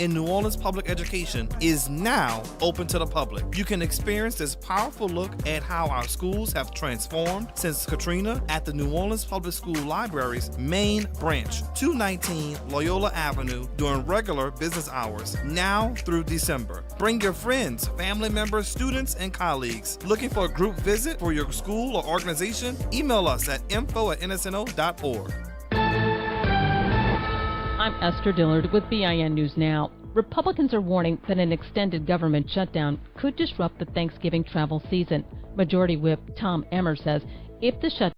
in New Orleans public education is now open to the public. You can experience this powerful look at how our schools have transformed since Katrina at the New Orleans Public School Library's main branch, 219 Loyola Avenue, during regular business hours, now through December. Bring your friends, family members, students, and colleagues. Looking for a group visit for your school or organization? Email us at info@nsno.org. I'm Esther Dillard with BIN News Now. Republicans are warning that an extended government shutdown could disrupt the Thanksgiving travel season. Majority Whip Tom Emmer says if the shutdown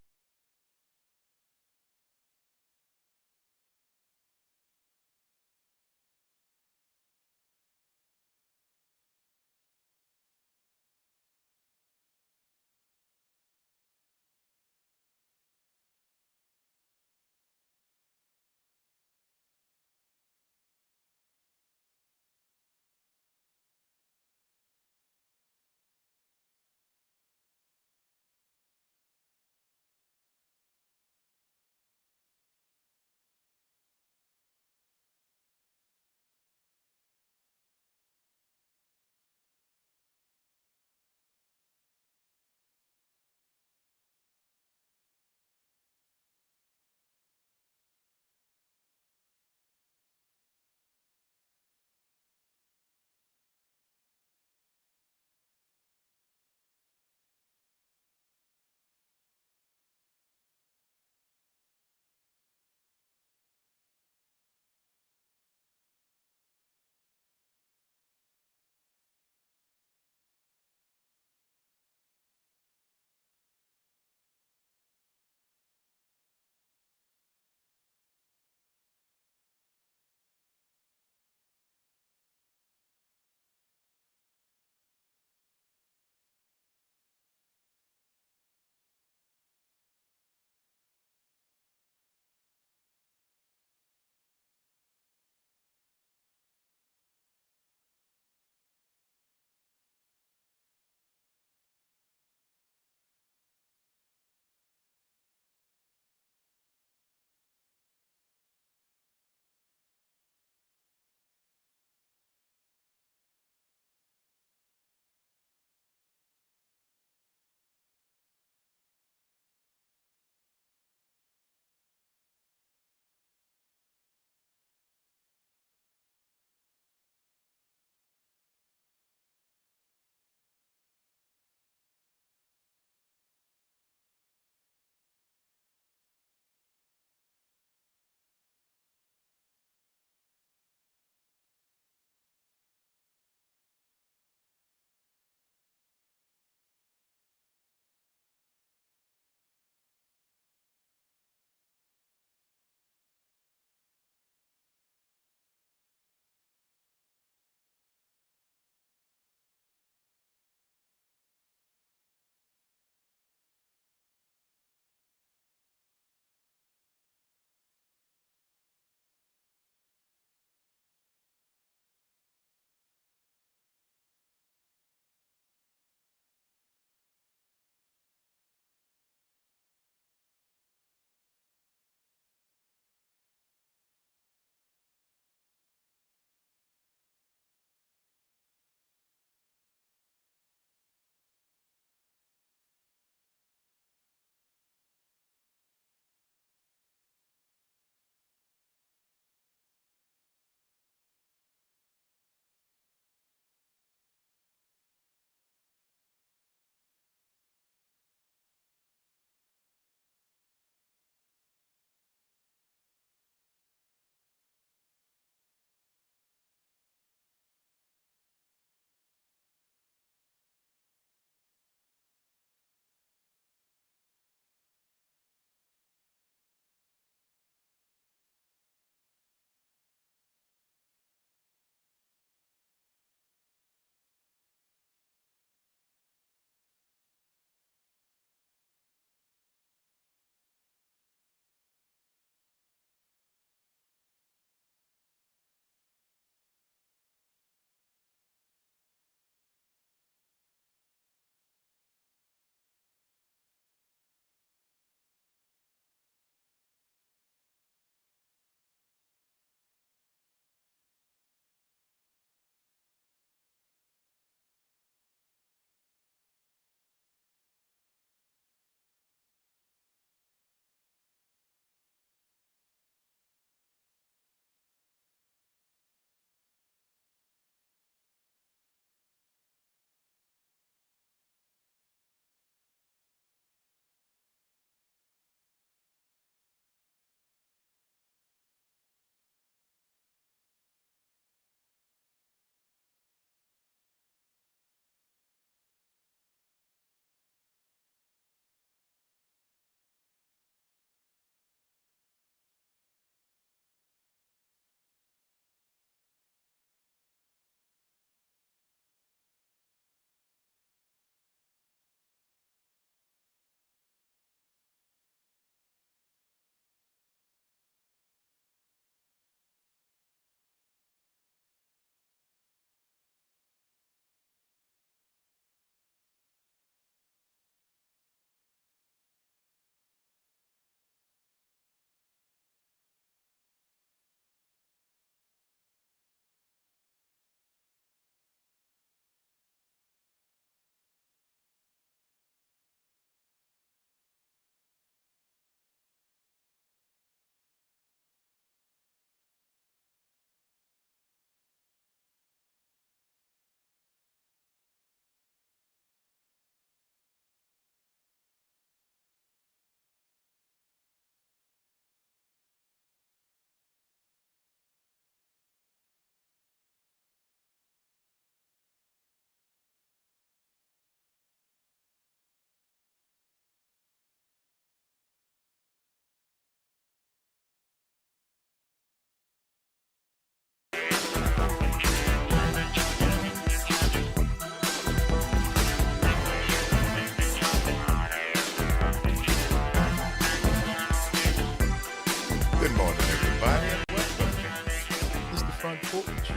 Porch.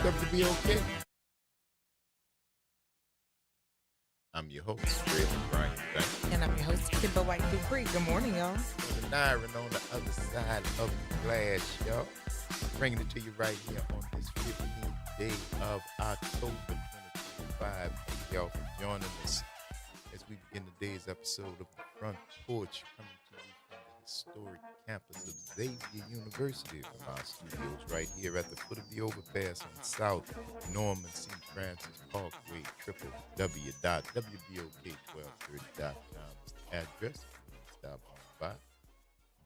WBOK. I'm your host, Fred Brian Banks. And I'm your host, Kimber White Dupree. Good morning, y'all. The Nyron on the other side of the glass, y'all. Bringing it to you right here on this 15th day of October 2025. Thank y'all for joining us as we begin today's episode of the Front Porch, coming to you from the historic campus of Xavier University, from our studios right here at the foot of the overpass on South Norman C. Francis Parkway, www.wbok1230.com is the address. Stop on by.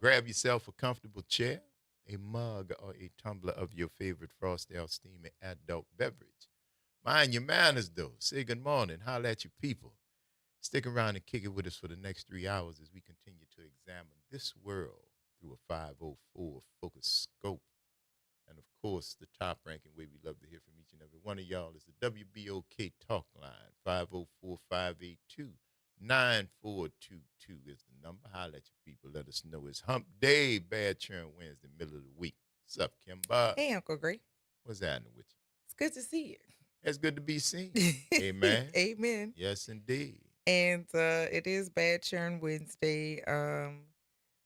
Grab yourself a comfortable chair, a mug, or a tumbler of your favorite Frosty or steamy adult beverage. Mind your manners, though. Say good morning. Holla at your people. Stick around and kick it with us for the next 3 hours as we continue to examine this world through a 504 focus scope. And, of course, the top-ranking way we love to hear from each and every one of y'all is the WBOK talk line. 504-582-9422 is the number. Holla at your people. Let us know it's Hump Day, Bad Churn Wednesday, middle of the week. What's up, Kimba? Hey, Uncle Gray. What's happening with you? It's good to see you. It's good to be seen. Amen. Amen. Yes, indeed. And it is Bad Churn Wednesday.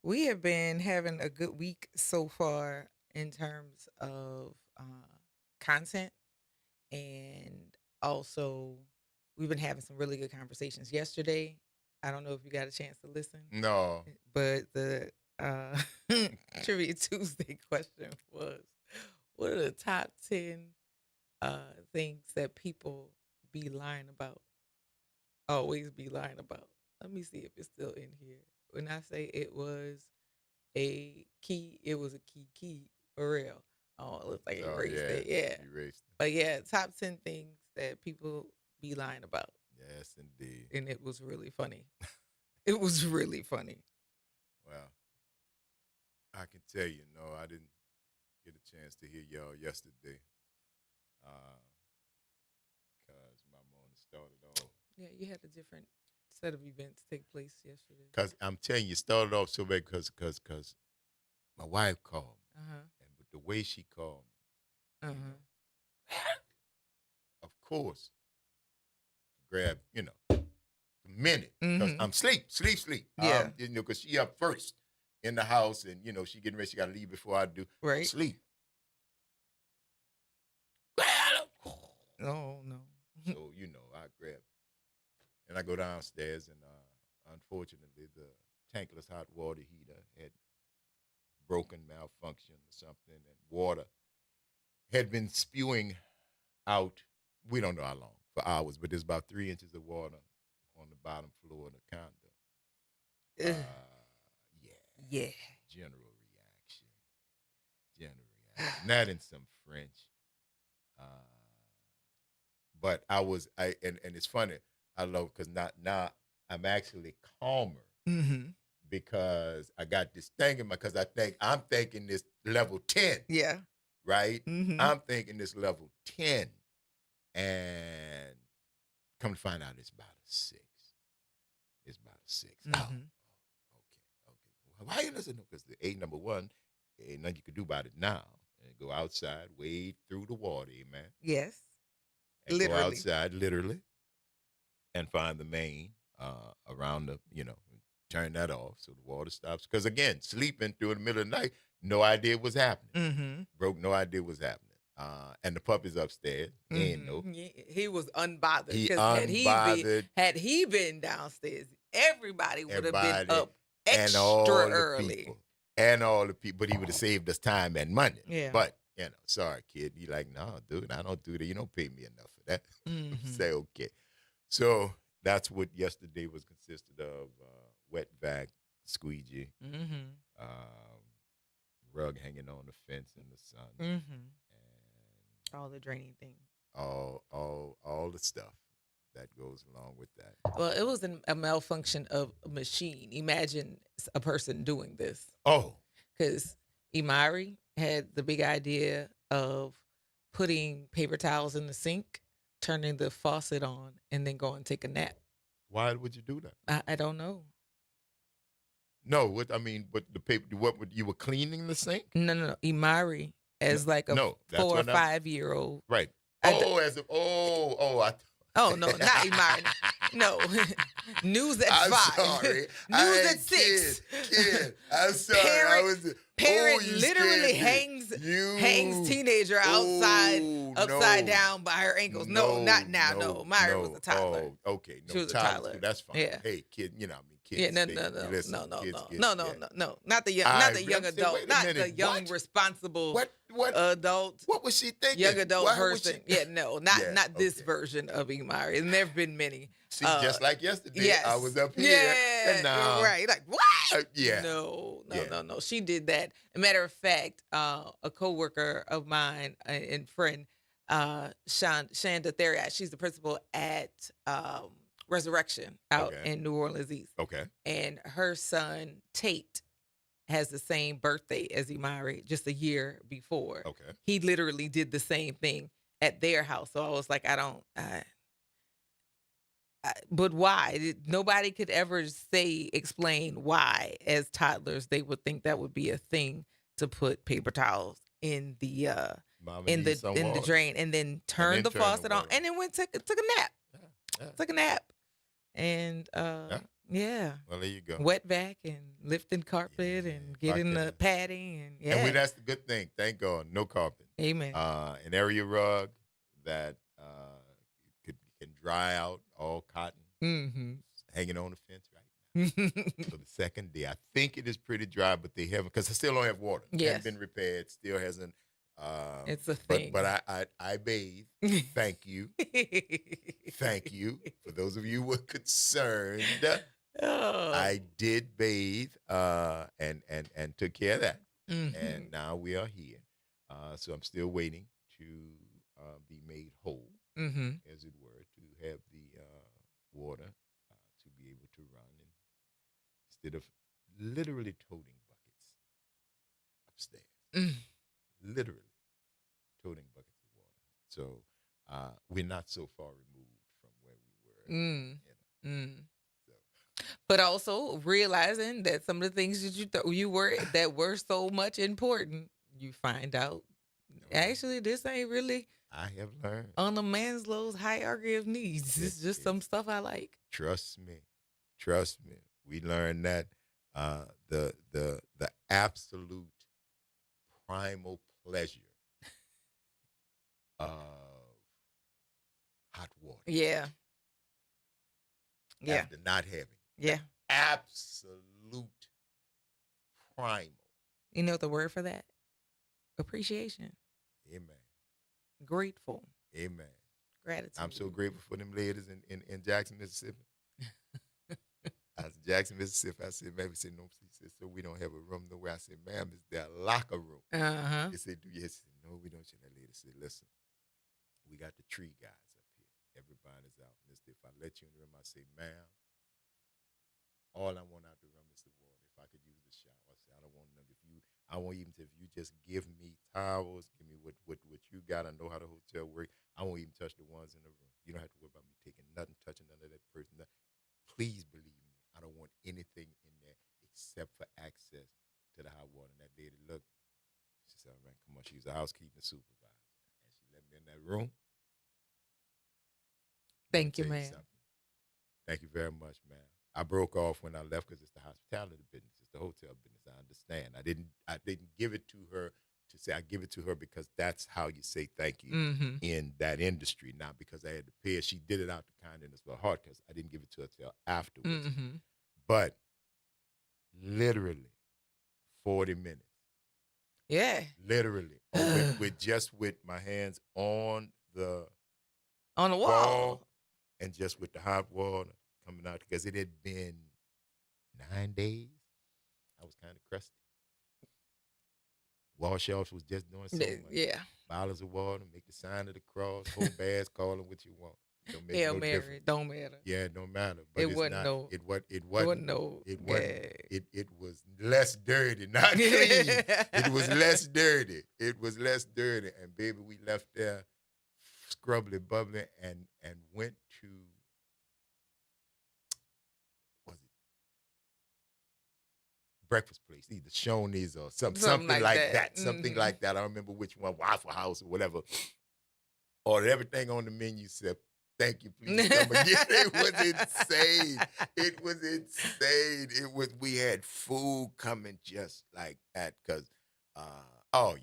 We have been having a good week so far in terms of content. And also, we've been having some really good conversations. Yesterday, I don't know if you got a chance to listen. No. But the Trivia Tuesday question was, what are the top 10 things that people be lying about? Always be lying about. Let me see if it's still in here. When I say it was a key for real. Oh, it looks like it erased it. Yeah. Erased it. But yeah, top 10 things that people be lying about. Yes, indeed. And it was really funny. It was really funny. Well, I can tell you, no, I didn't get a chance to hear y'all yesterday. Because my morning started off. Yeah, you had a different set of events take place yesterday. Because I'm telling you, it started off so bad because my wife called me. And but the way she called me, of course, grab, the minute. Because I'm sleep. Yeah. Because she up first in the house and, she getting ready. She got to leave before I do. Right. Sleep. Oh, no. So, I grab. And I go downstairs, and unfortunately, the tankless hot water heater had broken, malfunction or something, and water had been spewing out, we don't know how long, for hours, but there's about 3 inches of water on the bottom floor of the condo. Yeah. General reaction. Not in some French. But and it's funny. I love because now I'm actually calmer because I got this thing in because I'm thinking this level 10. Yeah. Right? I'm thinking this level 10. And come to find out it's about a 6. It's about a 6. Oh, okay. Why you listen? Because the A, number one, ain't nothing you can do about it now. And go outside, wade through the water, amen. Yes. And Literally. go outside, literally, and find the main around the, turn that off so the water stops. Because, again, sleeping through the middle of the night, no idea what's happening. Broke, no idea what's happening. And the puppy's upstairs. He ain't know. He was unbothered. He Because had he been downstairs, everybody would have been up extra early. And all the people. But he would have saved us time and money. Yeah. But, sorry, kid. He like, no, dude, I don't do that. You don't pay me enough for that. Say, okay. So that's what yesterday was consisted of. Wet vac, squeegee, rug hanging on the fence in the sun. And all the draining things. All the stuff that goes along with that. Well, it was a malfunction of a machine. Imagine a person doing this. Oh. Because Imari had the big idea of putting paper towels in the sink, turning the faucet on, and then go and take a nap. Why would you do that? I don't know. No, but the paper, you were cleaning the sink? No. Imari as like a No, that's 4 or what I'm 5-year-old. right. I d- Oh, I Oh no, not Imari. No, news at I'm 5. sorry. News at 6. Kid. I'm sorry. Parent, parent you literally scared me. hangs teenager upside down by her ankles. No, not now. No, Myra was a toddler. Oh, okay. No, She was a toddler. toddler. Too. That's fine. Yeah. Hey, kid, you know, kids. Yeah, no, they- no, no, listen, no, no, kids no, get- no, no, yeah. no, no, not the young, I not the young really said, adult, wait a not the minute, young what? responsible What? adult, What was she thinking? young adult Why was person. she- Yeah, no, not Yeah, not this okay. version of Imari. And there've been many. See, just like yesterday, Yes. I was up here. Yeah, And now, right. Like what? yeah. No, Yeah. no. She did that. As a matter of fact, a coworker of mine and friend, Shanda Theriot, she's the principal at Resurrection out Okay. in New Orleans East. Okay. And her son Tate has the same birthday as Imari, just a year before. Okay. He literally did the same thing at their house. So I was like, but why? Nobody could ever explain why, as toddlers, they would think that would be a thing to put paper towels in the Mama in needs the some water. drain and then turn then the turn the faucet on water. and then took a nap. Yeah. Took a nap. And yeah. Well, there you go. Wet vac and lifting carpet Yeah, and getting okay. the padding and And that's the good thing. Thank God, no carpet. Amen. An area rug that can dry out, all cotton, Mm-hmm. hanging on the fence right now. So the second day, I think it is pretty dry, but they haven't, because I still don't have water. Yes. Hasn't been repaired. Still hasn't. It's a thing. But I bathe. Thank you. Thank you. For those of you who were concerned, Oh. I did bathe and took care of that. Mhm. And now we are here. So I'm still waiting to be made whole, Mhm. as it were, to have the water to be able to run, and instead of literally toting buckets upstairs, Mm. literally toting buckets of water. So we're not so far removed from where we were. Mm. You know. Mm. So, But also realizing that some of the things that that were so much important, you find out actually this ain't really I have learned. on the Maslow's hierarchy of needs. It's just some stuff I like. Trust me. We learned that the absolute primal pleasure of hot water. Yeah. Yeah. After not having it. Yeah. Absolute primal. You know the word for that? Appreciation. Amen. Grateful. Amen. Gratitude. I'm so grateful for them ladies in Jackson, Mississippi. I was in Jackson, Mississippi. I said, maybe said no. She said, so we don't have a room nowhere. I said, ma'am, is there a locker room? Uh-huh. They said, do you? I said, no, we don't. That lady said, listen, we got the tree guys up here. Everybody's out. Mister, if I let you in the room, I say, ma'am, all I want out the room is the water. If I could use the shower, I said, I don't want none. If you just give me towels, give me what you got. I know how the hotel works. I won't even touch the ones in the room. You don't have to worry about me taking nothing, touching none of that person. Please believe me. I don't want anything in there except for access to the hot water. And that lady looked. She said, all right, come on. She's a housekeeping supervisor. And she let me in that room. Thank you, Tell ma'am. something. Thank you very much, ma'am. I broke off when I left because it's the hospitality business. It's the hotel business. I understand. I didn't give it to her to say. I give it to her because that's how you say thank you Mm-hmm. in that industry. Not because I had to pay her. She did it out the kindness of her heart because I didn't give it to her till afterwards. Mm-hmm. But literally 40 minutes. Yeah. Literally. with my hands on the On the wall. wall and just with the hot water coming out because it had been 9 days. I was kind of crusty. Wash offs was just doing so much. Yeah. Bottles of water, make the sign of the cross, whole baths, call them what you want. Don't make Hail no Mary. difference. Don't matter. Yeah, it don't matter. But It it's wasn't not, no- it wasn't. It wasn't no. It wasn't. Yeah. It was less dirty, not clean. It was less dirty. It was less dirty. And baby, we left there scrubbly, bubbly, and went to breakfast place, either Shoney's or something Something like that. Mm-hmm. Something like that. I don't remember which one, Waffle House or whatever. Ordered everything on the menu, said, "Thank you, please come again." It was insane. It was insane. We had food coming just like that. Cause oh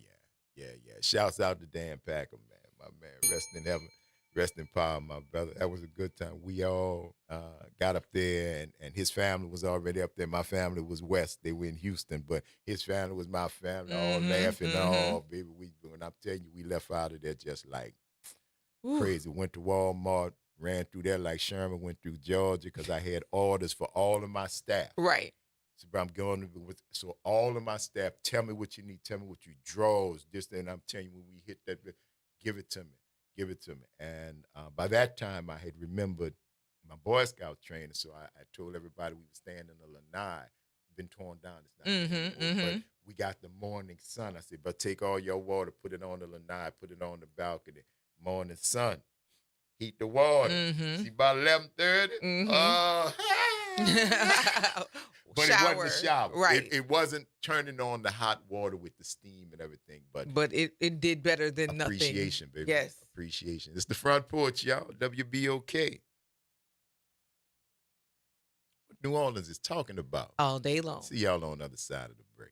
yeah. Shouts out to Dan Packer, man. My man, rest in heaven, rest in power, my brother. That was a good time. We all got up there, and his family was already up there. My family was west. They were in Houston, but his family was my family, all laughing, all, baby. When I'm telling you, we left out of there just like crazy. Went to Walmart, ran through there like Sherman went through Georgia, because I had orders for all of my staff. Right. So I'm going with, so all of my staff, tell me what you need, tell me what you draws, this, and I'm telling you, when we hit that, give it to me. And by that time, I had remembered my Boy Scout training, so I told everybody we were staying in the lanai. Been torn down. It's not anymore, but we got the morning sun. I said, but take all your water, put it on the lanai, put it on the balcony. Morning sun, heat the water. See, about 11:30. But it wasn't the shower. Right. It wasn't turning on the hot water with the steam and everything. But it did better than nothing. Appreciation, baby. Yes. Appreciation. It's the Front Porch, y'all. WBOK. What New Orleans is talking about. All day long. See y'all on the other side of the break.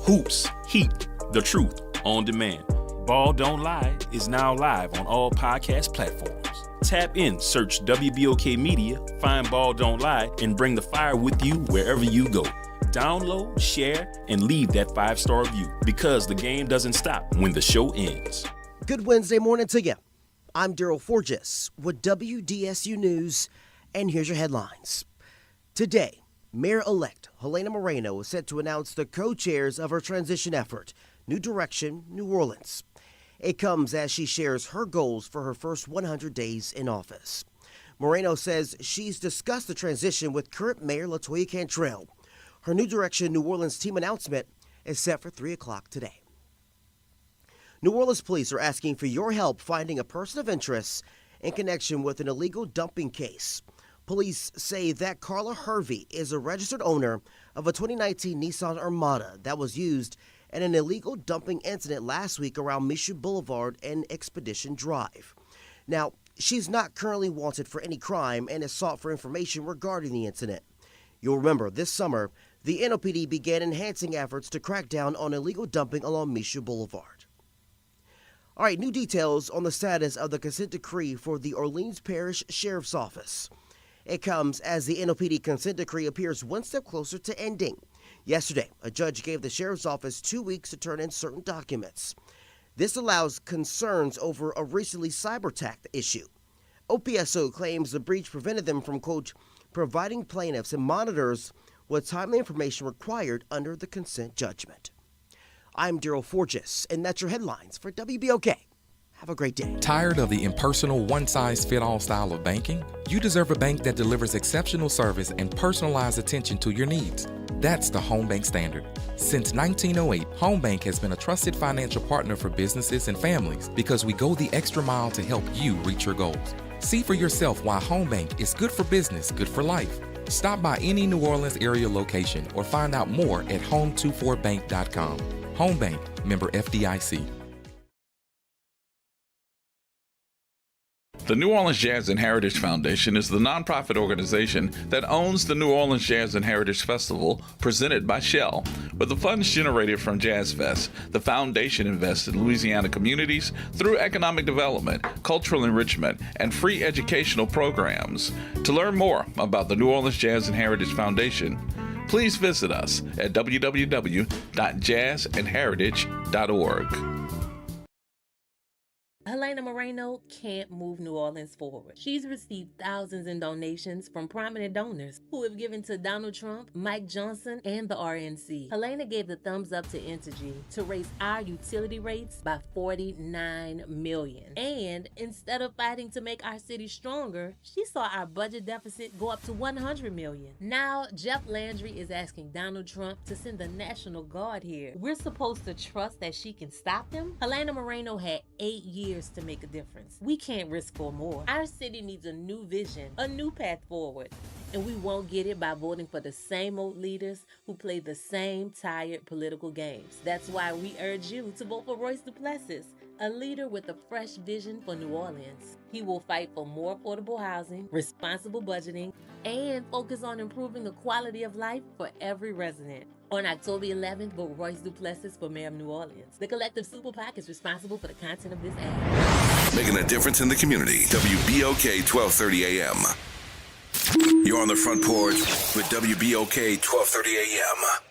Hoops, Heat, The Truth, On Demand. Ball Don't Lie is now live on all podcast platforms. Tap in, search WBOK Media, find Ball Don't Lie, and bring the fire with you wherever you go. Download, share, and leave that 5-star review, because the game doesn't stop when the show ends. Good Wednesday morning to you. I'm Daryl Forges with WDSU News, and here's your headlines. Today, Mayor-elect Helena Moreno is set to announce the co-chairs of her transition effort, New Direction, New Orleans. It comes as she shares her goals for her first 100 days in office. Moreno says she's discussed the transition with current Mayor LaToya Cantrell. Her New Direction New Orleans team announcement is set for 3 o'clock today. New Orleans police are asking for your help finding a person of interest in connection with an illegal dumping case. Police say that Carla Hervey is a registered owner of a 2019 Nissan Armada that was used in an illegal dumping incident last week around Michoud Boulevard and Expedition Drive. Now, she's not currently wanted for any crime and has sought for information regarding the incident. You'll remember this summer, the NOPD began enhancing efforts to crack down on illegal dumping along Michoud Boulevard. All right, new details on the status of the consent decree for the Orleans Parish Sheriff's Office. It comes as the NOPD consent decree appears one step closer to ending. Yesterday, a judge gave the Sheriff's Office 2 weeks to turn in certain documents. This allows concerns over a recently cyber-attacked issue. OPSO claims the breach prevented them from, quote, providing plaintiffs and monitors with timely information required under the consent judgment. I'm Daryl Forges, and that's your headlines for WBOK. Have a great day. Tired of the impersonal, one-size-fit-all style of banking? You deserve a bank that delivers exceptional service and personalized attention to your needs. That's the Home Bank Standard. Since 1908, Home Bank has been a trusted financial partner for businesses and families because we go the extra mile to help you reach your goals. See for yourself why Home Bank is good for business, good for life. Stop by any New Orleans area location or find out more at home24bank.com. Home Bank, member FDIC. The New Orleans Jazz and Heritage Foundation is the nonprofit organization that owns the New Orleans Jazz and Heritage Festival presented by Shell. With the funds generated from Jazz Fest, the foundation invests in Louisiana communities through economic development, cultural enrichment, and free educational programs. To learn more about the New Orleans Jazz and Heritage Foundation, please visit us at www.jazzandheritage.org. Helena Moreno can't move New Orleans forward. She's received thousands in donations from prominent donors who have given to Donald Trump, Mike Johnson, and the RNC. Helena gave the thumbs up to Entergy to raise our utility rates by $49 million. And instead of fighting to make our city stronger, she saw our budget deficit go up to $100 million. Now, Jeff Landry is asking Donald Trump to send the National Guard here. We're supposed to trust that she can stop him? Helena Moreno had 8 years to make a difference. We can't risk for more. Our city needs a new vision, a new path forward. And we won't get it by voting for the same old leaders who play the same tired political games. That's why we urge you to vote for Royce Duplessis, a leader with a fresh vision for New Orleans. He will fight for more affordable housing, responsible budgeting, and focus on improving the quality of life for every resident. On October 11th, vote Royce Duplessis for Mayor of New Orleans. The Collective Super PAC is responsible for the content of this ad. Making a difference in the community. WBOK 1230 AM. You're on the front porch with WBOK 1230 AM.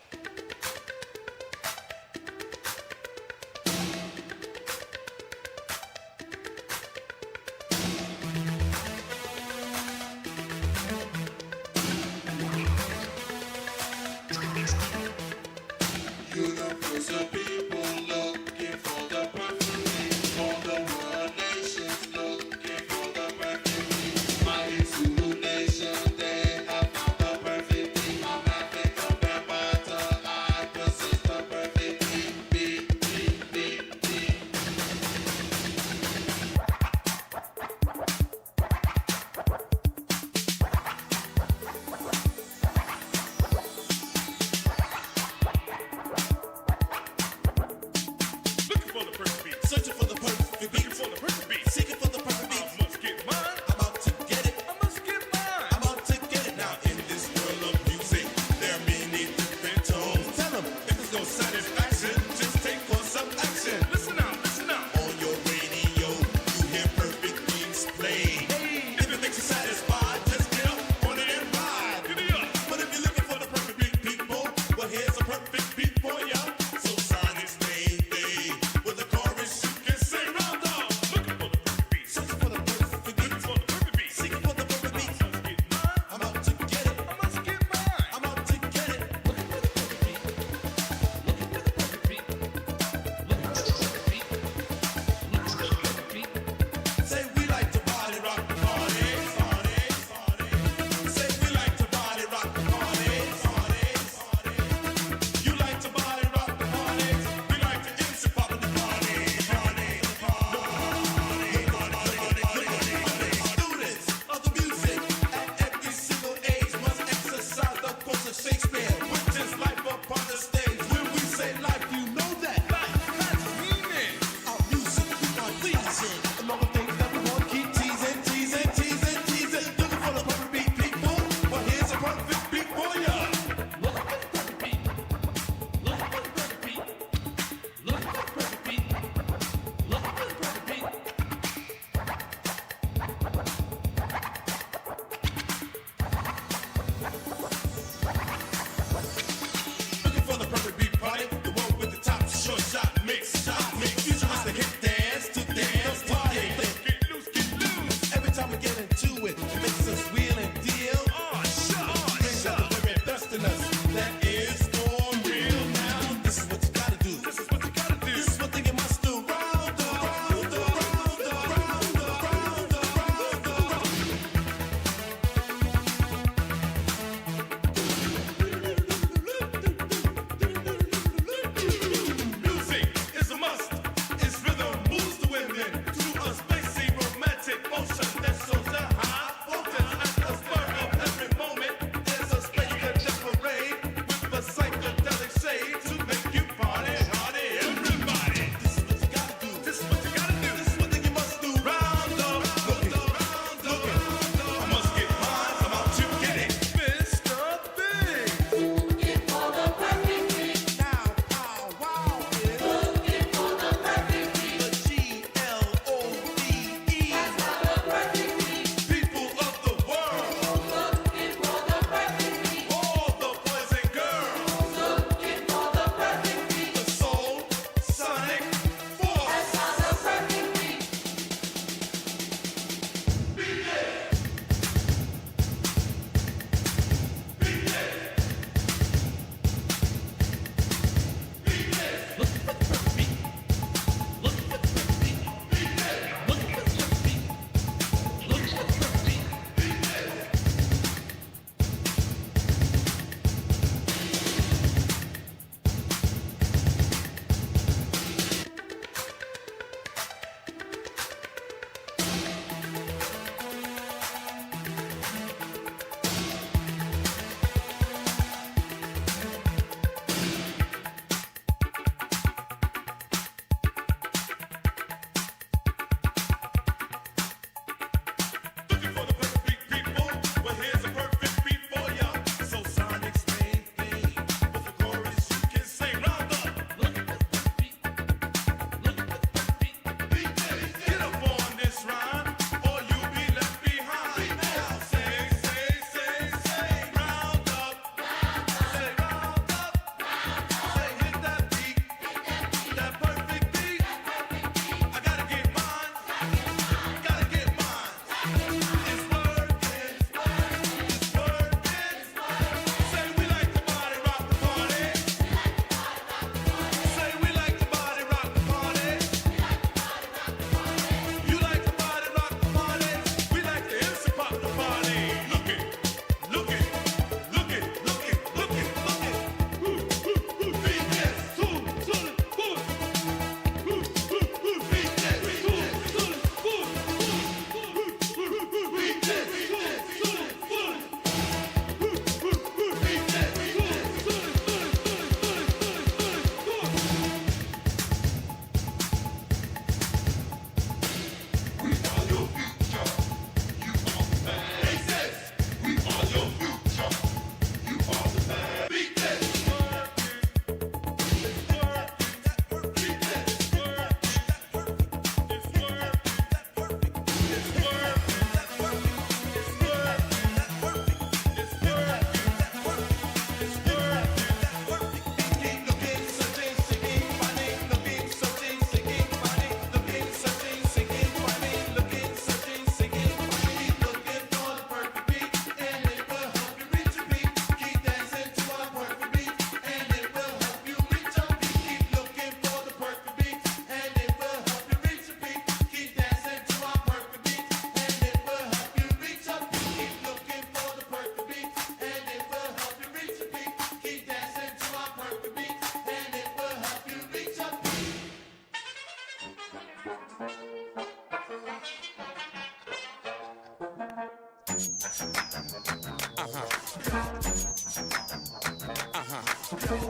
Welcome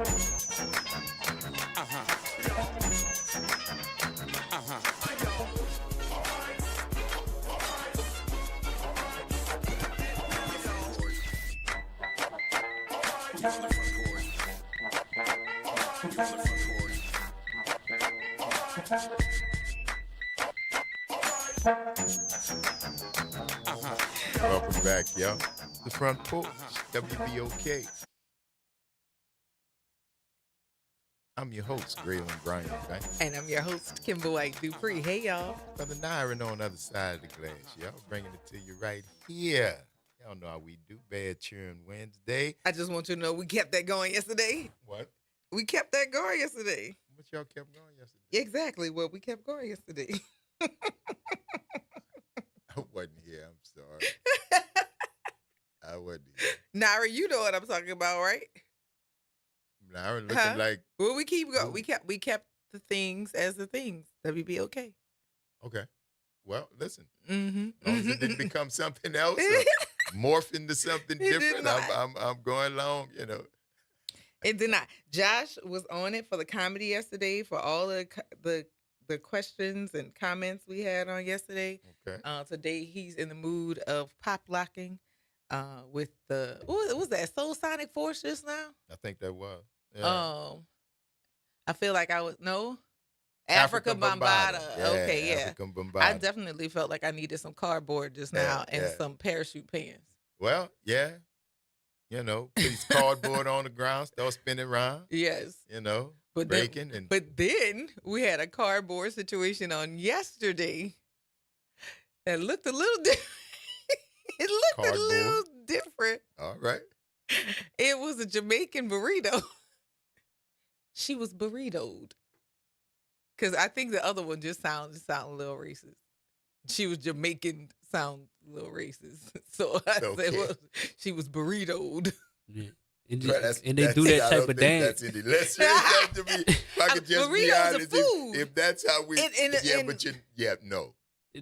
back, y'all. The Front Porch, WBOK. I'm your host, Graylin Bryan, right? And I'm your host, Kimber White Dupree. Hey, y'all. Brother Nyron on the other side of the glass, y'all. Bringing it to you right here. Y'all know how we do. Bad Cheering Wednesday. I just want you to know we kept that going yesterday. What? We kept that going yesterday. What y'all kept going yesterday? Exactly what we kept going yesterday. I wasn't here. I'm sorry. I wasn't here. Nara, you know what I'm talking about, right? Nyron looking like. Well, we keep going. We kept the things as the things. WBOK. Okay. Well, listen. Mm-hmm. As long as it didn't become something else, or morph into something different, I'm going along, you know. It did not. Josh was on it for the comedy yesterday, for all the questions and comments we had on yesterday. Okay. Today he's in the mood of pop locking with the what was that Soul-Sonic Force just now? I think that was. Yeah. I feel like I was Africa Bombada. Yeah, okay, yeah. Africa Bombada. I definitely felt like I needed some cardboard just now and some parachute pants. Well, yeah. You know, put his cardboard on the ground, start spinning around. Yes. You know, but breaking. But then we had a cardboard situation on yesterday that looked a little different. It looked a little different. All right. It was a Jamaican burrito. She was burritoed. Because I think the other one just sounded a little racist. She was Jamaican, sound a little racist. So I said, well, she was burritoed. Yeah. And they do that type of dance. That's any less racist to me. If I could just be honest, if that's how we, no.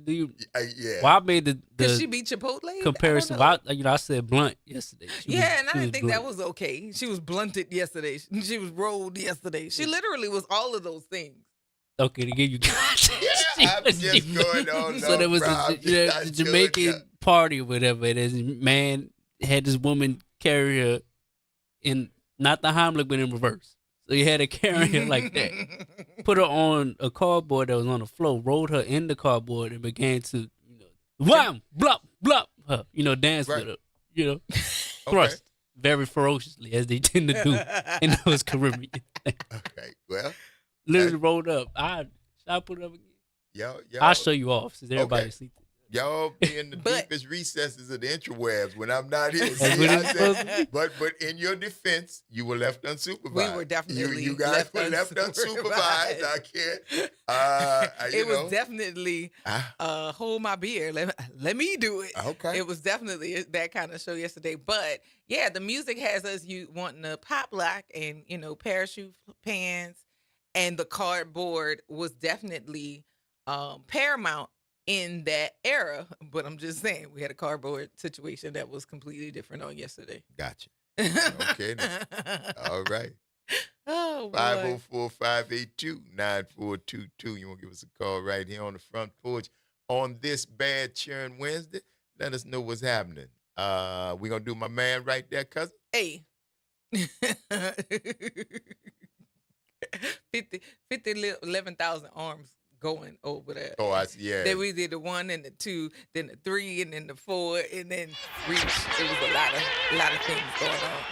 Do you? Yeah. Well, I made the Could she be Chipotle? comparison. I said blunt yesterday. And I didn't think that was okay. She was blunted yesterday. She was rolled yesterday. She literally was all of those things. Okay, to give you I'm just going on. So there was the Jamaican party or whatever. And this man had this woman carry her in, not the Heimlich, but in reverse. So he had her carry her like that. Put her on a cardboard that was on the floor, rolled her in the cardboard, and began to, wham, blop, blop, her, dance with her, thrust very ferociously, as they tend to do in those Caribbean. Okay, well. Literally rolled up. I'll put it up again. I'll show you off since everybody sees it. Y'all be in the deepest recesses of the interwebs when I'm not here. But in your defense, you were left unsupervised. We were definitely you guys were left unsupervised. I can't. It was definitely hold my beer. Let me do it. Okay. It was definitely that kind of show yesterday. But yeah, the music has us wanting to pop lock and parachute pants, and the cardboard was definitely paramount in that era, but I'm just saying we had a cardboard situation that was completely different on yesterday. Gotcha. Okay. All right. Oh, 504-582-9422. You want to give us a call right here on the Front Porch on this Bad Cheering Wednesday? Let us know what's happening. We're going to do my man right there, cousin. Hey. 11,000 arms going over there. Oh, I see. Yeah. Then we did the 1 and the 2, then the 3, and then the 4, and then reach. It was a lot of things going on.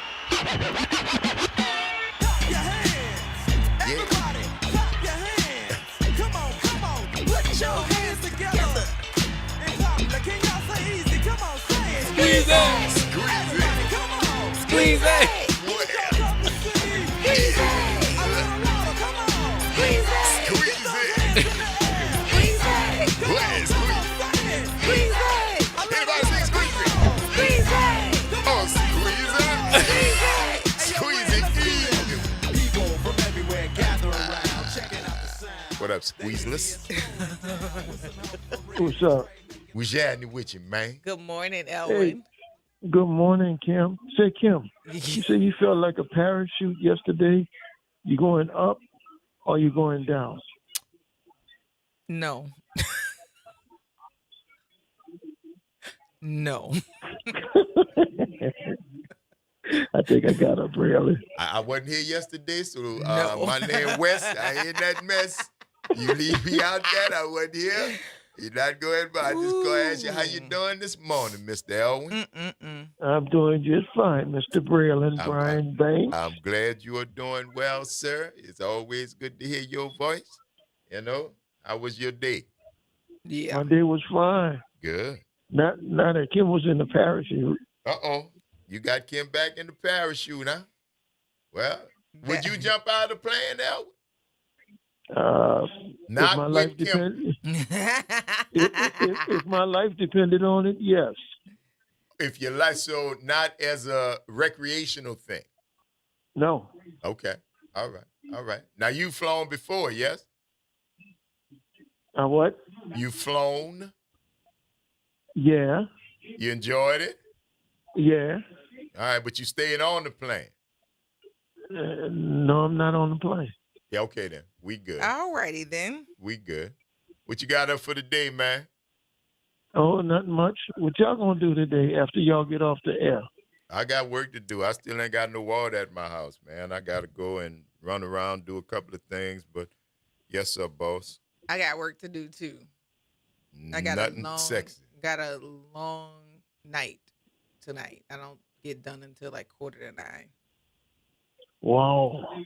Clap your hands. Everybody, clap your hands. Come on. Put your hands together and clap. Now, can y'all say easy? Come on, say it. Squeeze it. Everybody, come on. Squeeze it. Easy. A little louder, come on. Squeeze it. What up, Squeezeless? What's up? What's happening with you, man? Good morning, Elwin. Good morning, Kim. Say, Kim, you say you felt like a parachute yesterday. You going up or you going down? No. No. I think I got up really. I wasn't here yesterday, so No. my name West. I ain't that mess. You leave me out that. I wasn't here. You're not going, but I just go ask you how you doing this morning, Mr. Elwin. I'm doing just fine, Mr. Braylon, Brian Banks. I'm glad you are doing well, sir. It's always good to hear your voice. You know, how was your day? Yeah. My day was fine. Good. Not that Kim was in the parachute. Uh-oh. You got Kim back in the parachute, huh? Well, would you jump out of the plane, Elwin? Not if my with life Kim. depended, if my life depended on it, yes. If your life, so not as a recreational thing. No. Okay. All right. All right. Now you've flown before, yes? What? You've flown. Yeah. You enjoyed it? Yeah. All right, but you stayed on the plane. No, I'm not on the plane. Yeah, okay then. We good. All righty then. We good. What you got up for the day, man? Oh, nothing much. What y'all gonna do today after y'all get off the air? I got work to do. I still ain't got no water at my house, man. I got to go and run around, do a couple of things, but yes, sir, boss. I got work to do too. I got Nothing sexy. Got a long night tonight. I don't get done until like 8:45. Wow.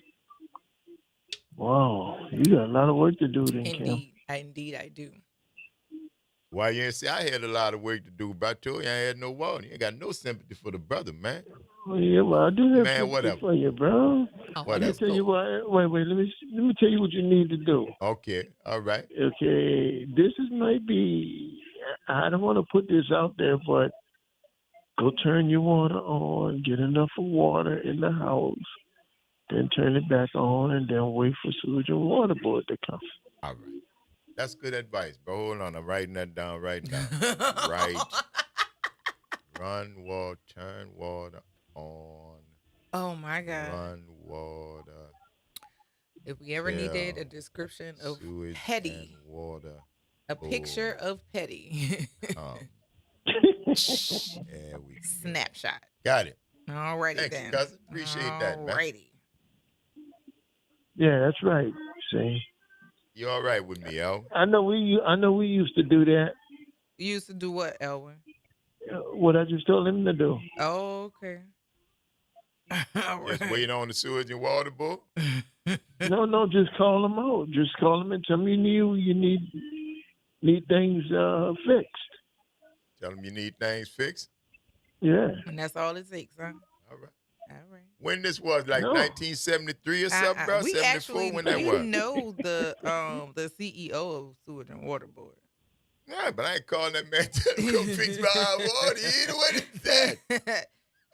You got a lot of work to do then, Kim. Indeed, I do. Why you ain't say I had a lot of work to do, but I told you I had no water. You ain't got no sympathy for the brother, man. Well, yeah, well, I do have Man, sympathy whatever. for you, bro. Whatever. Let me tell you what. Wait. Let me tell you what you need to do. Okay. All right. Okay. This is maybe. I don't want to put this out there, but go turn your water on. Get enough of water in the house. Then turn it back on, and then wait for sewage and water board to come. All right. That's good advice, bro. Hold on. I'm writing that down right now. Right. Run water, turn water on. Oh, my God. Run water. If we ever needed a description of sewage petty, and water. a picture of petty. There we go. Snapshot. Got it. All righty Thank then. you, cousin. Appreciate that, man. All righty. Yeah, that's right. See. You all right with me, El? I know we used to do that. You used to do what, Elwin? What I just told him to do. Oh, okay. Just wait on the sewage and water board? No, just call them out. Just call them and tell them you need things fixed. Tell them you need things fixed? Yeah. And that's all it takes, huh? All right. All right. When this was, like No. 1973 or something, bro? We 74, actually when that we was? know the CEO of Sewage and Water Board. Yeah, but I ain't calling that man to come fix my water. You ain't what is that?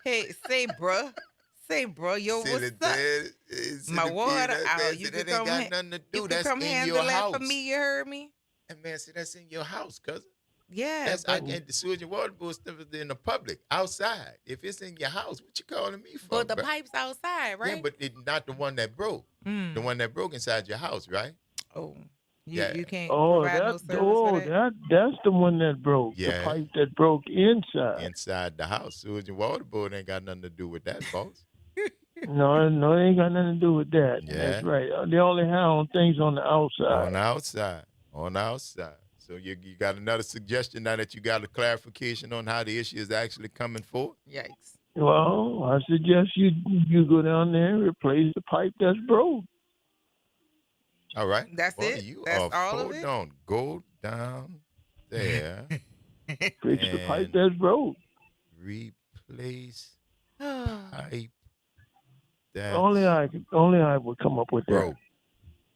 Hey, say, bruh, yo, what's up? My water out. You can come, got nothing to do. you can That's come in handle your that house. for me. You heard me? And man, see, that's in your house, cousin. Yeah. That's but, the sewage and water board stuff is in the public, outside. If it's in your house, what you calling me for? but the bruh? pipe's outside, right? Yeah, but it's not the one that broke. The one that broke inside your house, right? Oh, Yeah. you can't Oh, provide no service for that? that's the one that broke. Yeah. The pipe that broke inside. Inside the house. Sewage and water board ain't got nothing to do with that, boss. No, it ain't got nothing to do with that. Yeah. That's right. They only have things on the outside. On the outside. On the outside. So you got another suggestion now that you got a clarification on how the issue is actually coming forth? Yikes. Well, I suggest you go down there and replace the pipe that's broke. All right. That's Well, it? You That's are, all of hold it? on. Go down there. Fix the pipe and that's broke. Replace pipe that's Only I would come up with broke.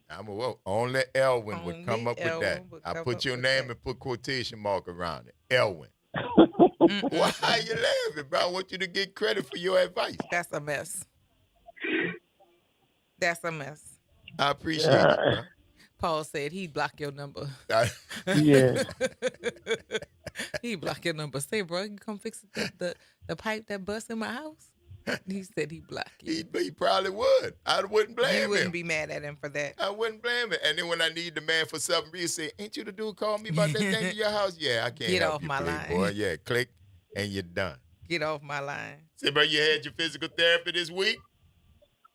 that. Only Elwin would Only come up with that. Elwin would I come put up your with name that. and put quotation mark around it. Elwin. Why are you laughing, bro? I want you to get credit for your advice. That's a mess. That's a mess. I appreciate it, bro. Paul said he'd block your number. Yeah. He blocked your number. Say, bro, you come fix the pipe that bust in my house? He said he blocked you. He probably would. I wouldn't blame him. You wouldn't be mad at him for that. I wouldn't blame him. And then when I need the man for something, he say, ain't you the dude called me about that thing in your house? Yeah, I can't Get help off you, my line. boy. Yeah, click, and you're done. Get off my line. Say, bro, you had your physical therapy this week?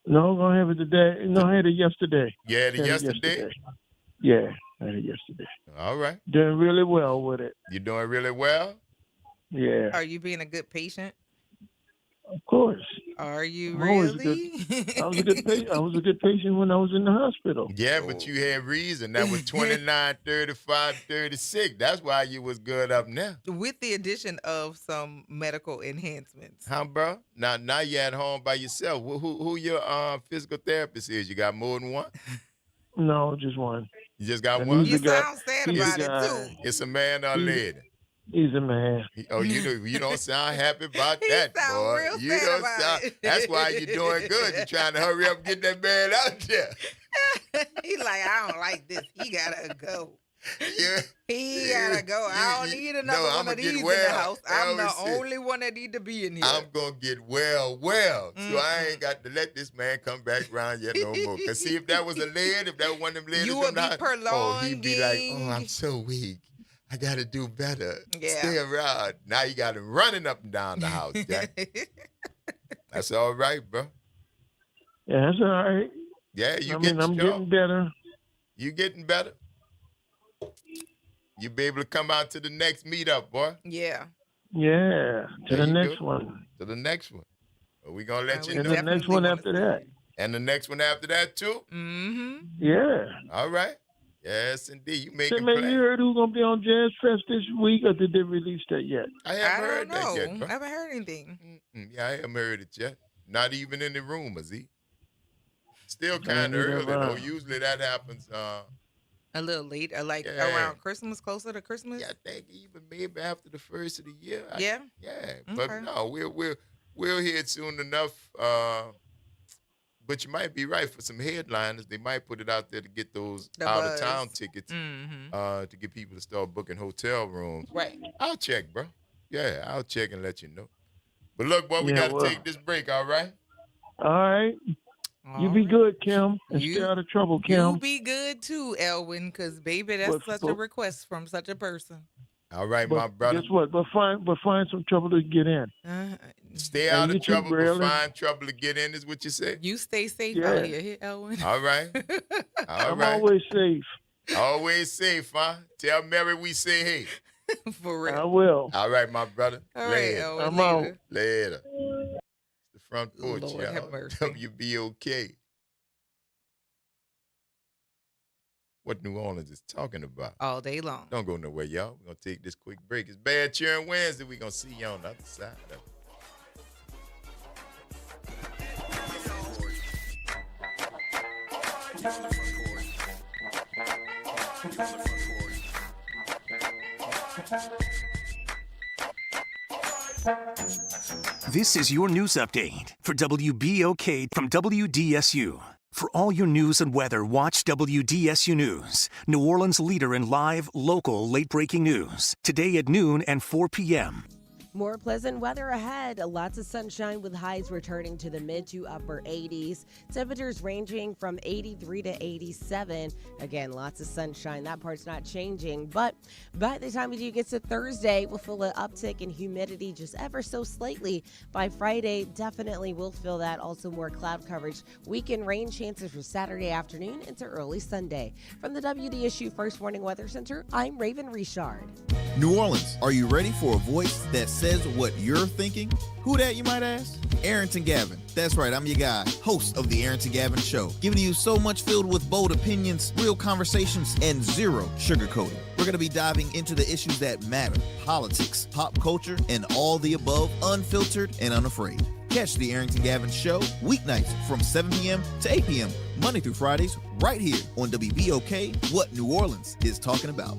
No, I'm gonna have it today. No, I had it yesterday. You had it yesterday? Yeah, I had it yesterday. All right. Doing really well with it. You doing really well? Yeah. Are you being a good patient? Of course. Are you I'm always really? I was a good patient. I was a good patient when I was in the hospital. Yeah, but you had reason. That was 29, 35, 36. That's why you was good up now. With the addition of some medical enhancements. Huh, bro? Now you at home by yourself. Who your physical therapist is? You got more than one? No, just one. You just got And one? You sound sad about it, too. It's a man or a lady? He's a man. You don't sound happy about that, boy. Real You sad don't about sound. it. That's why you're doing good. You're trying to hurry up and get that man out there. He's like, I don't like this. He gotta go. Yeah. He gotta go. I don't need another one of these in the house. I'm the only one that need to be in here. I'm gonna get well. So I ain't got to let this man come back around yet no more. Cause see, if that was a lid, if that was one of them ladies, You would be he'd be like, oh, I'm so weak. I gotta do better. Yeah. Stay around. Now you got him running up and down the house, Jack. That's all right, bro. Yeah, that's all right. Yeah, I'm getting better. You getting better? You be able to come out to the next meetup, boy. Yeah. Yeah, to the next go. one. To the next one. We're going to let you And know. the next one after that. And the next one after that, too? Mm-hmm. Yeah. All right. Yes, indeed. You So, making man, plans. you heard who's going to be on Jazz Fest this week, or did they release that yet? I haven't I heard don't know. that yet, bro. I haven't heard anything. Yeah, I haven't heard it yet. Not even in the rumors, Z. Still I kind of ain't early, never- though. Usually that happens. A little late, like Yeah. around Christmas, closer to Christmas. Yeah, I think even maybe after the first of the year. Yeah? Yeah, but Okay. no, we'll hear it soon enough. But you might be right for some headliners. They might put it out there to get those The out buzz. of town tickets, Mhm. to get people to start booking hotel rooms. Right. I'll check, bro. Yeah, I'll check and let you know. But look, boy, we Yeah, got to well. take this break. All right. All right. You be good, Kim, and stay out of trouble, Kim. You be good too, Elwin, because baby, that's such a request from such a person. All right, But my brother. guess what? But find some trouble to get in. Stay And out you of too, trouble, but Braylon. find trouble to get in. Is what you say? You stay safe Yeah. out here, Elwin. All right. All I'm right. always safe. Always safe, huh? Tell Mary we say hey. For real. I will. All right, my brother. All right, Later. Elwin. I'm out. later. Later. It's the Front Porch, Lord y'all. have mercy. WBOK. What New Orleans is talking about. All day long. Don't go nowhere, y'all. We're going to take this quick break. It's Bad Cheering Wednesday. We're going to see you on the other side of it. This is your news update for WBOK from WDSU. For all your news and weather, watch WDSU News, New Orleans' leader in live, local, late-breaking news. Today at noon and 4 p.m. More pleasant weather ahead. Lots of sunshine with highs returning to the mid to upper 80s. Temperatures ranging from 83 to 87. Again, lots of sunshine. That part's not changing. But by the time we do get to Thursday, we'll feel an uptick in humidity just ever so slightly. By Friday, definitely we'll feel that. Also more cloud coverage. Weekend rain chances for Saturday afternoon into early Sunday. From the WDSU First Warning Weather Center, I'm Raven Richard. New Orleans, are you ready for a voice that says what you're thinking? Who that, you might ask? Arrington Gavin. That's right, I'm your guy, host of the Arrington Gavin Show, giving you so much filled with bold opinions, real conversations, and zero sugarcoating. We're going to be diving into the issues that matter, politics, pop culture, and all the above, unfiltered and unafraid. Catch the Arrington Gavin Show weeknights from 7 p.m. to 8 p.m., Monday through Fridays, right here on WBOK, what New Orleans is talking about.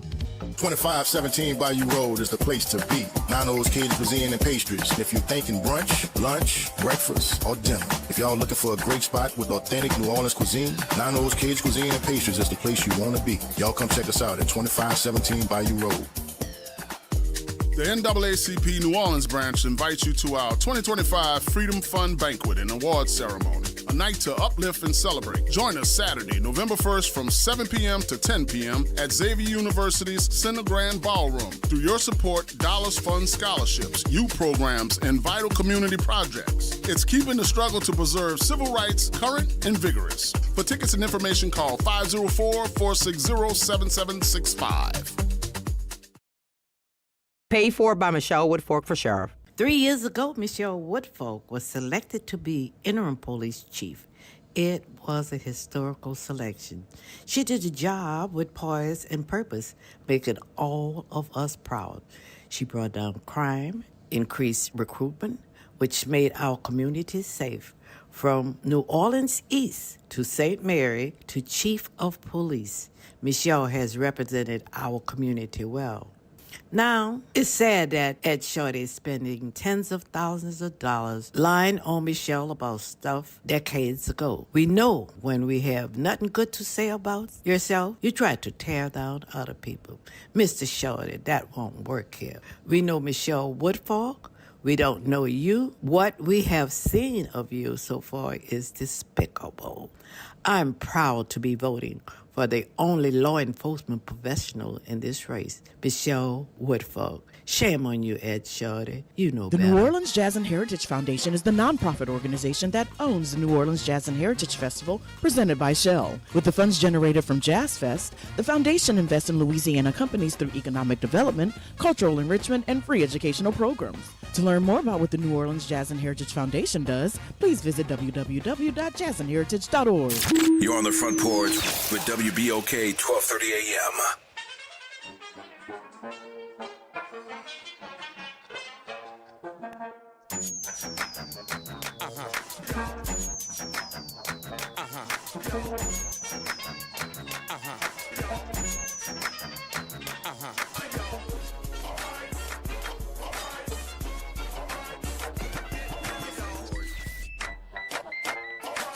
2517 Bayou Road is the place to be. Nano's Kids Cuisine and Pastries. If you're thinking brunch, lunch, breakfast, or dinner, if y'all looking for a great spot with authentic New Orleans cuisine, Nano's Kids Cuisine and Pastries is the place you want to be. Y'all come check us out at 2517 Bayou Road. The NAACP New Orleans branch invites you to our 2025 Freedom Fund Banquet and Awards Ceremony, a night to uplift and celebrate. Join us Saturday, November 1st from 7 p.m. to 10 p.m. at Xavier University's Center Grand Ballroom. Through your support, dollars fund scholarships, youth programs, and vital community projects. It's keeping the struggle to preserve civil rights current and vigorous. For tickets and information, call 504-460-7765. Paid for by Michelle Woodfork for Sheriff. 3 years ago, Michelle Woodfolk was selected to be interim police chief. It was a historical selection. She did the job with poise and purpose, making all of us proud. She brought down crime, increased recruitment, which made our communities safe. From New Orleans East to St. Mary to Chief of Police, Michelle has represented our community well. Now, it's sad that Ed Shorty is spending tens of thousands of dollars lying on Michelle about stuff decades ago. We know when we have nothing good to say about yourself, you try to tear down other people. Mr. Shorty, that won't work here. We know Michelle Woodfork. We don't know you. What we have seen of you so far is despicable. I'm proud to be voting for the only law enforcement professional in this race, Michelle Woodfolk. Shame on you, Ed Shorty. You know The better. New Orleans Jazz and Heritage Foundation is the nonprofit organization that owns the New Orleans Jazz and Heritage Festival, presented by Shell. With the funds generated from Jazz Fest, the foundation invests in Louisiana companies through economic development, cultural enrichment, and free educational programs. To learn more about what the New Orleans Jazz and Heritage Foundation does, please visit www.jazzandheritage.org. You're on the Front Porch with WBOK 1230 AM.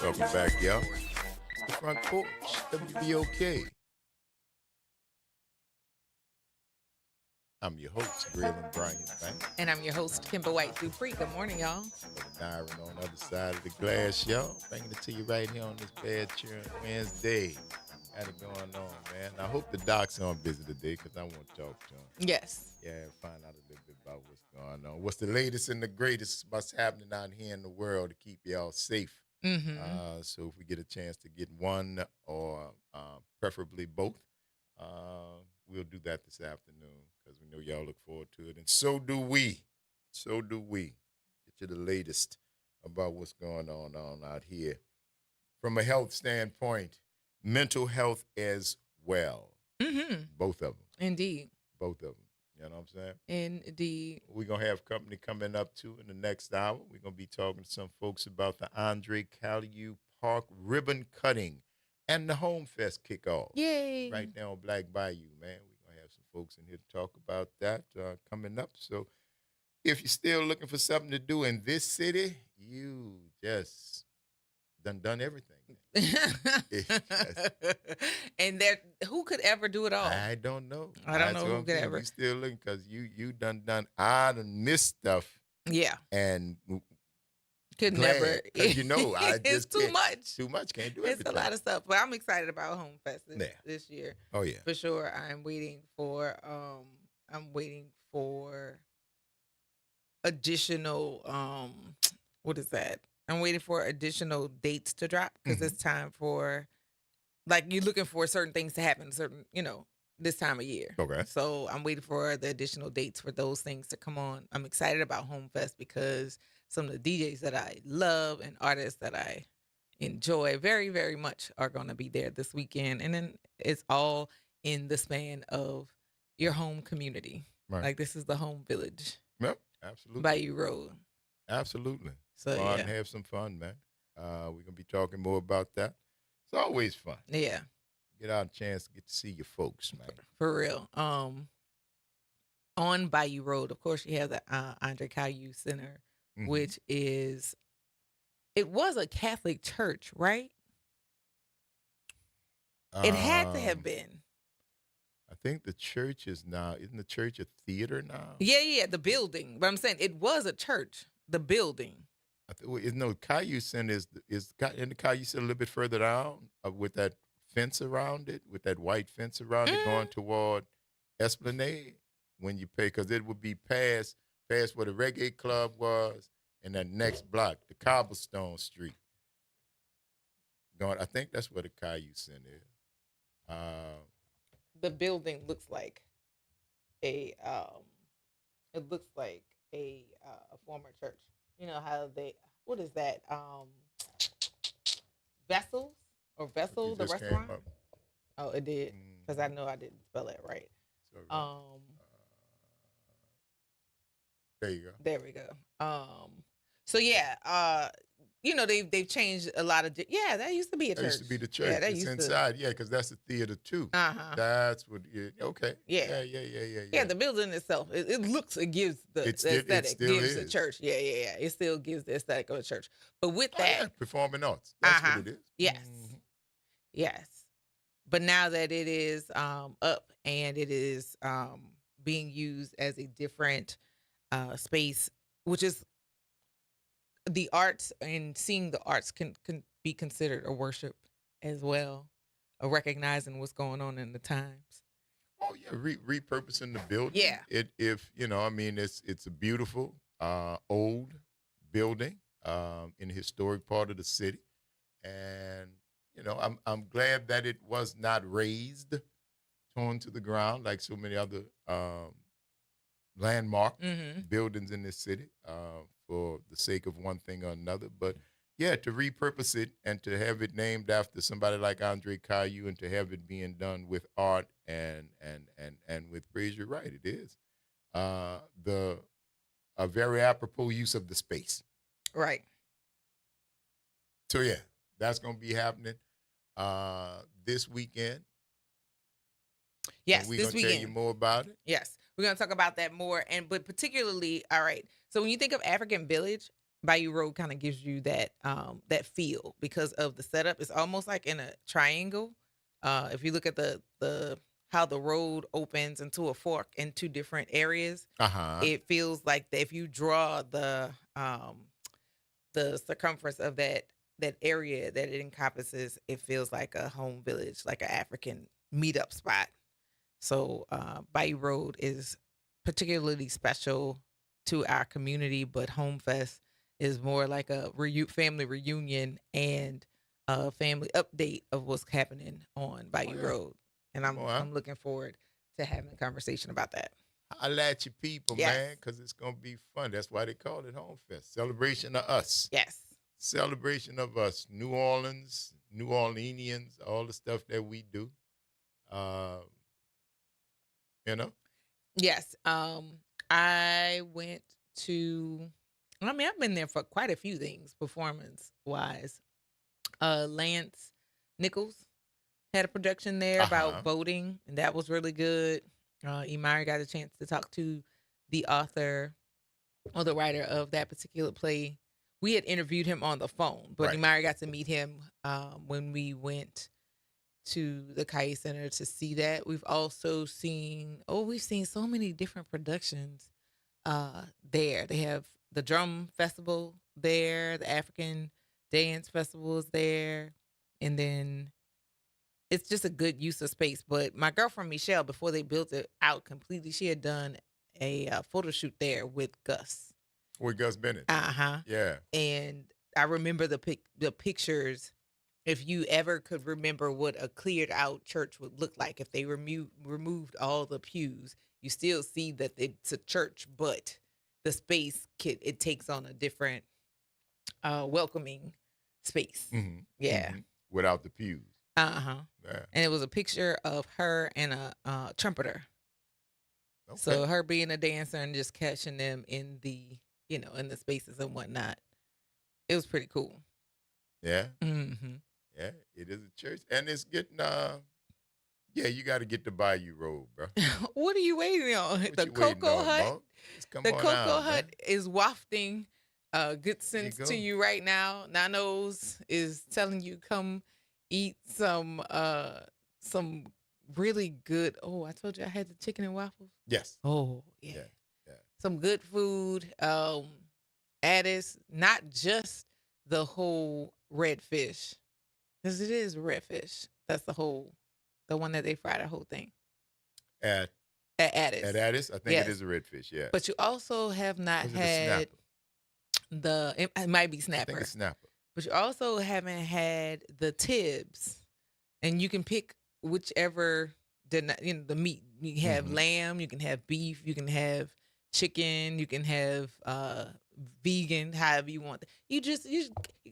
Welcome back, y'all. It's the Front Porch, WBOK. I'm your host, Graylin Bryan Banks. And I'm your host, Kimber White Dupree. Good morning, y'all. Byron on the other side of the glass, y'all. Bringing it to you right here on this bad cheering Wednesday. Got it going on, man. I hope the doc's on busy today because I want to talk to him. Yes. Yeah, find out a little bit about what's going on. What's the latest and the greatest, what's happening out here in the world to keep y'all safe. Mm-hmm. So if we get a chance to get one or preferably both, we'll do that this afternoon because we know y'all look forward to it. And so do we. So do we. Get you the latest about what's going on out here. From a health standpoint, mental health as well. Mm-hmm. Both of them. Indeed. Both of them. You know what I'm saying? Indeed. We're going to have company coming up, too, in the next hour. We're going to be talking to some folks about the Andre Caillou Park ribbon cutting and the Home Fest kickoff. Yay. Right now on Black Bayou, man. We're going to have some folks in here to talk about that coming up. So if you're still looking for something to do in this city, you just done everything. And there, who could ever do it all? I don't know. I don't know who could ever. You still looking because you done. I done missed stuff. Yeah. And could glad, never. Because I it's just too can't- much. Too much. Can't do It's everything. a lot of stuff, but I'm excited about Home Fest this year. Oh yeah. For sure. I'm waiting for additional what is that? I'm waiting for additional dates to drop because it's time for, like, you're looking for certain things to happen, this time of year. Okay. So I'm waiting for the additional dates for those things to come on. I'm excited about Home Fest because some of the DJs that I love and artists that I enjoy very, very much are going to be there this weekend. And then it's all in the span of your home community. Right. Like, this is the home village. Yep. Absolutely. Bayou Road. Absolutely. So, Go out yeah. and have some fun, man. We're gonna be talking more about that. It's always fun. Yeah. Get out a chance to get to see your folks, man. For real. On Bayou Road, of course, you have the Andre Caillou Center, which is, it was a Catholic church, right? It had to have been. I think the church isn't the church a theater now? Yeah, the building. But I'm saying it was a church, the building. No, Caillou Center in the Caillou Center a little bit further down with that fence around it, with that white fence around it going toward Esplanade when you pay, because it would be past where the reggae club was and that next block, the Cobblestone Street. I think that's where the Caillou Center is. The building looks like a former church. You know how what is that? Vessels or Vessel, the restaurant? Oh, it did. Because I know I didn't spell it right. There you go. There we go. So yeah, they've changed a lot of. That used to be a church. That used to be the church. Yeah, that it's used inside. Yeah, because that's the theater too. That's what. Okay. Yeah. Yeah, the building itself, it gives the aesthetic. It still gives is. the church. Yeah. It still gives the aesthetic of a church. But with that, performing arts. That's what it is. Yes. Yes. But now that it is up and it is being used as a different space, which is the arts, and seeing the arts can be considered a worship as well, of recognizing what's going on in the times. Oh yeah, repurposing the building. Yeah. It's a beautiful old building in a historic part of the city, and I'm glad that it was not razed, torn to the ground like so many other landmark buildings in this city for the sake of one thing or another. But yeah, to repurpose it and to have it named after somebody like Andre Caillou, and to have it being done with art and with praise, you're right, it is a very apropos use of the space. Right. So yeah, that's going to be happening this weekend. Yes, we're this gonna weekend. tell you more about it. Yes, we're going to talk about that more, but particularly, all right. So when you think of African Village, Bayou Road kind of gives you that feel because of the setup. It's almost like in a triangle. If you look at the how the road opens into a fork in two different areas, it feels like if you draw the circumference of that area that it encompasses, it feels like a home village, like an African meetup spot. So Bayou Road is particularly special to our community, but Home Fest is more like a family reunion and a family update of what's happening on Bayou Road. And I'm looking forward to having a conversation about that. Holla at your people, man, because it's going to be fun. That's why they call it Home Fest. Celebration of us. Yes. Celebration of us. New Orleans, New Orleanians, all the stuff that we do. Yes. I went to, I've been there for quite a few things, performance-wise. Lance Nichols had a production there about voting, and that was really good. Imari got a chance to talk to the author or the writer of that particular play. We had interviewed him on the phone, but Imari got to meet him when we went to the Caillou Center to see that. We've also seen, we've seen so many different productions there. They have the Drum Festival there, the African Dance Festival is there, and then it's just a good use of space. But my girlfriend Michelle, before they built it out completely, she had done a photo shoot there with Gus. With Gus Bennett. Yeah. And I remember the pictures. If you ever could remember what a cleared out church would look like, if they removed all the pews, you still see that it's a church, but the space it takes on a different welcoming space. Yeah. Without the pews. Yeah. And it was a picture of her and a trumpeter. Okay. So her being a dancer and just catching them in the, in the spaces and whatnot. It was pretty cool. Yeah. Yeah, it is a church. And it's getting, you got to get to Bayou Road, bro. What are you waiting on? The Cocoa Hut? The Cocoa Hut is wafting good sense to you right now. Nanos is telling you come eat some really good. Oh, I told you I had the chicken and waffles. Yes. Oh, yeah. Yeah. Some good food. Addis, not just the whole red fish, because it is red fish. That's the one that they fry the whole thing. At Addis. At Addis, I think Yes. it is a redfish. Yeah. But you also have not Was it a had snapper? it might be I snapper. think it's snapper. But you also haven't had the Tibbs, and you can pick whichever the meat. You can have lamb, you can have beef, you can have chicken, you can have vegan, however you want. You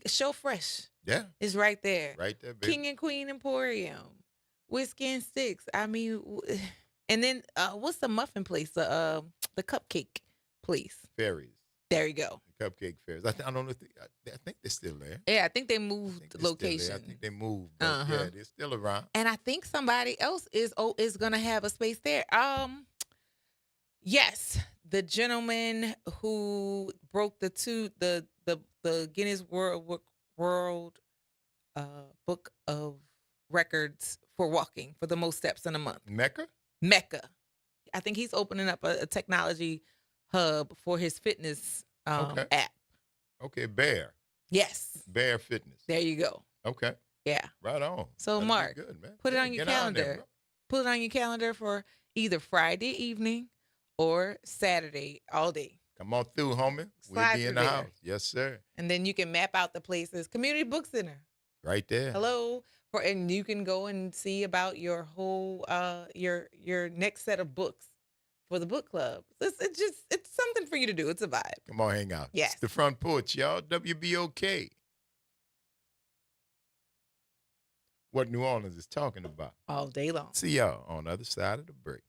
show fresh. Yeah. It's right there. Right there, baby. King and Queen Emporium, Whiskey and Sticks. I mean, and then what's the muffin place? The cupcake place. Fairies. There you go. The cupcake fairs. I don't know if I think they're still there. Yeah, I think they moved location. I think they moved. But yeah, they're still around. And I think somebody else is gonna have a space there. Yes, the gentleman who broke the Guinness World Book of Records for walking for the most steps in a month. Mecca. I think he's opening up a technology hub for his fitness app. Okay, Bear. Yes. Bear Fitness. There you go. Okay. Yeah. Right on. So That'll be Mark, good, man. put it Yeah, on your get calendar. there, bro. Put it on your calendar for either Friday evening or Saturday all day. Come on through, homie. Slide We'll be in through the there. house. Yes, sir. And then you can map out the places. Community Book Center. Right there. Hello. And you can go and see about your whole your next set of books for the book club. It's something for you to do. It's a vibe. Come on, hang out. Yes. It's the Front Porch, y'all. WBOK. What New Orleans is talking about. All day long. See y'all on the other side of the break.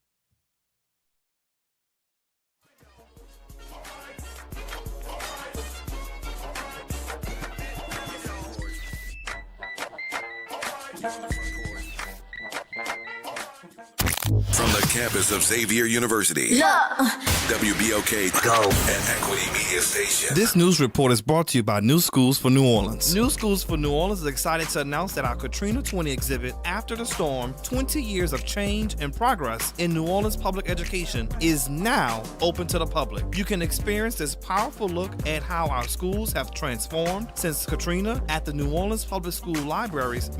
From the campus of Xavier University, WBOK Go and Equity Media Station. This news report is brought to you by New Schools for New Orleans. New Schools for New Orleans is excited to announce that our Katrina 20 exhibit, After the Storm, 20 Years of Change and Progress in New Orleans Public Education, is now open to the public. You can experience this powerful look at how our schools have transformed since Katrina at the New Orleans Public School Libraries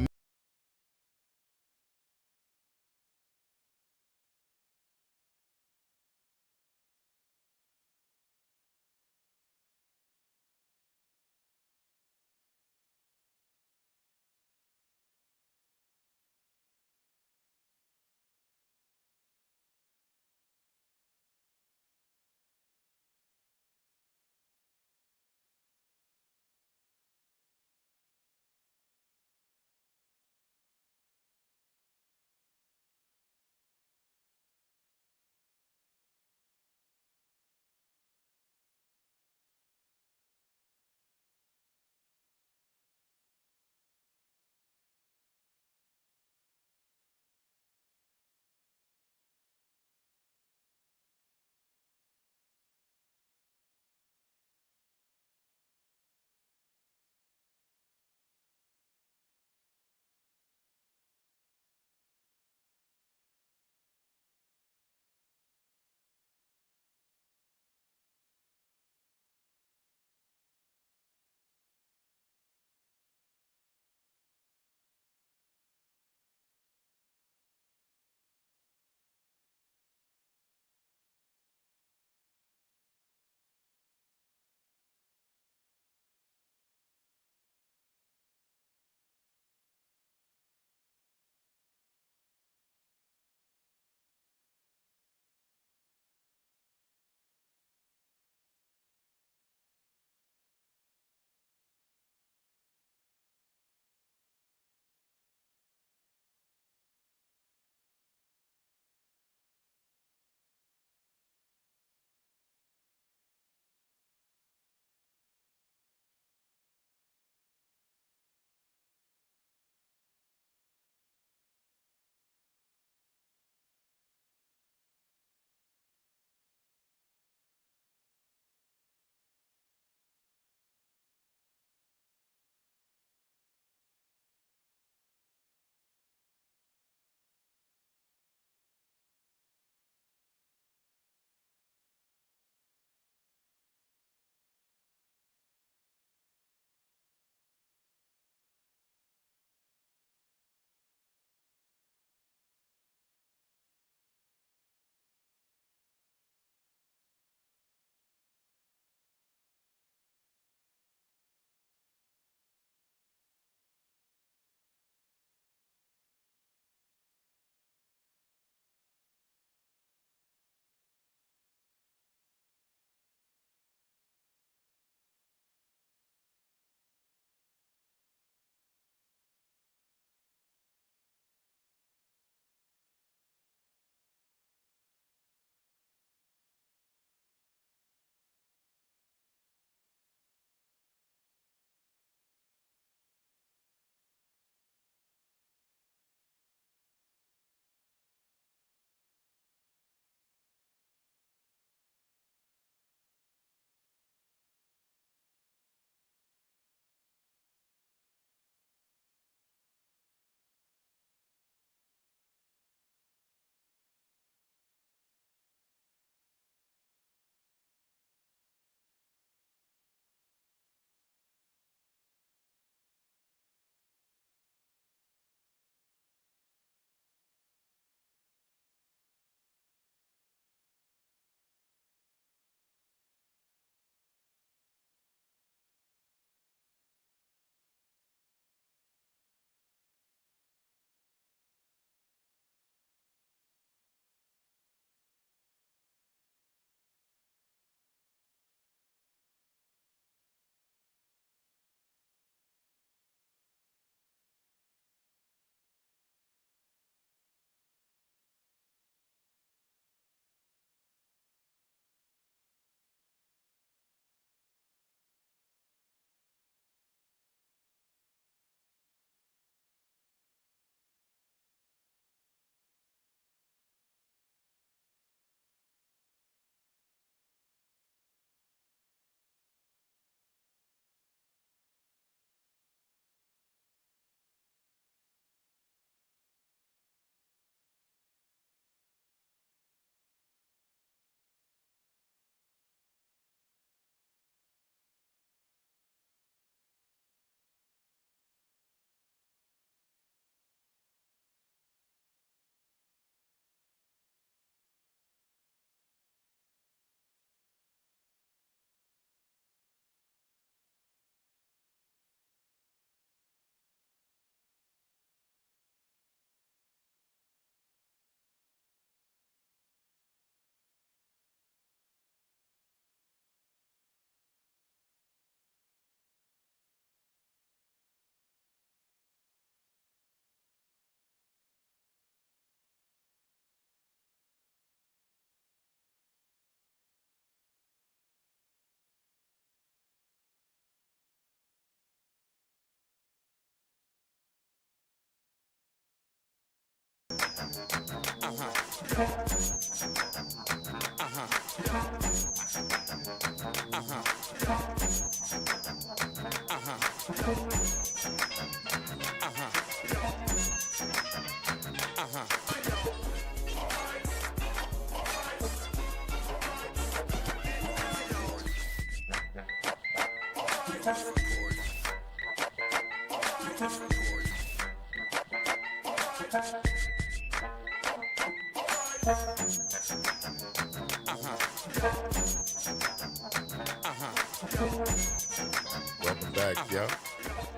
Welcome back, y'all.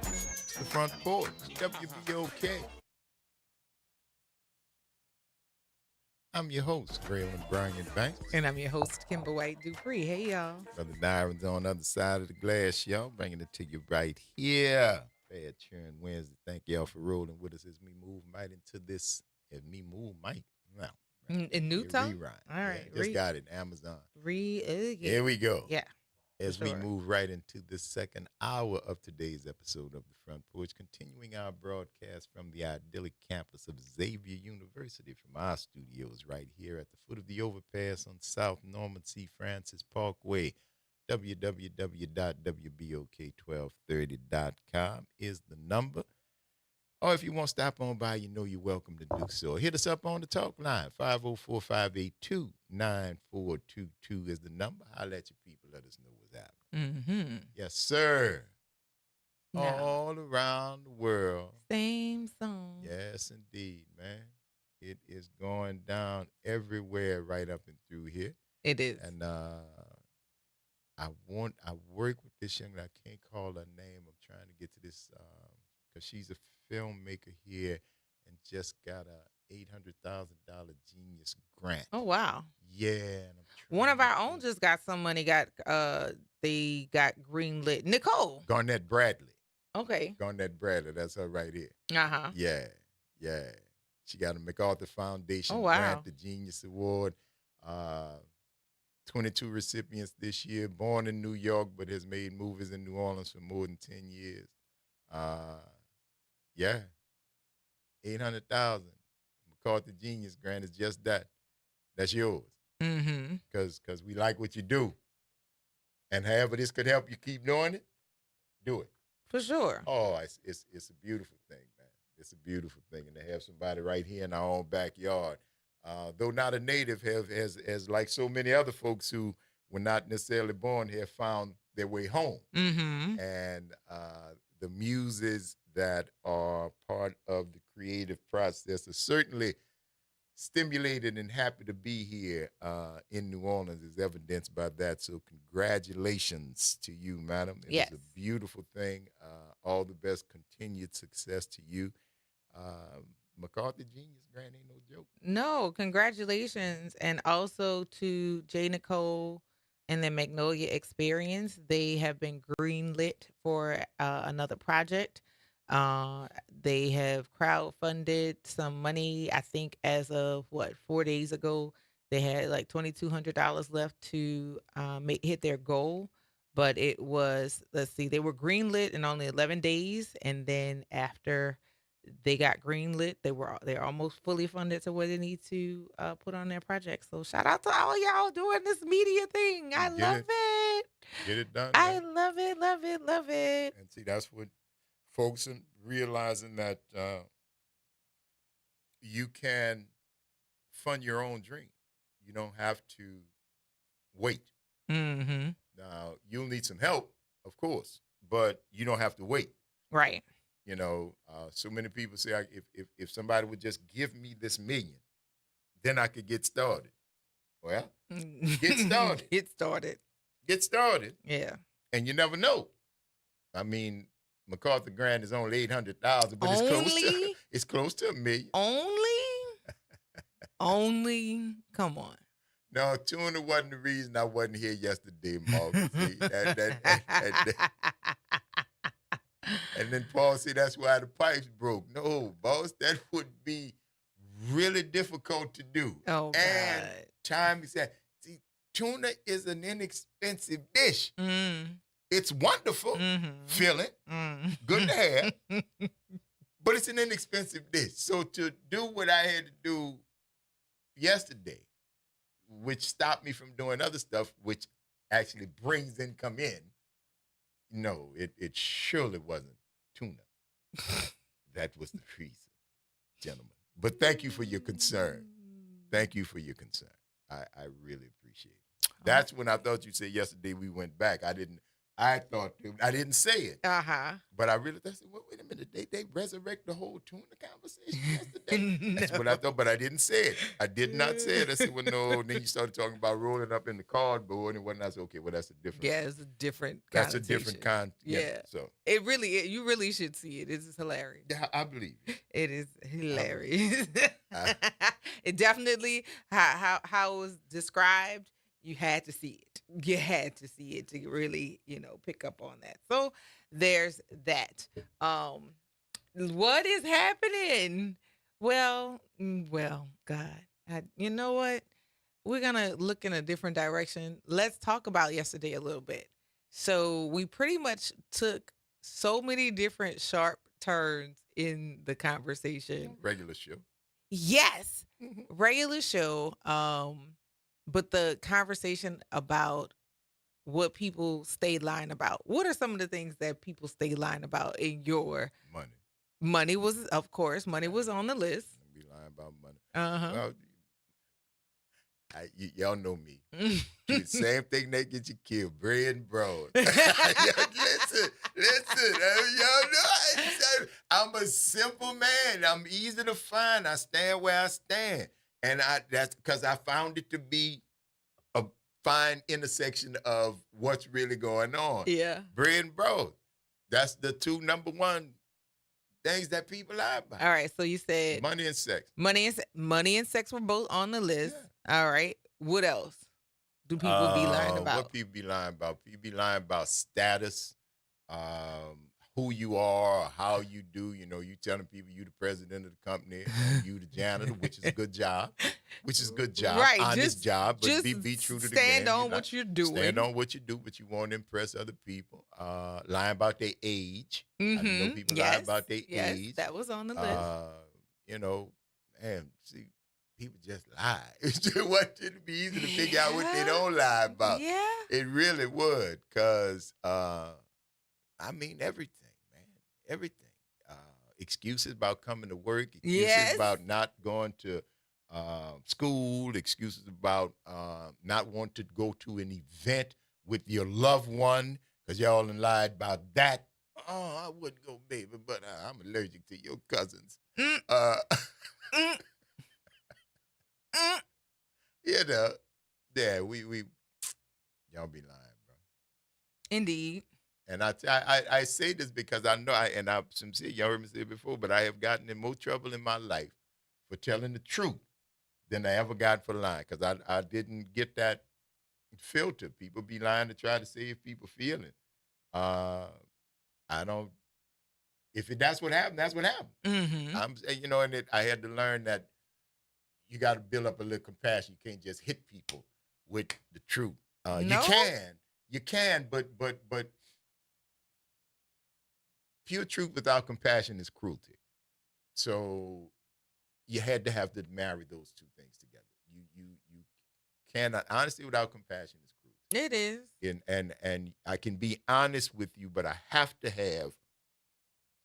It's the Front Porch, WBOK. I'm your host, Braylon Brian Banks. And I'm your host, Kimber White Dupree. Hey, y'all. Brother Dyron's on the other side of the glass, y'all. Bringing it to you right here. Bad Churn Wednesday. Thank y'all for rolling with us as we move right into this. No. In new tone? Rerun. All right. Yeah, just got it. Amazon. Yeah. Here we go. Yeah. As for we sure. move right into the second hour of today's episode of the Front Porch, continuing our broadcast from the idyllic campus of Xavier University from our studios right here at the foot of the overpass on South Norman C. Francis Parkway. www.wbok1230.com is the number. Or if you want to stop on by, you know you're welcome to do so. Hit us up on the talk line. 504-582-9422 is the number. Holla at your people. Let us know what's happening. Mm-hmm. Yes, sir. Now, All around the world. same song. Yes, indeed, man. It is going down everywhere right up and through here. It is. And I work with this young lady. I can't call her name. I'm trying to get to this because she's a filmmaker here and just got a $800,000 Genius grant. Oh, wow. Yeah. And One of our own just got some money. They got greenlit. Nicole. Garnett Bradley. Okay. Garnett Bradley. That's her right here. Uh-huh. Yeah. She got a MacArthur Foundation Oh, wow. grant, the Genius Award. 22 recipients this year. Born in New York, but has made movies in New Orleans for more than 10 years. Yeah. 800,000. MacArthur Genius grant is just that. That's yours. Mm-hmm. Because we like what you do. And however this could help you keep doing it, do it. For sure. Oh, it's a beautiful thing, man. It's a beautiful thing. And to have somebody right here in our own backyard, though not a native, has like so many other folks who were not necessarily born here, found their way home. Mm-hmm. And the muses that are part of the creative process are certainly stimulated and happy to be here in New Orleans, is evidenced by that. So congratulations to you, madam. It Yes. is a beautiful thing. All the best continued success to you. MacArthur Genius grant ain't no joke. No, congratulations. And also to J. Nicole and the Magnolia Experience. They have been greenlit for another project. They have crowdfunded some money. I think as of 4 days ago, they had like $2,200 left to hit their goal. But it was, they were greenlit in only 11 days, and then after they got greenlit, they're almost fully funded to what they need to put on their project. So shout out to all y'all doing this media thing. I love it. Get it done. I man. love it, love it, love it. And see, that's what folks are realizing, that you can fund your own dream. You don't have to wait. Mm-hmm. Now, you'll need some help, of course, but you don't have to wait. Right. You know, so many people say, if somebody would just give me this $1 million, then I could get started. Well, get started. Get started. Get started. Yeah. And you never know. I mean, MacArthur grant is only $800,000, but it's close to $1 million. Only. Come on. No, tuna wasn't the reason I wasn't here yesterday, Mark. See, and then Paul said that's why the pipes broke. No, boss, that would be really difficult to do. Oh, and God. time is that. See, tuna is an inexpensive dish. Mm. It's wonderful, filling, good to have, but it's an inexpensive dish. So to do what I had to do yesterday, which stopped me from doing other stuff, which actually brings income in. No, it surely wasn't tuna. That was the reason, gentlemen. But thank you for your concern. Thank you for your concern. I really appreciate it. That's when I thought you said yesterday we went back. I didn't say it. But I really said, well, wait a minute. They resurrect the whole tuna conversation yesterday. That's what I thought, but I didn't say it. I did not say it. I said, well, no. And then you started talking about rolling up in the cardboard and whatnot. I said, okay, well, that's a different. Yeah, it's a different. That's a different kind. Yeah. So you really should see it. It's hilarious. Yeah, I believe you. It is hilarious. It definitely how it was described. You had to see it. You had to see it to really, pick up on that. So there's that. What is happening? Well, God, you know what? We're going to look in a different direction. Let's talk about yesterday a little bit. So we pretty much took so many different sharp turns in the conversation. Regular show. Yes. Regular show. But the conversation about what people stay lying about. What are some of the things that people stay lying about in your money? Money was, of course, money was on the list. Be lying about money. Uh-huh. Well, y'all know me. Do the same thing that gets you killed. Bread and broad. Listen. Y'all know I'm a simple man. I'm easy to find. I stand where I stand. And that's because I found it to be a fine intersection of what's really going on. Yeah. Bread and broad. That's the two number one things that people lie about. All right. So you said money and sex. Money and sex were both on the list. Yeah. All right. What else do people be lying about? What people be lying about? People be lying about status, who you are, how you do. You telling people you the president of the company, you the janitor, which is a good job. Right. Honest job, but be true to the game. Stand on what you're doing. Stand on what you do, but you want to impress other people. Lying about their age. Mm-hmm. I know people lie about their age. That was on the list. Man, see, people just lie. It'd be easy to figure out what they don't lie about. Yeah. It really would, because, everything. Everything. Excuses about coming to work, excuses about not going to school, excuses about not wanting to go to an event with your loved one, because y'all done lied about that. Oh, I wouldn't go, baby, but I'm allergic to your cousins. Yeah, we y'all be lying, bro. Indeed. And I say this because I know, I'm sincere, y'all heard me say it before, but I have gotten in more trouble in my life for telling the truth than I ever got for lying, because I didn't get that filter. People be lying to try to save people feeling. That's what happened, that's what happened. Mm-hmm. I had to learn that you got to build up a little compassion. You can't just hit people with the truth. No? You can, but pure truth without compassion is cruelty. So you had to have to marry those two things together. You cannot, honesty without compassion is cruelty. It is. And I can be honest with you, but I have to have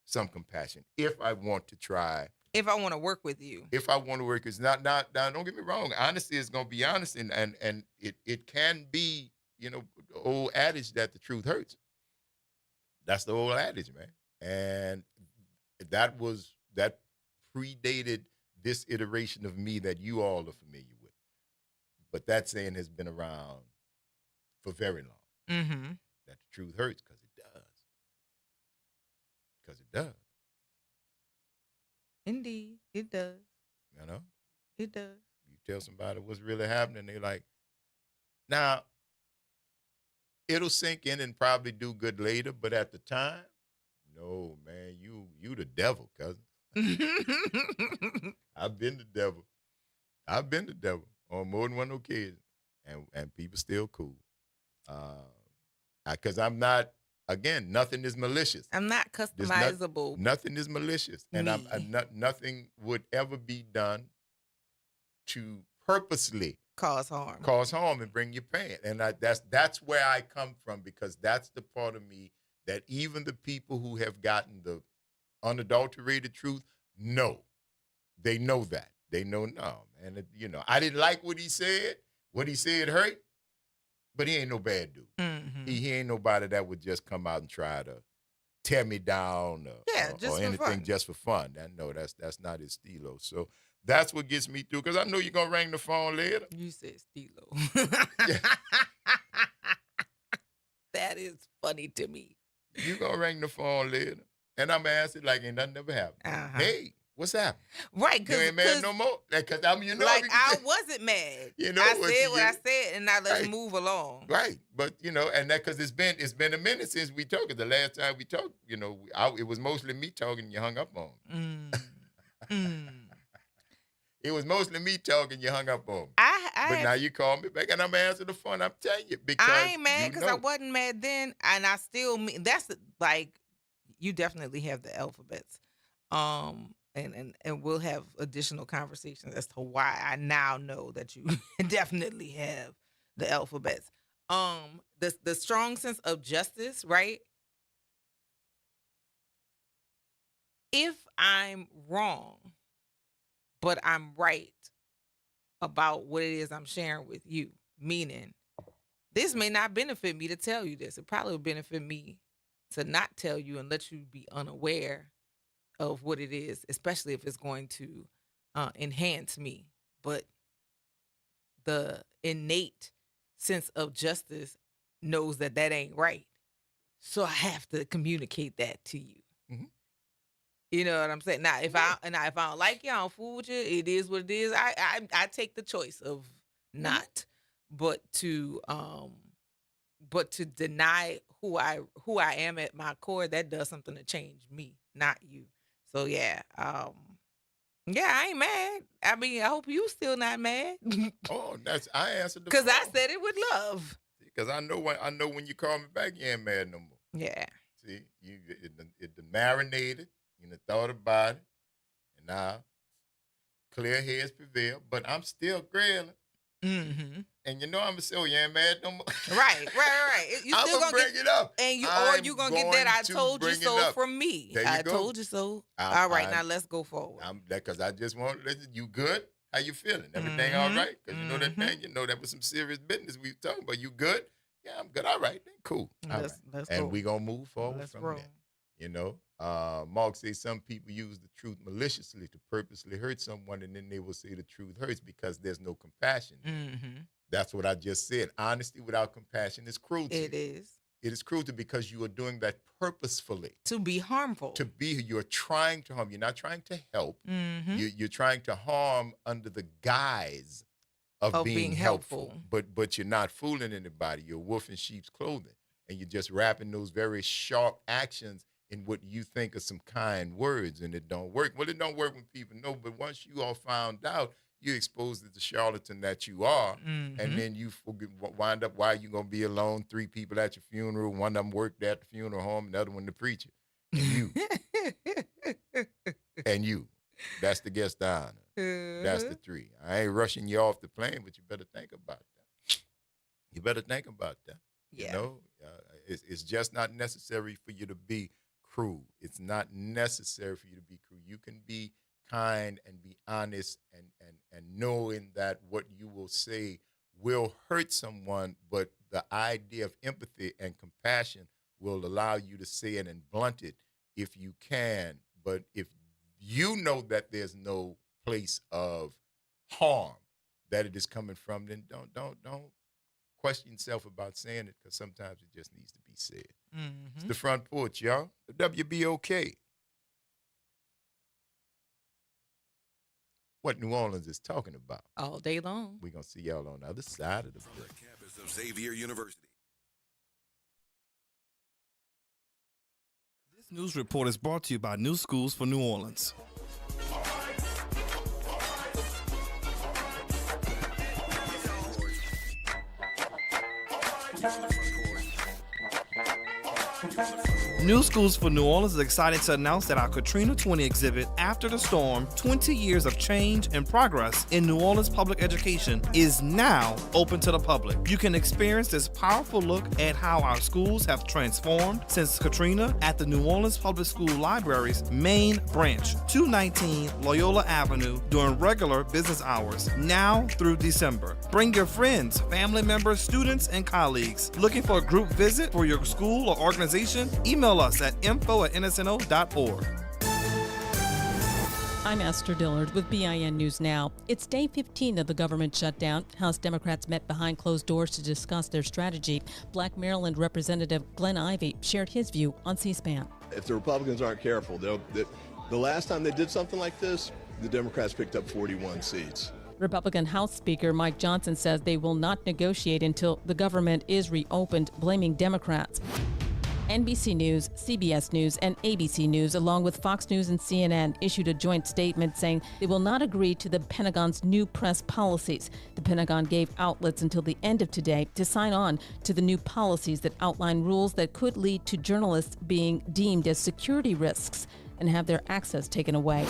some compassion if I want to try. If I want to work with you. If I want to work, it's not, don't get me wrong. Honesty is going to be honest, and it can be, the old adage that the truth hurts. That's the old adage, man. And that predated this iteration of me that you all are familiar with. But that saying has been around for very long. Mm-hmm. That the truth hurts, because it does. Because it does. Indeed, it does. It does. You tell somebody what's really happening, they're like, now, it'll sink in and probably do good later, but at the time, no, man, you the devil, cousin. I've been the devil. On more than one occasion, and people still cool. Because I'm not. Again, nothing is malicious. I'm not customizable. Nothing is malicious, and nothing would ever be done to purposely cause harm. Cause harm and bring you pain. And that's where I come from, because that's the part of me that even the people who have gotten the unadulterated truth know. They know that. They know, no, man. I didn't like what he said. What he said hurt, but he ain't no bad dude. Mm-hmm. He ain't nobody that would just come out and try to tear me down or anything fun. just for fun. No, that's not his stilo. So that's what gets me through, because I know you're going to ring the phone later. You said stilo. That is funny to me. You going to ring the phone later, and I'm going to answer like ain't nothing ever happened. Uh-huh. Hey, what's happening? Right. You ain't mad no more? Because I wasn't mad. You know I what said you what get. I said, and now let's Right. move along. Right, but and that because it's been a minute since we talked. The last time we talked, it was mostly me talking, and you hung up on me. It was mostly me talking, you hung up on me. But now you call me back, and I'm answering the phone. I'm telling you, because I ain't mad because I wasn't mad then, and I still mean that's like you definitely have the alphabets, and we'll have additional conversations as to why I now know that you definitely have the alphabets. The strong sense of justice, right? If I'm wrong, but I'm right about what it is I'm sharing with you, meaning this may not benefit me to tell you this. It probably would benefit me to not tell you and let you be unaware of what it is, especially if it's going to enhance me. But the innate sense of justice knows that ain't right. So I have to communicate that to you. Mm-hmm. You know what I'm saying? Now, if I don't like you, I don't fool with you. It is what it is. I take the choice of not, but to deny who I am at my core. That does something to change me, not you. So yeah, I ain't mad. I mean, I hope you still not mad. Oh, I answered the because I phone. said it with love. Because I know when you call me back, you ain't mad no more. Yeah. See, it marinated. You done thought about it, and now clear heads prevail. But I'm still grilling. Mm-hmm. And I'm gonna say, you ain't mad no more. Right. You I'm still gonna bring it up, and you gonna get that I told you so from me. There you I go. told you so. All right, now let's go forward. Because I just want to listen. You good? How you feeling? Everything all right? Because you know that thing. That was some serious business we were talking about. You good? Yeah, I'm good. All right, then cool. Let's and go. we gonna move forward Let's from roll. there. Mark says some people use the truth maliciously to purposely hurt someone, and then they will say the truth hurts because there's no compassion. Mm-hmm. That's what I just said. Honesty without compassion is cruelty. It is. It is cruelty because you are doing that purposefully. To be harmful. You're trying to harm. You're not trying to help. Mm-hmm. You're trying to harm under the guise of being helpful. But you're not fooling anybody. You're a wolf in sheep's clothing. And you're just wrapping those very sharp actions in what you think are some kind words, and it don't work. Well, it don't work when people know, but once you all found out, you're exposed to the charlatan that you are, and then you wind up, why you going to be alone? 3 people at your funeral, one of them worked at the funeral home, another one the preacher, and you. And you. That's the guest of honor. That's the 3. I ain't rushing you off the plane, but you better think about that. You better think about that. Yeah. It's just not necessary for you to be cruel. It's not necessary for you to be cruel. You can be kind and be honest and knowing that what you will say will hurt someone, but the idea of empathy and compassion will allow you to say it and blunt it if you can. But if you know that there's no place of harm that it is coming from, then don't question yourself about saying it, because sometimes it just needs to be said. Mm-hmm. It's the Front Porch, y'all. The WBOK. What New Orleans is talking about. All day long. We're going to see y'all on the other side of the break. Campus of Xavier University. This news report is brought to you by New Schools for New Orleans. Front Porch. New Schools for New Orleans is excited to announce that our Katrina 20 exhibit, After the Storm, 20 Years of Change and Progress in New Orleans Public Education, is now open to the public. You can experience this powerful look at how our schools have transformed since Katrina at the New Orleans Public School Library's main branch, 219 Loyola Avenue, during regular business hours, now through December. Bring your friends, family members, students, and colleagues. Looking for a group visit for your school or organization? Email us at info@nsno.org. I'm Esther Dillard with BIN News Now. It's day 15 of the government shutdown. House Democrats met behind closed doors to discuss their strategy. Black Maryland Representative Glenn Ivey shared his view on C-SPAN. If the Republicans aren't careful, the last time they did something like this, the Democrats picked up 41 seats. Republican House Speaker Mike Johnson says they will not negotiate until the government is reopened, blaming Democrats. NBC News, CBS News, and ABC News, along with Fox News and CNN, issued a joint statement saying they will not agree to the Pentagon's new press policies. The Pentagon gave outlets until the end of today to sign on to the new policies that outline rules that could lead to journalists being deemed as security risks and have their access taken away.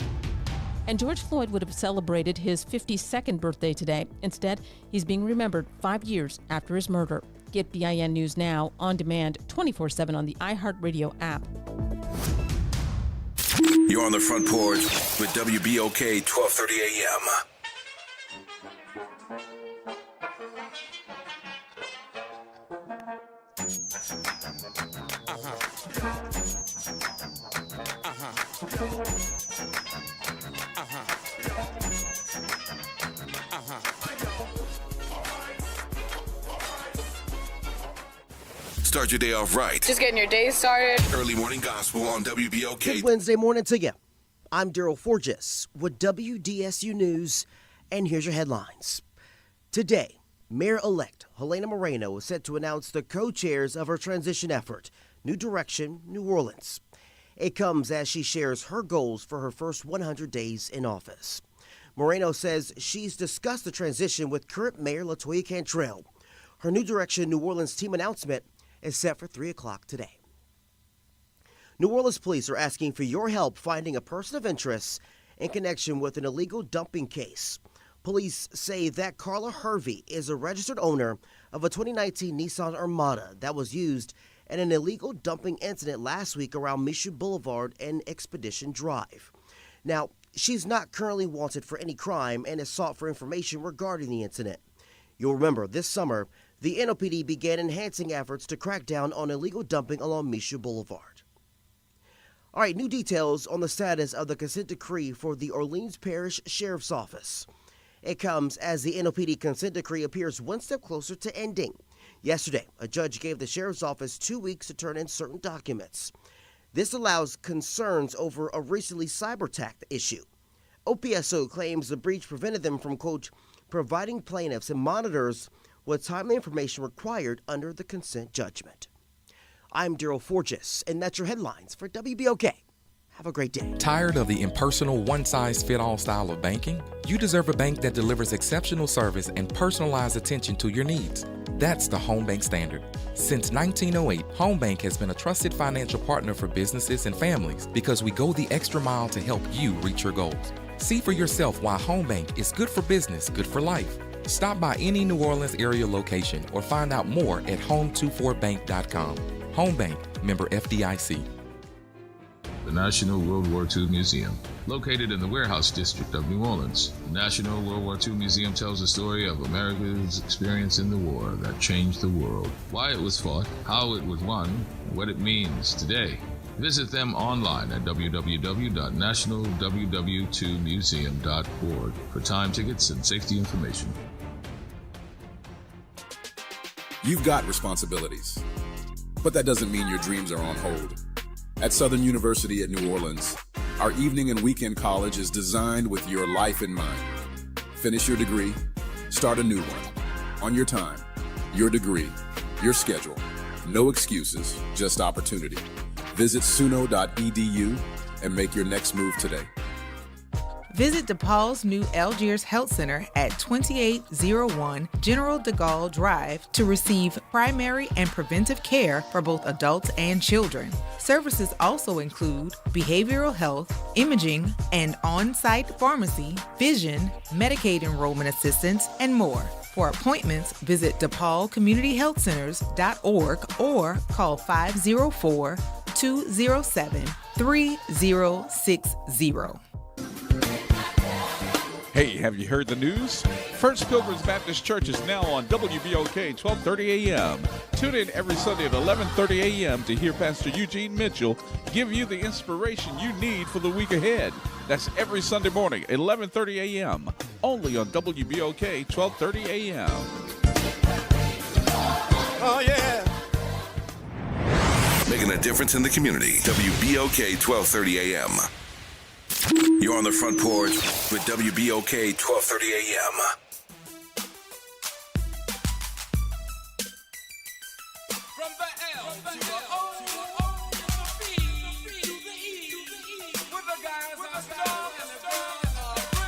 And George Floyd would have celebrated his 52nd birthday today. Instead, he's being remembered 5 years after his murder. Get BIN News Now on demand 24/7 on the iHeartRadio app. You're on the Front Porch with WBOK 1230 AM. Start your day off right. Just getting your day started. Early morning gospel on WBOK. Good Wednesday morning to you. I'm Daryl Forges with WDSU News, and here's your headlines. Today, Mayor-elect Helena Moreno is set to announce the co-chairs of her transition effort, New Direction, New Orleans. It comes as she shares her goals for her first 100 days in office. Moreno says she's discussed the transition with current Mayor LaToya Cantrell. Her New Direction, New Orleans team announcement is set for 3 o'clock today. New Orleans police are asking for your help finding a person of interest in connection with an illegal dumping case. Police say that Carla Hervey is a registered owner of a 2019 Nissan Armada that was used in an illegal dumping incident last week around Michoud Boulevard and Expedition Drive. Now, she's not currently wanted for any crime and has sought for information regarding the incident. You'll remember this summer, the NOPD began enhancing efforts to crack down on illegal dumping along Michoud Boulevard. All right, new details on the status of the consent decree for the Orleans Parish Sheriff's Office. It comes as the NOPD consent decree appears one step closer to ending. Yesterday, a judge gave the Sheriff's Office 2 weeks to turn in certain documents. This allows concerns over a recently cyber-attack issue. OPSO claims the breach prevented them from, quote, providing plaintiffs and monitors with timely information required under the consent judgment. I'm Daryl Forges, and that's your headlines for WBOK. Have a great day. Tired of the impersonal, one-size-fit-all style of banking? You deserve a bank that delivers exceptional service and personalized attention to your needs. That's the Home Bank Standard. Since 1908, Home Bank has been a trusted financial partner for businesses and families because we go the extra mile to help you reach your goals. See for yourself why Home Bank is good for business, good for life. Stop by any New Orleans area location or find out more at home24bank.com. Home Bank, member FDIC. The National World War II Museum. Located in the Warehouse District of New Orleans, the National World War II Museum tells the story of America's experience in the war that changed the world. Why it was fought, how it was won, and what it means today. Visit them online at www.nationalww2museum.org for time tickets and safety information. You've got responsibilities, but that doesn't mean your dreams are on hold. At Southern University at New Orleans, our evening and weekend college is designed with your life in mind. Finish your degree, start a new one, on your time, your degree, your schedule. No excuses, just opportunity. Visit suno.edu and make your next move today. Visit DePaul's new Algiers Health Center at 2801 General de Gaulle Drive to receive primary and preventive care for both adults and children. Services also include behavioral health, imaging, and on-site pharmacy, vision, Medicaid enrollment assistance, and more. For appointments, visit DePaulCommunityHealthCenters.org or call 504-207-3060. Hey, have you heard the news? First Pilgrims Baptist Church is now on WBOK 1230 a.m. Tune in every Sunday at 11:30 a.m. to hear Pastor Eugene Mitchell give you the inspiration you need for the week ahead. That's every Sunday morning, 11:30 a.m. only on WBOK 1230 a.m. Oh, yeah. Making a difference in the community. WBOK 1230 a.m. You're on the front porch with WBOK 1230 a.m. From the L to the O to the B to the E, with the guys are strong and the girls are free.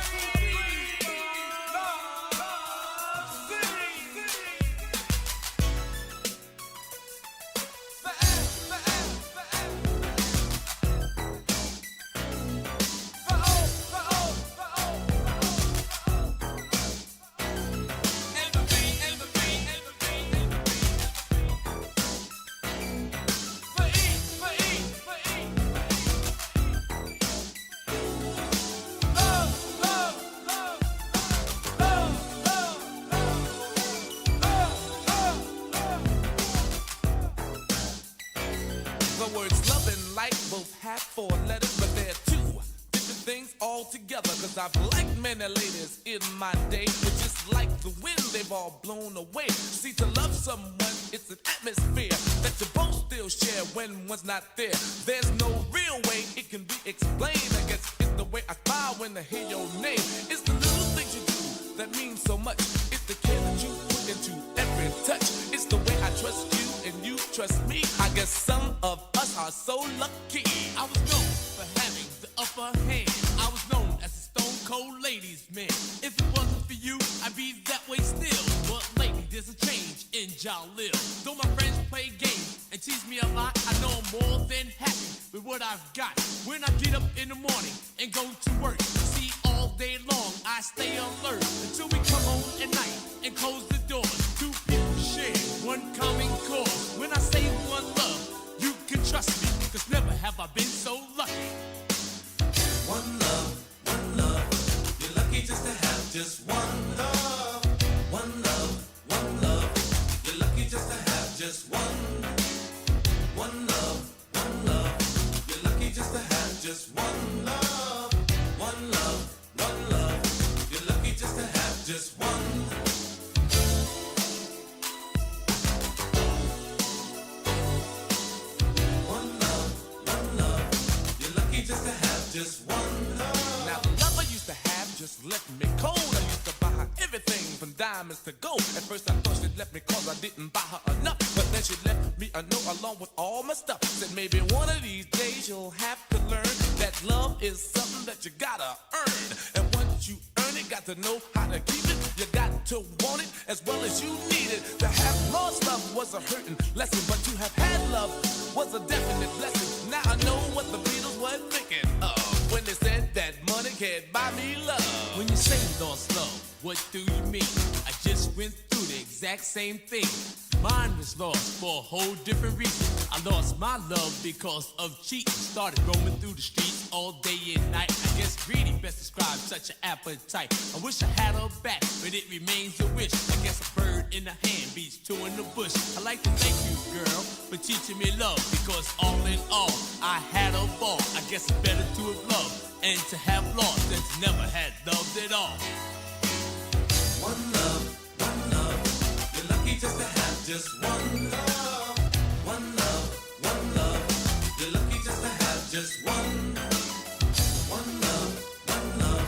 Both have 4 letters, but they're 2 different things altogether. Cause I've liked many ladies in my day, but just like the wind, they've all blown away. See, to love someone, it's an atmosphere that you both still share when one's not there. There's no real way it can be explained. I guess it's the way I smile when I hear your name. It's the little things you do that mean so much. It's the care that you put into every touch. It's the way I trust you and you trust me. I guess some of us are so lucky. I was known for having the upper hand. I was known as a stone cold ladies man. If it wasn't for you, I'd be that way still. But lately there's a change in Jalil. Though my friends play games and tease me a lot, I know I'm more than happy with what I've got. When I get up in the morning and go to work, see, all day long I stay alert until we come home at night and close the doors. 2 people share one common cause. When I say one love, you can trust me, cause never have I been so lucky. One love, one love. You're lucky just to have just one love. One love, one love. You're lucky just to have just one. One love, one love. You're lucky just to have just one love. One love, one love. You're lucky just to have just one. Just one love. Now the love I used to have just left me cold. I used to buy her everything from diamonds to gold. At first I thought she'd left me cause I didn't buy her enough. But then she left me a note along with all my stuff. Said maybe one of these days you'll have to learn that love is something that you gotta earn. And once you earn it, got to know how to keep it. You got to want it as well as you need it. To have lost love was a hurting lesson, but to have had love was a definite blessing. Now I know what the Beatles were thinking of when they said that money can't buy me love. When you say lost love, what do you mean? I just went through the exact same thing. Mine was lost for a whole different reason. I lost my love because of cheating. Started roaming through the streets all day and night. I guess greedy best describes such an appetite. I wish I had her back, but it remains a wish. I guess a bird in the hand beats 2 in the bush. I'd like to thank you, girl, for teaching me love, because all in all, I had a ball. I guess it's better to have loved and to have lost than to never had loved at all. One love, one love. You're lucky just to have just one love. One love, one love. You're lucky just to have just one. One love, one love.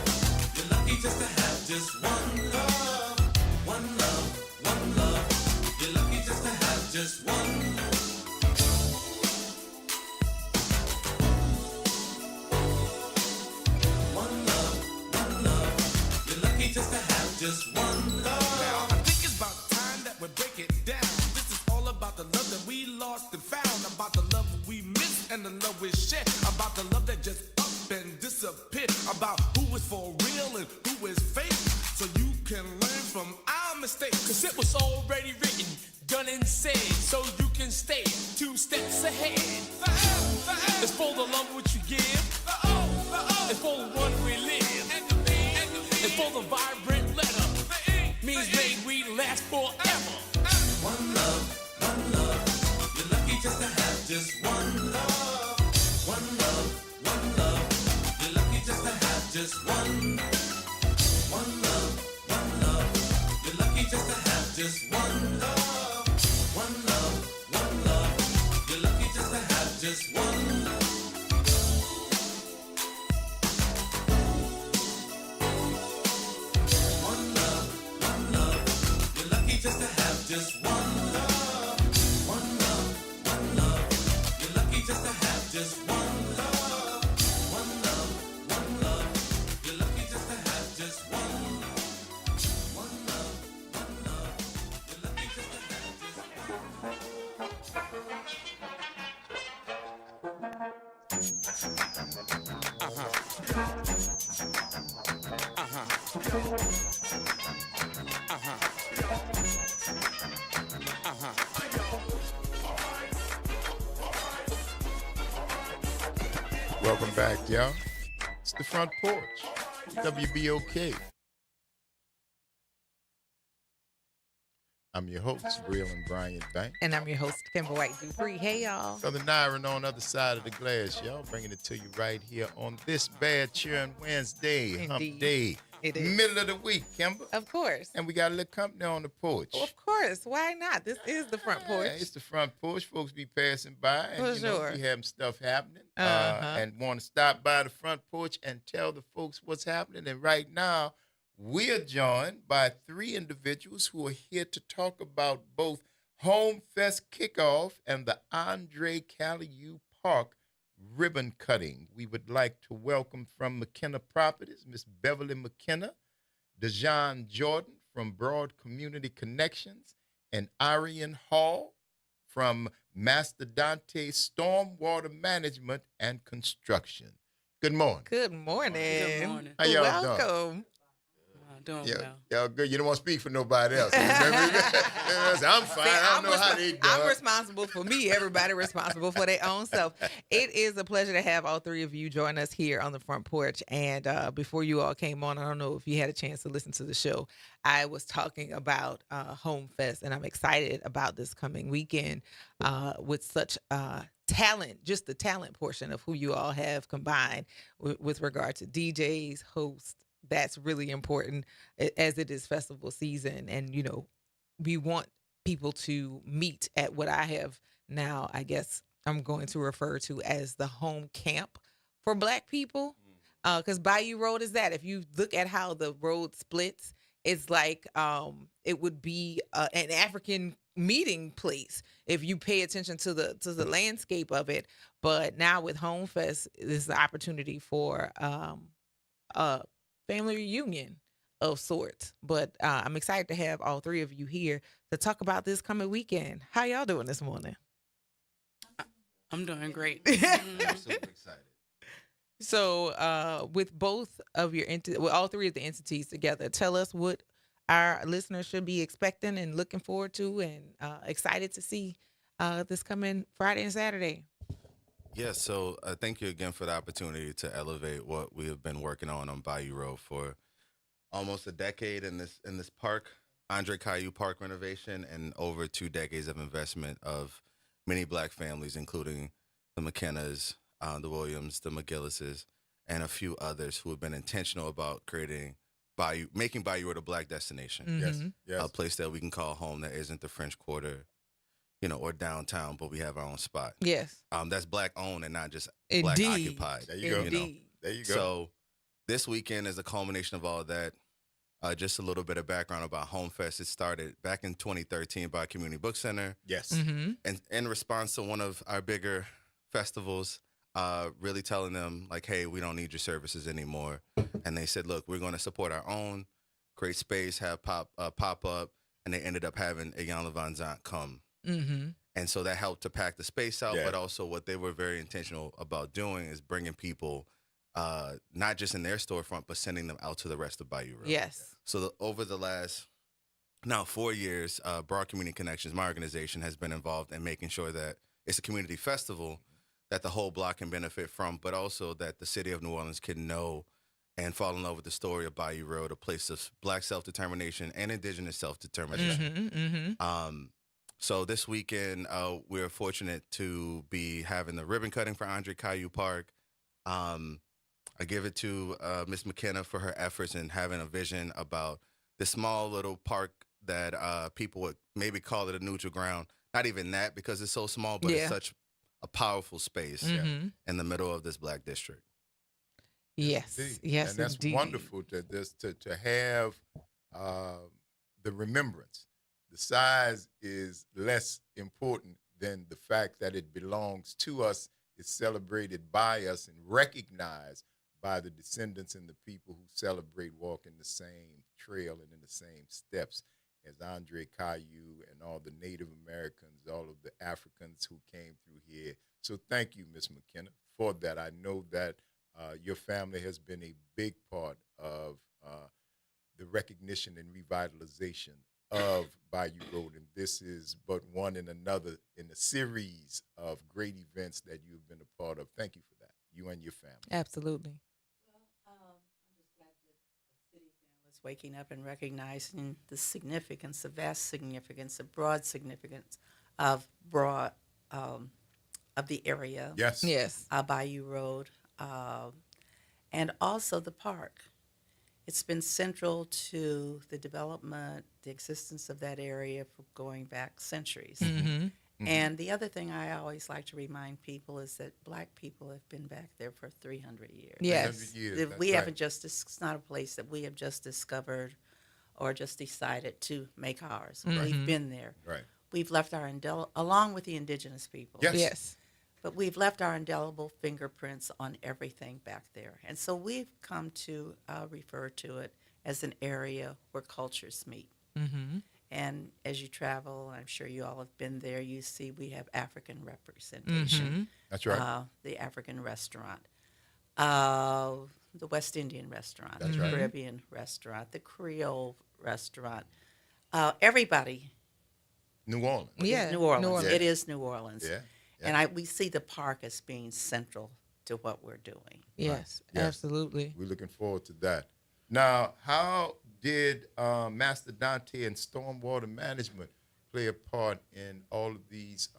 You're lucky just to have just one love. One love, one love. You're lucky just to have just one. One love, from our mistake, cause it was already written, done and said, so you can stay 2 steps ahead. It's for the love which you give, it's for the one we live, it's for the vibrant letter, means may we last forever. One love, you're lucky just to have just one love. One love, you're lucky just to have just one. One love, you're lucky just to have just one love. One love, you're lucky just to have just one. One love, you're lucky just to have just one love. One love, you're lucky just to have just one love. One love, you're lucky just to have just one. One love, you're lucky just to have just one. Welcome back, y'all. It's the Front Porch, WBOK. I'm your host, Braylon Bryant Bank. And I'm your host, Kimber White Dupree. Hey, y'all. Brother Nyron on the other side of the glass, y'all. Bringing it to you right here on this bad cheering Wednesday, hump day. It is. Middle of the week, Kimber. Of course. And we got a little company on the porch. Of course. Why not? This is the Front Porch. Yeah, it's the Front Porch. Folks be passing by and For sure. we having stuff happening Uh-huh. and want to stop by the Front Porch and tell the folks what's happening. And right now, we are joined by 3 individuals who are here to talk about both Home Fest kickoff and the Andre Calliope Park ribbon cutting. We would like to welcome from McKenna Properties, Miss Beverly McKenna, Dejan Jordan from Broad Community Connections, and Arian Hall from Mastodonte Stormwater Management and Construction. Good morning. Good morning. Good morning. How y'all doing? Welcome. Doing Yeah, well. y'all good. You don't want to speak for nobody else. I'm fine. I don't know how they do I'm it. responsible for me. Everybody responsible for their own self. It is a pleasure to have all 3 of you join us here on the Front Porch. And before you all came on, I don't know if you had a chance to listen to the show. I was talking about Home Fest, and I'm excited about this coming weekend with such talent, just the talent portion of who you all have combined with regard to DJs, hosts. That's really important as it is festival season. And, you know, we want people to meet at what I have now, I guess I'm going to refer to as the home camp for Black people. Because Bayou Road is that. If you look at how the road splits, it's like it would be an African meeting place if you pay attention to the landscape of it. But now with Home Fest, this is the opportunity for family reunion of sorts. But I'm excited to have all 3 of you here to talk about this coming weekend. How y'all doing this morning? I'm doing great. I'm super excited. So with both of your with all 3 of the entities together, tell us what our listeners should be expecting and looking forward to and excited to see this coming Friday and Saturday. Yes, so thank you again for the opportunity to elevate what we have been working on Bayou Road for almost a decade in this park, Andre Caillou Park renovation, and over 2 decades of investment of many Black families, including the McKennas, the Williams, the McGillises, and a few others who have been intentional about making Bayou Road a Black destination. Mm-hmm. Yes. A place that we can call home that isn't the French Quarter, or downtown, but we have our own spot. Yes. That's Black owned and not just Indeed. Black occupied. There you go. Indeed. There you go. So this weekend is a culmination of all of that. Just a little bit of background about Home Fest. It started back in 2013 by Community Book Center. Yes. Mm-hmm. And in response to one of our bigger festivals, really telling them, like, hey, we don't need your services anymore. And they said, look, we're going to support our own, create space, have pop up. And they ended up having Ayan Van Zant come. Mm-hmm. And so that helped to pack the space out, Yeah. but also what they were very intentional about doing is bringing people, not just in their storefront, but sending them out to the rest of Bayou Road. Yes. So over the last now 4 years, Broad Community Connections, my organization, has been involved in making sure that it's a community festival that the whole block can benefit from, but also that the city of New Orleans can know and fall in love with the story of Bayou Road, a place of Black self-determination and Indigenous self-determination. So this weekend, we're fortunate to be having the ribbon cutting for Andre Caillou Park. I give it to Miss McKenna for her efforts in having a vision about this small little park that people would maybe call it a neutral ground. Not even that, because it's so small, but it's such a powerful space in the middle of this Black district. Yes, Indeed. yes, and that's indeed. wonderful to have the remembrance. The size is less important than the fact that it belongs to us, is celebrated by us, and recognized by the descendants and the people who celebrate walking the same trail and in the same steps as Andre Caillou and all the Native Americans, all of the Africans who came through here. So thank you, Ms. McKenna, for that. I know that your family has been a big part of the recognition and revitalization of Bayou Road, and this is but one in another in a series of great events that you've been a part of. Thank you for that, you and your family. Absolutely. I'm just glad that the city now is waking up and recognizing the significance, the vast significance, the broad significance of of the area. Yes. Yes. Bayou Road, and also the park. It's been central to the development, the existence of that area for going back centuries. And the other thing I always like to remind people is that Black people have been back there for 300 years. Yes. 300 years, We that's haven't right. just, it's not a place that we have just discovered or just decided to make ours. We've been there. Right. We've left our along with the indigenous people. Yes. Yes. But we've left our indelible fingerprints on everything back there. And so we've come to refer to it as an area where cultures meet. And as you travel, I'm sure you all have been there, you see we have African representation. That's right. The African restaurant, the West Indian restaurant, That's the right. Caribbean restaurant, the Creole restaurant. Everybody New Orleans. Yeah. is New Orleans. New Orleans. It is New Orleans. Yeah. And we see the park as being central to what we're doing. Yes, Yes. absolutely. We're looking forward to that. Now, how did Master Dante and Stormwater Management play a part in all of these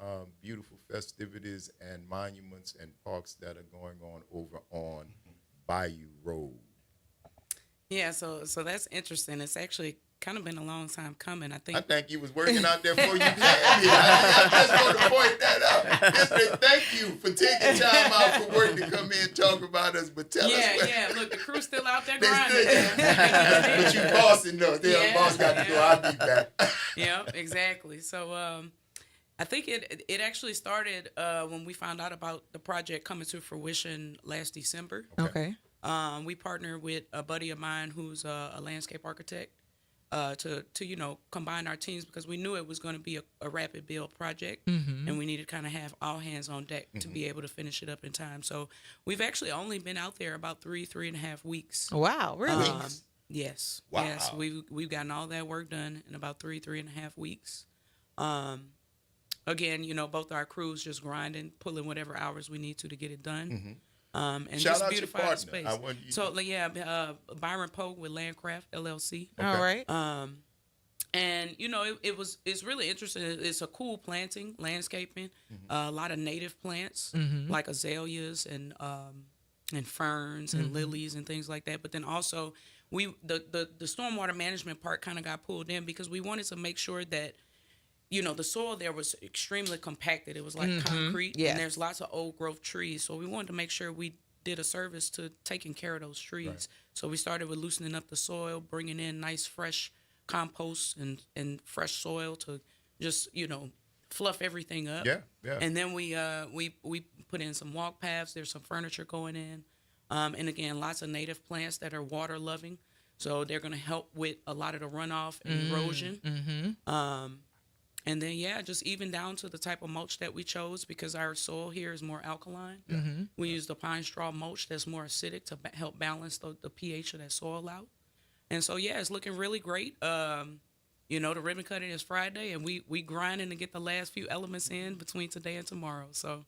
beautiful festivities and monuments and parks that are going on over on Bayou Road? Yeah, so that's interesting. It's actually kind of been a long time coming. I think you was working out there before you came here. I just want to point that out. Just say thank you for taking time out for work to come in and talk about us, but tell us what. Yeah, look, the crew's still out there They grinding. but you bossing though. The boss got to go. I'll be back. Yeah, exactly. So I think it actually started when we found out about the project coming to fruition last December. Okay. We partnered with a buddy of mine who's a landscape architect to combine our teams because we knew it was going to be a rapid build project, and we needed to kind of have all hands on deck to be able to finish it up in time. So we've actually only been out there about 3.5 weeks. Wow, really? Yes. Wow. Yes. We've gotten all that work done in about 3.5 weeks. Again, both our crews just grinding, pulling whatever hours we need to get it done. And Shout just out your beautify the partner. space. I want you So Byron Pogue with Landcraft LLC. Okay. All right. And it's really interesting. It's a cool planting, landscaping, a lot of native plants like azaleas and ferns and lilies and things like that. But then also the stormwater management part kind of got pulled in because we wanted to make sure that the soil there was extremely compacted. It was like concrete, Yes. and there's lots of old growth trees. So we wanted to make sure we did a service to taking care of those trees. Right. So we started with loosening up the soil, bringing in nice fresh compost and fresh soil to just fluff everything up. Yeah, yeah. And then we put in some walk paths. There's some furniture going in, and again lots of native plants that are water loving. So they're going to help with a lot of the runoff and erosion. And then, just even down to the type of mulch that we chose because our soil here is more alkaline. We use the pine straw mulch that's more acidic to help balance the pH of that soil out. And so, it's looking really great. you know, the ribbon cutting is Friday, and we grinding to get the last few elements in between today and tomorrow. So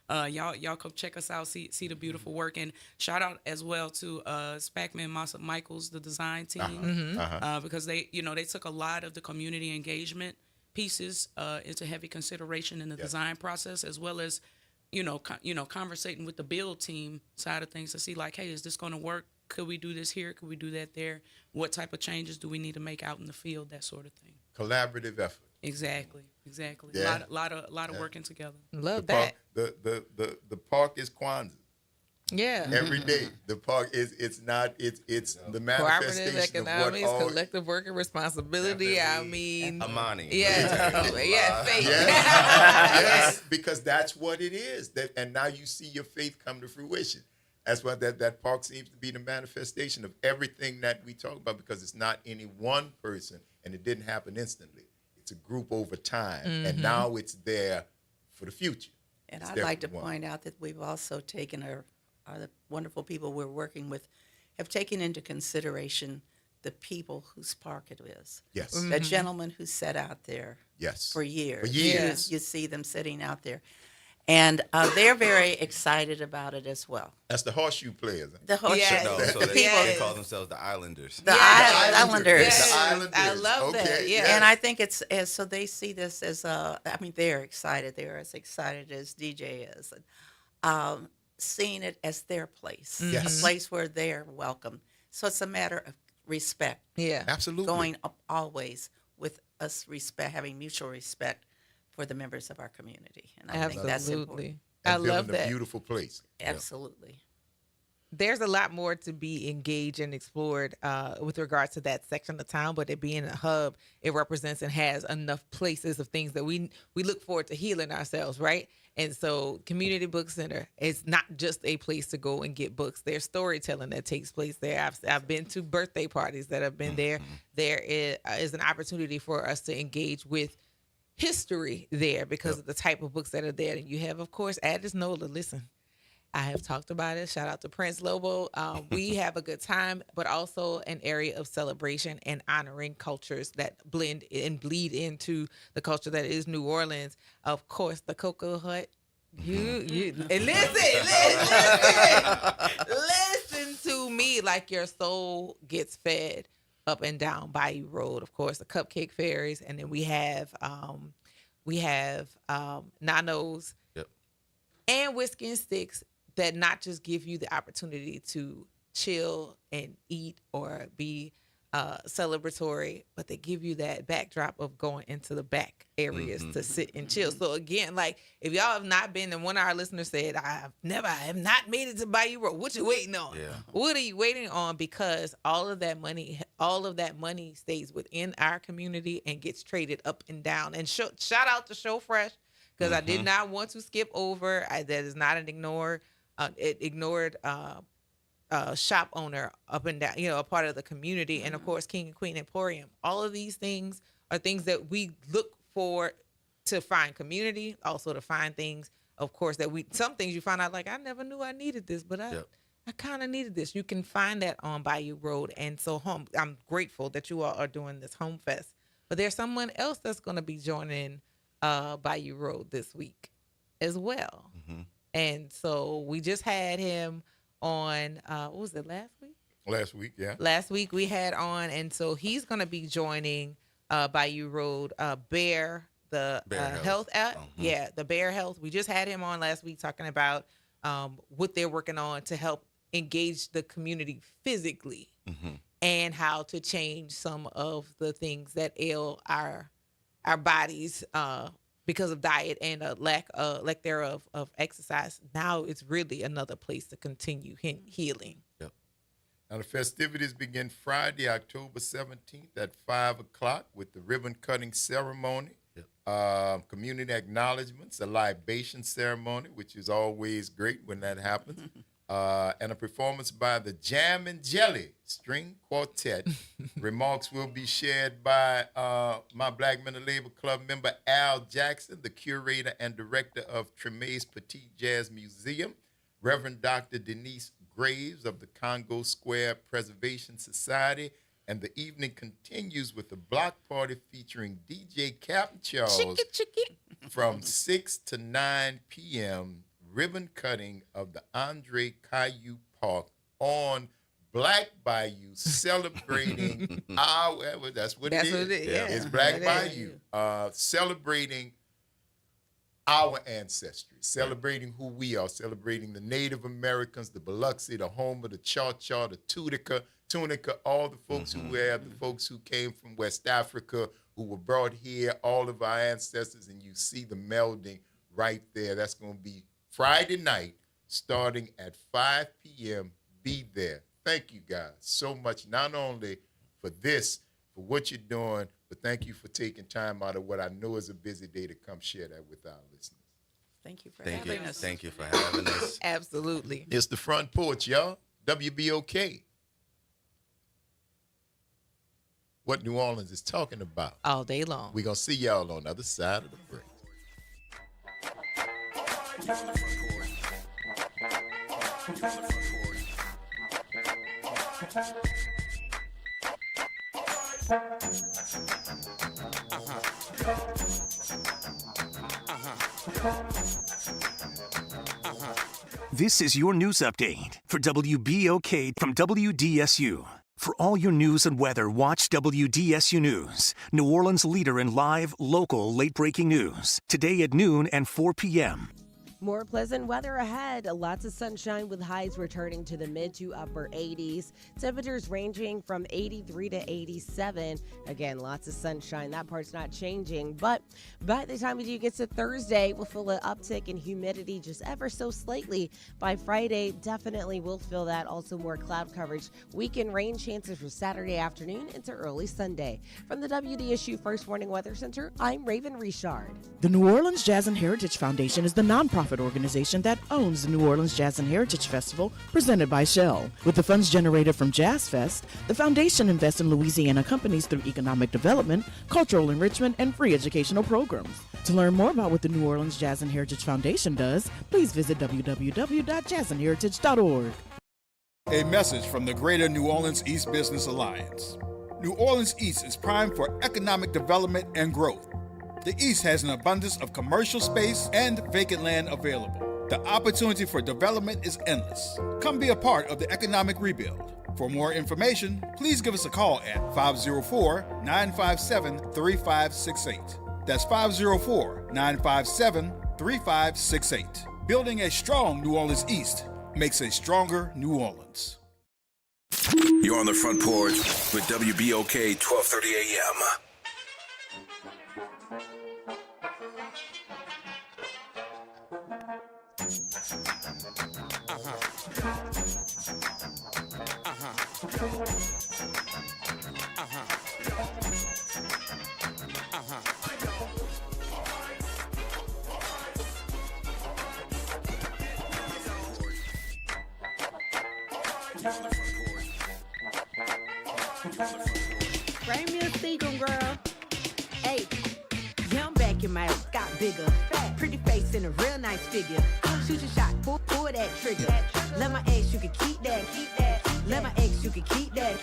y'all come check us out, see the beautiful work, and shout out as well to Spackman Michaels, the design team, because they took a lot of the community engagement pieces into heavy consideration in the design process, as well as conversating with the build team side of things to see like, hey, is this going to work? Could we do this here? Could we do that there? What type of changes do we need to make out in the field? That sort of thing. Collaborative effort. Exactly. Yeah. Lot of working together. Love the that. Park, the park is Kwanzaa. Yeah. Every day, the park it's the manifestation Cooperative of economics, what all. collective working responsibility. I mean, Amani. Yeah, faith. Yes, because that's what it is. And now you see your faith come to fruition. That's why that park seems to be the manifestation of everything that we talk about, because it's not any one person, and it didn't happen instantly. It's a group over time, and now it's there for the future. And It's I'd there like for to one. point out that we've also taken the wonderful people we're working with have taken into consideration the people whose park it is. Yes. The gentleman who sat out there Yes. for years. For years. You see them sitting out there. And they're very excited about it as well. That's the horseshoe players. The horseshoe. No, so The they call themselves the Islanders. The Islanders. The Islanders. I love Okay, that. yes. And I think it's so they see this as they're excited. They're as excited as DJ is. Seeing it as their place. Yes. A place where they're welcome. So it's a matter of respect. Yeah. Absolutely. Going up always with us having mutual respect for the members of our community. And I think that's important. I And love building that. a beautiful place. Absolutely. There's a lot more to be engaged and explored with regards to that section of town, but it being a hub, it represents and has enough places of things that we look forward to healing ourselves, right? And so Community Book Center is not just a place to go and get books. There's storytelling that takes place there. I've been to birthday parties that have been there. There is an opportunity for us to engage with history there because of the type of books that are there. And you have, of course, Addis Nola. Listen, I have talked about it. Shout out to Prince Lobo. We have a good time, but also an area of celebration and honoring cultures that blend and bleed into the culture that is New Orleans. Of course, the Cocoa Hut. And listen to me, like your soul gets fed up and down Bayou Road. Of course, the Cupcake Fairies, and then we have Nanos and Whiskey and Sticks that not just give you the opportunity to chill and eat or be celebratory, but they give you that backdrop of going into the back areas to sit and chill. So again, like if y'all have not been, and one of our listeners said, I have not made it to Bayou Road. What you waiting on? Yeah. What are you waiting on? Because all of that money stays within our community and gets traded up and down. And shout out to Show Fresh, because I did not want to skip over. That is not an ignored shop owner up and down, a part of the community. And of course, King and Queen Emporium. All of these things are things that we look for to find community, also to find things, of course, some things you find out like, I never knew I needed this, but I kind of needed this. You can find that on Bayou Road. And so I'm grateful that you all are doing this Home Fest. But there's someone else that's going to be joining Bayou Road this week as well. And so we just had him on, what was it, last week? Last week, yeah. Last week we had on, and so he's going to be joining Bayou Road Bear, the Bear health app. Yeah, the Bear Health. We just had him on last week talking about what they're working on to help engage the community physically and how to change some of the things that ail our bodies because of diet and a lack thereof of exercise. Now it's really another place to continue healing. Now, the festivities begin Friday, October 17th at 5 o'clock with the ribbon cutting ceremony, community acknowledgments, a libation ceremony, which is always great when that happens, and a performance by the Jam and Jelly String Quartet. Remarks will be shared by my Black Men of Labor Club member, Al Jackson, the curator and director of Tremaine's Petite Jazz Museum, Reverend Dr. Denise Graves of the Congo Square Preservation Society, And the evening continues with a block party featuring DJ Captain Charles from 6 to 9 p.m. ribbon cutting of the Andre Caillou Park on Black Bayou, celebrating that's what it is. Yeah. It's Black Bayou, celebrating our ancestry, celebrating who we are, celebrating the Native Americans, the Biloxi, the home of the Cha-Cha, the Tunica, all the folks who were the folks who came from West Africa, who were brought here, all of our ancestors, and you see the melding right there. That's going to be Friday night, starting at 5 p.m. Be there. Thank you guys so much, not only for this, for what you're doing, but thank you for taking time out of what I know is a busy day to come share that with our listeners. Thank you for having us. Thank you for having us. Absolutely. It's the Front Porch, y'all. WBOK. What New Orleans is talking about. All day long. We're going to see y'all on the other side of the break. This is your news update for WBOK from WDSU. For all your news and weather, watch WDSU News, New Orleans' leader in live, local, late-breaking news. Today at noon and 4 p.m. More pleasant weather ahead. Lots of sunshine with highs returning to the mid to upper 80s. Temperatures ranging from 83 to 87. Again, lots of sunshine. That part's not changing. But by the time we do get to Thursday, we'll feel an uptick in humidity just ever so slightly. By Friday, definitely we'll feel that. Also more cloud coverage. Weekend rain chances for Saturday afternoon into early Sunday. From the WDSU First Warning Weather Center, I'm Raven Richard. The New Orleans Jazz and Heritage Foundation is the nonprofit organization that owns the New Orleans Jazz and Heritage Festival presented by Shell. With the funds generated from Jazz Fest, the foundation invests in Louisiana companies through economic development, cultural enrichment, and free educational programs. To learn more about what the New Orleans Jazz and Heritage Foundation does, please visit www.jazzandheritage.org. A message from the Greater New Orleans East Business Alliance. New Orleans East is primed for economic development and growth. The East has an abundance of commercial space and vacant land available. The opportunity for development is endless. Come be a part of the economic rebuild. For more information, please give us a call at 504-957-3568. That's 504-957-3568. Building a strong New Orleans East makes a stronger New Orleans. You're on the Front Porch with WBOK 1230 AM. Bring me a seagull, girl. Hey, yeah, I'm back in my got bigger. Pretty face and a real nice figure. Shoot your shot, pull that trigger. Let my ex, you can keep that. Let my ex, you can keep that.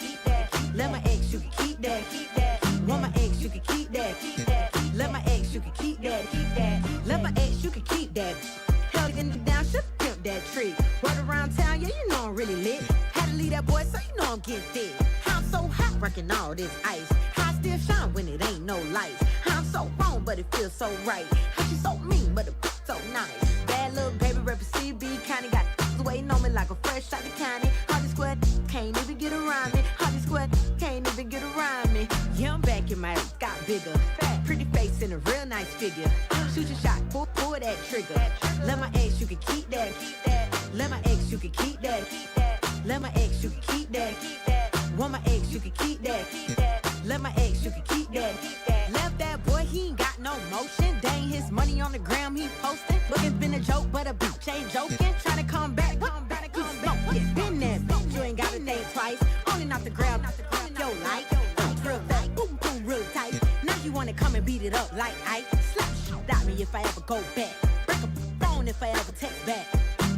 Let my ex, you can keep that. Want my ex, you can keep that. Let my ex, you can keep that. Let my ex, you can keep that. Hell, getting down, should pimp that tree. Run around town, yeah, you know I'm really lit. Had to leave that boy, so you know I'm getting thick. I'm so hot, wrecking all this ice. How I still shine when it ain't no lights. I'm so wrong, but it feels so right. How she so mean, but it so nice. Bad little baby rapper CB, kinda got waiting on me like a fresh out the county. Hardy Squad can't even get around me. Hardy Squad can't even get around me. Yeah, I'm back in my got bigger. Pretty face and a real nice figure. Shoot your shot, pull that trigger. Let my ex, you can keep that. Let my ex, you can keep that. Let my ex, you can keep that. Want my ex, you can keep that. Let my ex, you can keep that. Left that boy, he ain't got no motion. Dang his money on the gram, he posting. Look, it's been a joke, but a bitch ain't joking. Tryna come back, you smoke. Yeah, been there, bitch, you ain't gotta think twice. Only not the grab, yo, like. Real tight, boom, boom, real tight. Now you wanna come and beat it up like Ike. Slap shit at me if I ever go back. Break a phone if I ever text back.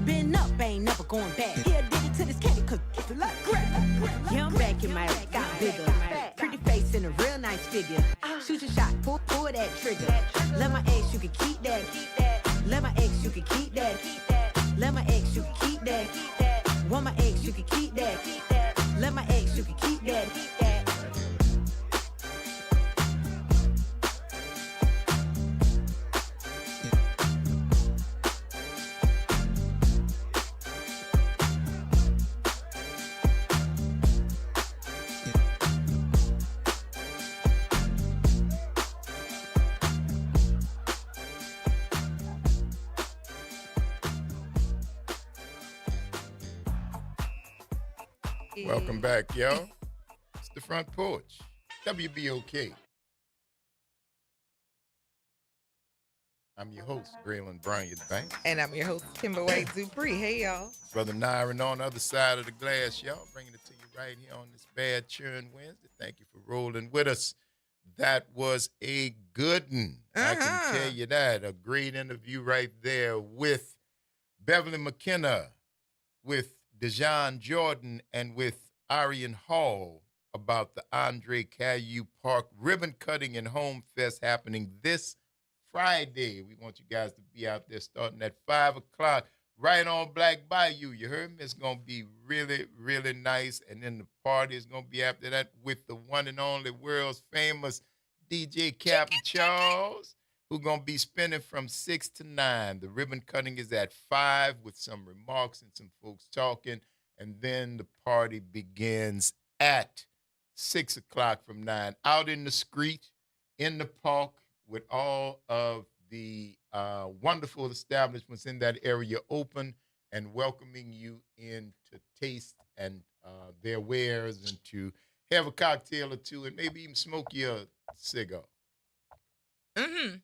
Been up, ain't never going back. Here, dig it to this candy, cause Yeah, I'm back in my got bigger. Pretty face and a real nice figure. Shoot your shot, pull that trigger. Let my ex, you can keep that. Let my ex, you can keep that. Let my ex, you can keep that. Want my ex, you can keep that. Let my ex, you can keep that. Welcome back, y'all. It's the Front Porch, WBOK. I'm your host, Braylon Bryant Banks. And I'm your host, Kimber White Dupree. Hey, y'all. Brother Nyron on the other side of the glass, y'all. Bringing it to you right here on this Bad Churn Wednesday. Thank you for rolling with us. That was a good one. I can tell you that. A great interview right there with Beverly McKenna, with Dejon Jordan, and with Arian Hall about the Andre Caillou Park ribbon cutting and home fest happening this Friday. We want you guys to be out there starting at 5 o'clock right on Black Bayou. You heard me? It's going to be really, really nice. And then the party is going to be after that with the one and only world's famous DJ Captain Charles, who's going to be spinning from 6 to 9. The ribbon cutting is at 5 with some remarks and some folks talking. And then the party begins at 6 o'clock from 9. Out in the street, in the park, with all of the wonderful establishments in that area open and welcoming you in to taste and their wares and to have a cocktail or two and maybe even smoke your cigar. Mm-hmm.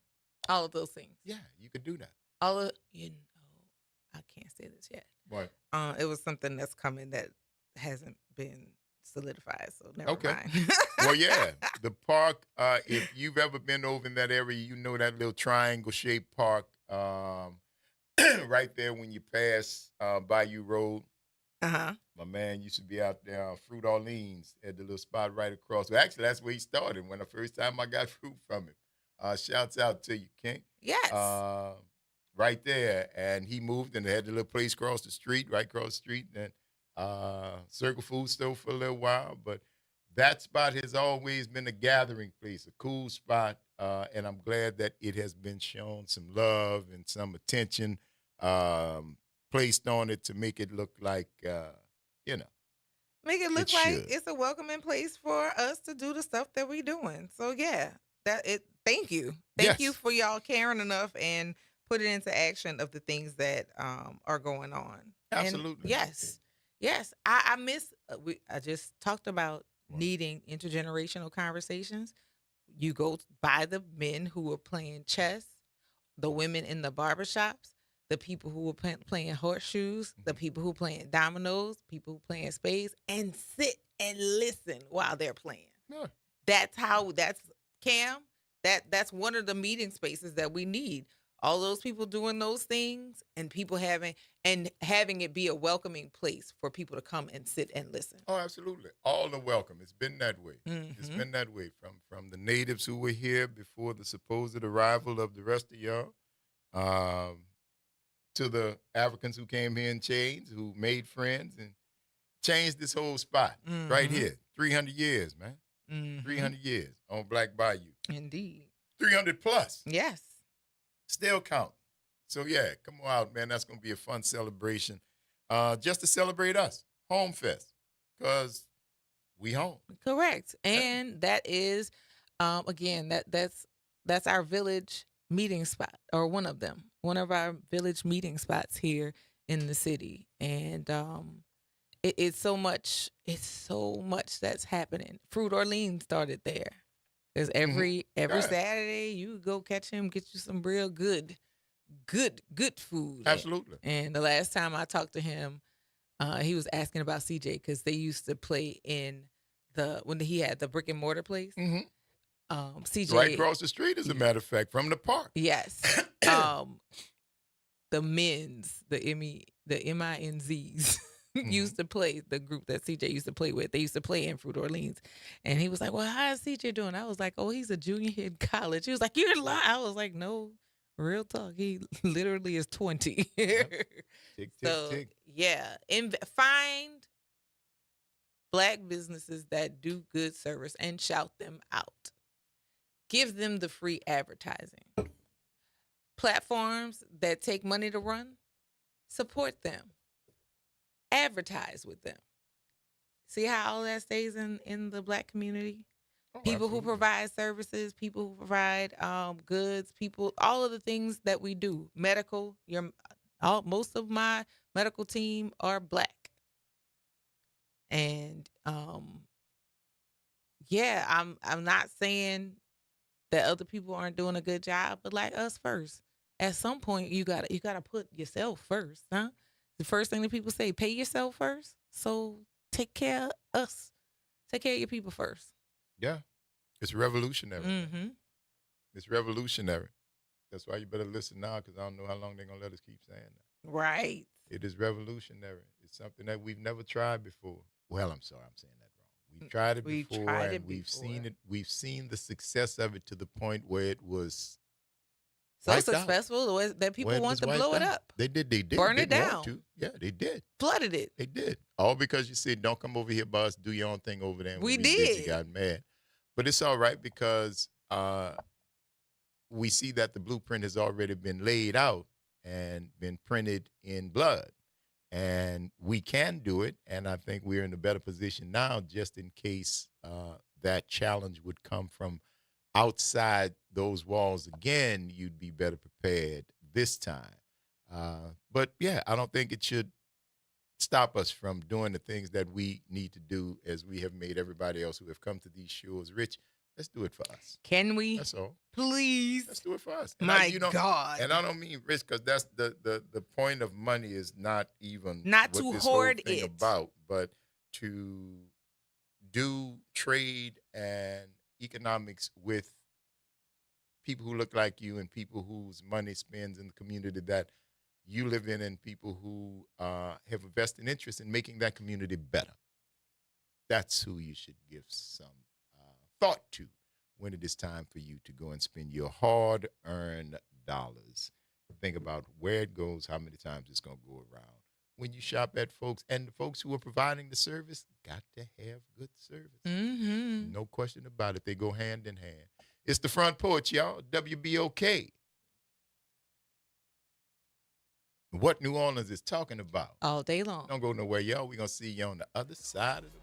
All of those things. Yeah, you could do that. All of, I can't say this yet. What? It was something that's coming that hasn't been solidified, so never mind. Well, yeah, the park, if you've ever been over in that area, you know that little triangle-shaped park right there when you pass Bayou Road. Uh-huh. My man used to be out there on Fruit Orleans at the little spot right across. Well, actually, that's where he started when the first time I got fruit from him. Shouts out to you, King. Yes. Right there. And he moved and they had the little place across the street, right across the street. And Circle Food Store for a little while. But that spot has always been a gathering place, a cool spot. And I'm glad that it has been shown some love and some attention placed on it to make it look like, Make it look like it's a welcoming place for us to do the stuff that we're doing. So, yeah, thank you. Thank you for y'all caring enough and putting into action of the things that are going on. Absolutely. And yes. I miss, I just talked about needing intergenerational conversations. You go by the men who are playing chess, the women in the barbershops, the people who were playing horseshoes, the people who playing dominoes, people who playing spades, and sit and listen while they're playing. Yeah. That's Cam. That's one of the meeting spaces that we need. All those people doing those things and people having it be a welcoming place for people to come and sit and listen. Oh, absolutely. All are welcome. It's been that way. Mm-hmm. It's been that way from the natives who were here before the supposed arrival of the rest of y'all, to the Africans who came here in chains, who made friends and changed this whole spot right here. 300 years, man. Mm-hmm. 300 years on Black Bayou. Indeed. 300 plus. Yes. Still counting. So, yeah, come on out, man. That's going to be a fun celebration just to celebrate us. Home Fest. Because we home. Correct. And that is, again, that's our village meeting spot, or one of them. One of our village meeting spots here in the city. And it's so much that's happening. Fruit Orleans started there. There's every Saturday you go catch him, get you some real good food. Absolutely. And the last time I talked to him, he was asking about CJ because they used to play in when he had the brick and mortar place. Mm-hmm. CJ right across the street, as a matter of fact, from the park. Yes. The MINs, the MINZs, used to play, the group that CJ used to play with. They used to play in Fruit Orleans. And he was like, well, how is CJ doing? I was like, oh, he's a junior in college. He was like, you're lying. I was like, no, real talk. He literally is 20. Tick, So, tick. yeah. Find Black businesses that do good service and shout them out. Give them the free advertising. Platforms that take money to run, support them. Advertise with them. See how all that stays in the Black community? People who provide services, people who provide goods, people, all of the things that we do. Medical, most of my medical team are Black. And I'm not saying that other people aren't doing a good job, but like us first. At some point, you gotta put yourself first, huh? The first thing that people say, pay yourself first. So take care of us. Take care of your people first. Yeah, it's revolutionary. Mm-hmm. It's revolutionary. That's why you better listen now, because I don't know how long they're gonna let us keep saying that. Right. It is revolutionary. It's something that we've never tried before. Well, I'm sorry, I'm saying that wrong. We've tried it before, and we've seen it. We've seen the success of it to the point where it was so successful that people want to blow it up. They did. Burn it They want down. to. Yeah, they did. Flooded it. They did. All because you said, don't come over here, boss. Do your own thing over there. And We when did. You got mad. But it's all right because we see that the blueprint has already been laid out and been printed in blood. And we can do it. And I think we're in a better position now just in case that challenge would come from outside those walls again. You'd be better prepared this time. But, yeah, I don't think it should stop us from doing the things that we need to do as we have made everybody else who have come to these shores rich. Let's do it for us. Can we? That's all. Please. Let's do it for us. God. And I don't mean rich because that's the point of money is not even Not what to this hoard whole thing it. about, but to do trade and economics with people who look like you and people whose money spends in the community that you live in and people who have a vested interest in making that community better. That's who you should give some thought to when it is time for you to go and spend your hard-earned dollars. Think about where it goes, how many times it's going to go around. When you shop at folks, and the folks who are providing the service got to have good service. Mm-hmm. No question about it. They go hand in hand. It's the Front Porch, y'all. WBOK. What New Orleans is talking about. All day long. Don't go nowhere, y'all. We're going to see you on the other side of the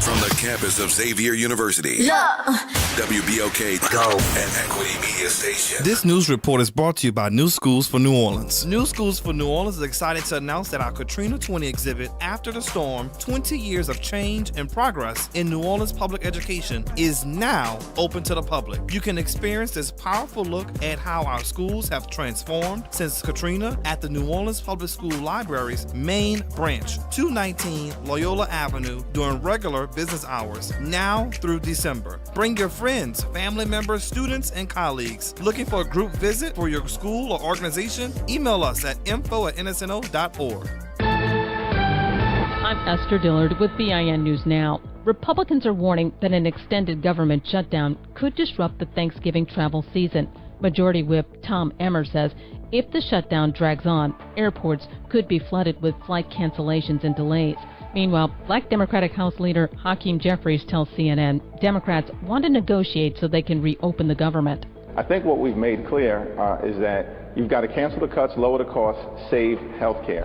From the campus of Xavier University, WBOK Go and Equity Media Station. This news report is brought to you by New Schools for New Orleans. New Schools for New Orleans is excited to announce that our Katrina 20 exhibit, After the Storm, 20 Years of Change and Progress in New Orleans Public Education, is now open to the public. You can experience this powerful look at how our schools have transformed since Katrina at the New Orleans Public School Library's main branch, 219 Loyola Avenue, during regular business hours, now through December. Bring your friends, family members, students, and colleagues. Looking for a group visit for your school or organization? Email us at info@nsno.org. I'm Esther Dillard with BIN News Now. Republicans are warning that an extended government shutdown could disrupt the Thanksgiving travel season. Majority Whip Tom Emmer says if the shutdown drags on, airports could be flooded with flight cancellations and delays. Meanwhile, Black Democratic House Leader Hakeem Jeffries tells CNN Democrats want to negotiate so they can reopen the government. I think what we've made clear is that you've got to cancel the cuts, lower the costs, save health care.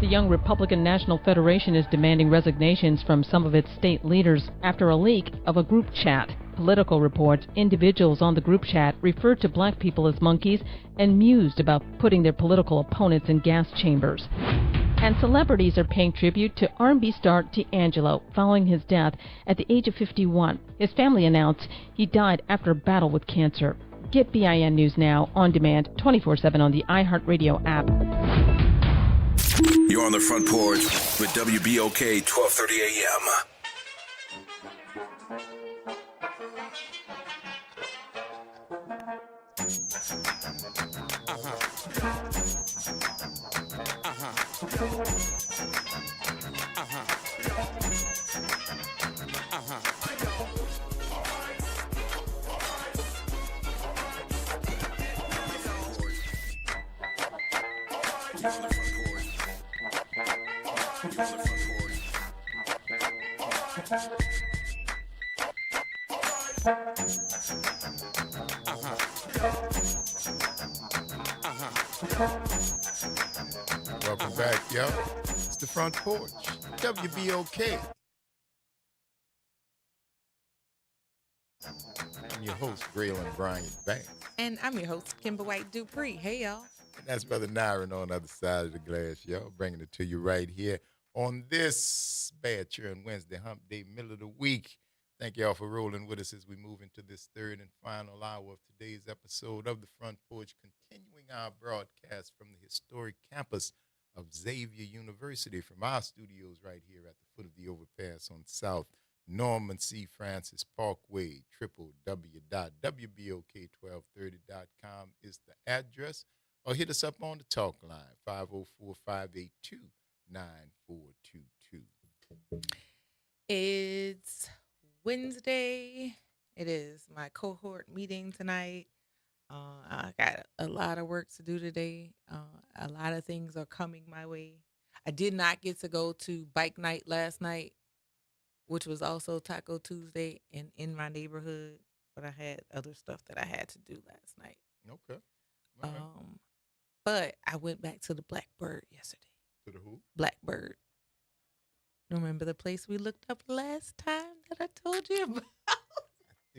The Young Republican National Federation is demanding resignations from some of its state leaders after a leak of a group chat. Political reports, individuals on the group chat referred to black people as monkeys and mused about putting their political opponents in gas chambers. And celebrities are paying tribute to R&B star D'Angelo following his death at the age of 51. His family announced he died after a battle with cancer. Get BIN News Now on demand 24/7 on the iHeartRadio app. You're on the Front Porch with WBOK 1230 AM. Welcome back, y'all. It's the Front Porch, WBOK. I'm your host, Braylon Bryant Banks. And I'm your host, Kimber White Dupree. Hey, y'all. And that's Brother Nyron on the other side of the glass, y'all. Bringing it to you right here on this Bad Churn Wednesday, hump day, middle of the week. Thank y'all for rolling with us as we move into this third and final hour of today's episode of the Front Porch, continuing our broadcast from the historic campus of Xavier University from our studios right here at the foot of the overpass on South Norman C. Francis Parkway. www.wbok1230.com is the address, or hit us up on the talk line, 504-582-9422. It's Wednesday. It is my cohort meeting tonight. I got a lot of work to do today. A lot of things are coming my way. I did not get to go to bike night last night, which was also Taco Tuesday in my neighborhood, but I had other stuff that I had to do last night. Okay. All right. But I went back to the Blackbird yesterday. To the who? Blackbird. Remember the place we looked up last time that I told you about?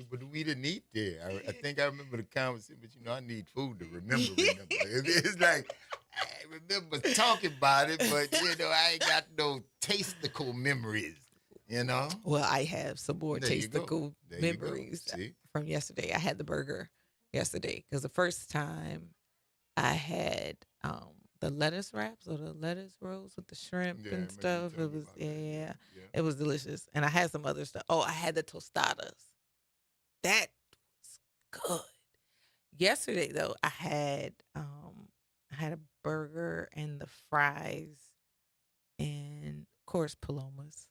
But we didn't eat there. I think I remember the conversation, but I need food to remember. It's like, I remember talking about it, but, I ain't got no tastical memories, Well, I have some more tastical There you go. memories See? from yesterday. I had the burger yesterday because the first time I had the lettuce wraps or the lettuce rolls with the shrimp and stuff. It was it was delicious. And I had some other stuff. Oh, I had the tostadas. That was good. Yesterday though, I had a burger and the fries and of course Palomas.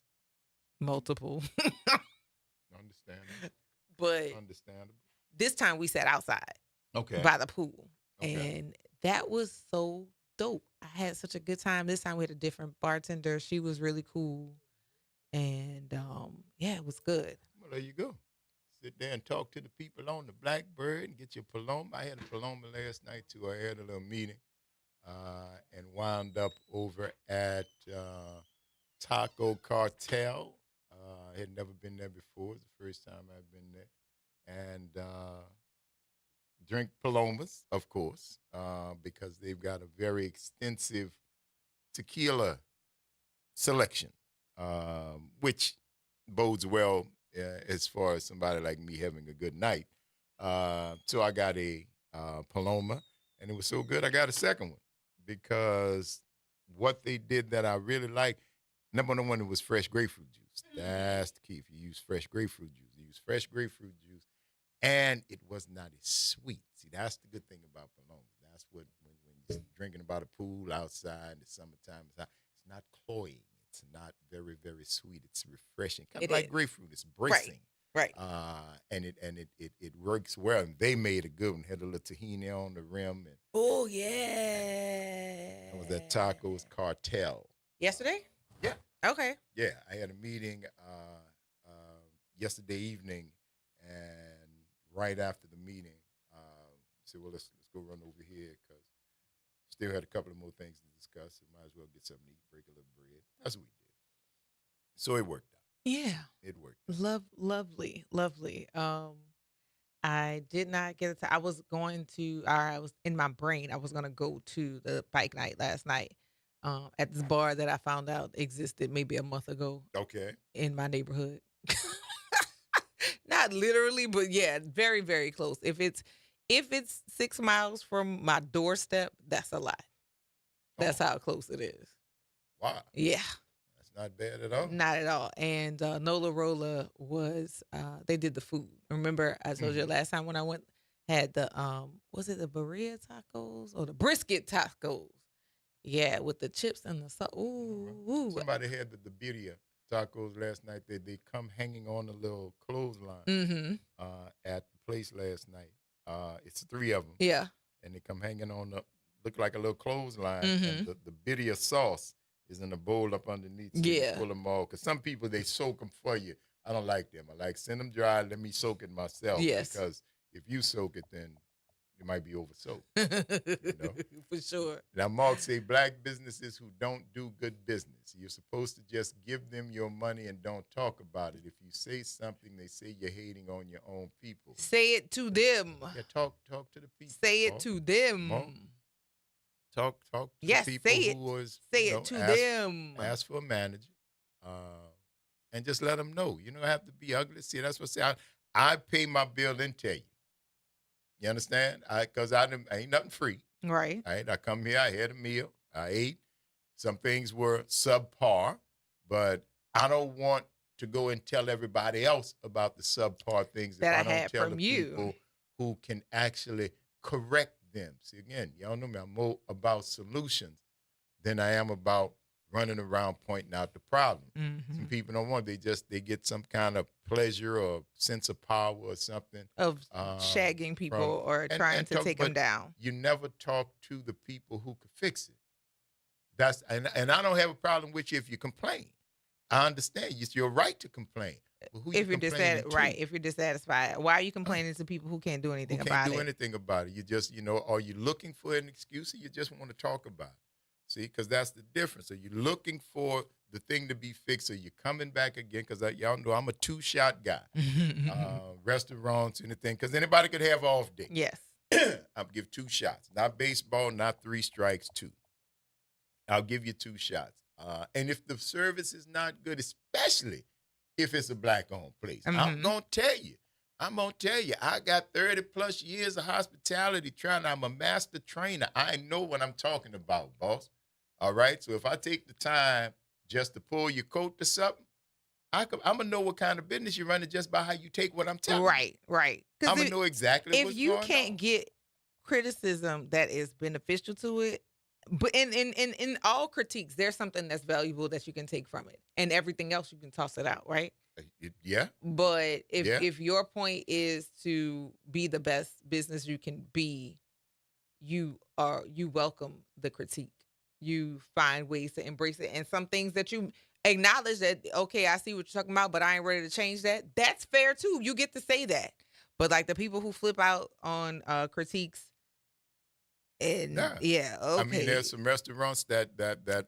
Multiple. Understandable. But Understandable. this time we sat outside. Okay. By the pool. Okay. And that was so dope. I had such a good time. This time we had a different bartender. She was really cool. And it was good. Well, there you go. Sit there and talk to the people on the Blackbird and get your Paloma. I had a Paloma last night, too. I had a little meeting and wound up over at Taco Cartel. I had never been there before. It's the first time I've been there. And drink Palomas, of course, because they've got a very extensive tequila selection, which bodes well as far as somebody like me having a good night. So I got a Paloma, and it was so good I got a second one because what they did that I really liked, number one, it was fresh grapefruit juice. That's the key. If you use fresh grapefruit juice, and it was not as sweet. See, that's the good thing about Paloma. That's what when you're drinking by the pool outside in the summertime, it's not cloying. It's not very, very sweet. It's refreshing, kind of like grapefruit. It's bracing, right? And it works well. And they made a good one. Had a little tahini on the rim. And oh yeah, it was at Tacos Cartel yesterday. Yeah. Okay. Yeah, I had a meeting yesterday evening, and right after the meeting, said, "Well, let's go run over here because still had a couple of more things to discuss. So might as well get something to eat, break a little bread." That's what we did. So it worked out. Yeah, it worked out. Lovely. I did not get it. I was going to. I was in my brain. I was going to go to the bike night last night. At this bar that I found out existed maybe a month ago. Okay. In my neighborhood. Not literally, but yeah, very, very close. If it's 6 miles from my doorstep, that's a lot. That's how close it is. Wow. Yeah. That's not bad at all. Not at all. And Nola Rola was they did the food. Remember I told you last time when I went had the was it the birria tacos or the brisket tacos? Yeah, with the chips and the sauce. Ooh. Somebody had the birria tacos last night. They come hanging on a little clothesline at the place last night. It's 3 of them. Yeah. And they come hanging on the look like a little clothesline. And the birria sauce is in a bowl up underneath. So you pull them all. Because some people, they soak them for you. I don't like them. I like send them dry. Let me soak it myself. Yes. Because if you soak it, then it might be over soaked. You know? For sure. Now, Mark say black businesses who don't do good business, you're supposed to just give them your money and don't talk about it. If you say something, they say you're hating on your own people. Say it to them. Yeah, talk to the people. Say it to them. Mark. Talk to yes, people say it. who was say it to them. Ask for a manager, and just let them know. You don't have to be ugly. See, that's what I say. I pay my bill and tell you. You understand? Because I ain't nothing free. Right. I come here, I had a meal, I ate. Some things were subpar, but I don't want to go and tell everybody else about the subpar things that if I don't had tell from the you. people who can actually correct them. See, again, y'all know me, I'm more about solutions than I am about running around pointing out the problem. Some people don't want, they get some kind of pleasure or sense of power or something. Of shagging people or trying to take them down. You never talk to the people who could fix it. And I don't have a problem with you if you complain. I understand. It's your right to complain. If you're dissatisfied, why are you complaining to people who can't do anything about it? Can't do anything about it. You just, are you looking for an excuse or you just want to talk about it? See, because that's the difference. So you're looking for the thing to be fixed. So you're coming back again because y'all know I'm a 2-shot guy. Restaurants, anything, because anybody could have off day. Yes. I'll give 2 shots. Not baseball, not 3 strikes, 2. I'll give you 2 shots. And if the service is not good, especially if it's a black-owned place, I'm going to tell you. I got 30-plus years of hospitality training. I'm a master trainer. I know what I'm talking about, boss. All right? So if I take the time just to pull your coat to something, I'm going to know what kind of business you're running just by how you take what I'm telling you. Right. I'm going to know exactly what's going on. If you can't get criticism that is beneficial to it, but in all critiques, there's something that's valuable that you can take from it. And everything else, you can toss it out, right? Yeah. But if your point is to be the best business you can be, you welcome the critique. You find ways to embrace it. And some things that you acknowledge that, okay, I see what you're talking about, but I ain't ready to change that. That's fair too. You get to say that. But like the people who flip out on critiques, and okay. I mean, there's some restaurants that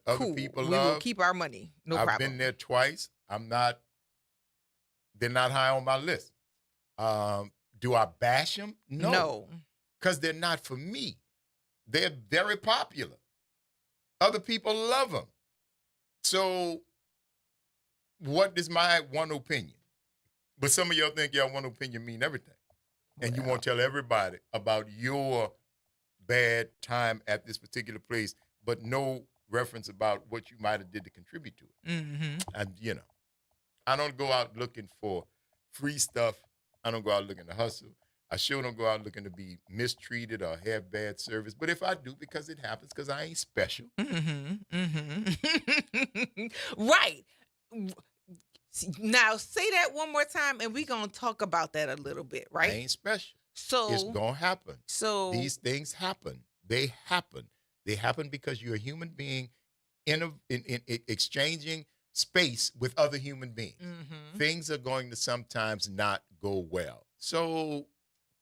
other people love. We will keep our money. No problem. I've been there twice. They're not high on my list. Do I bash them? No. Because they're not for me. They're very popular. Other people love them. So what is my one opinion? But some of y'all think y'all one opinion mean everything. And you want to tell everybody about your bad time at this particular place, but no reference about what you might have did to contribute to it. And, I don't go out looking for free stuff. I don't go out looking to hustle. I sure don't go out looking to be mistreated or have bad service. But if I do, because it happens, because I ain't special. Right. Now, say that one more time, and we're going to talk about that a little bit, right? I ain't special. So it's going to happen. So these things happen. They happen. They happen because you're a human being in exchanging space with other human beings. Things are going to sometimes not go well. So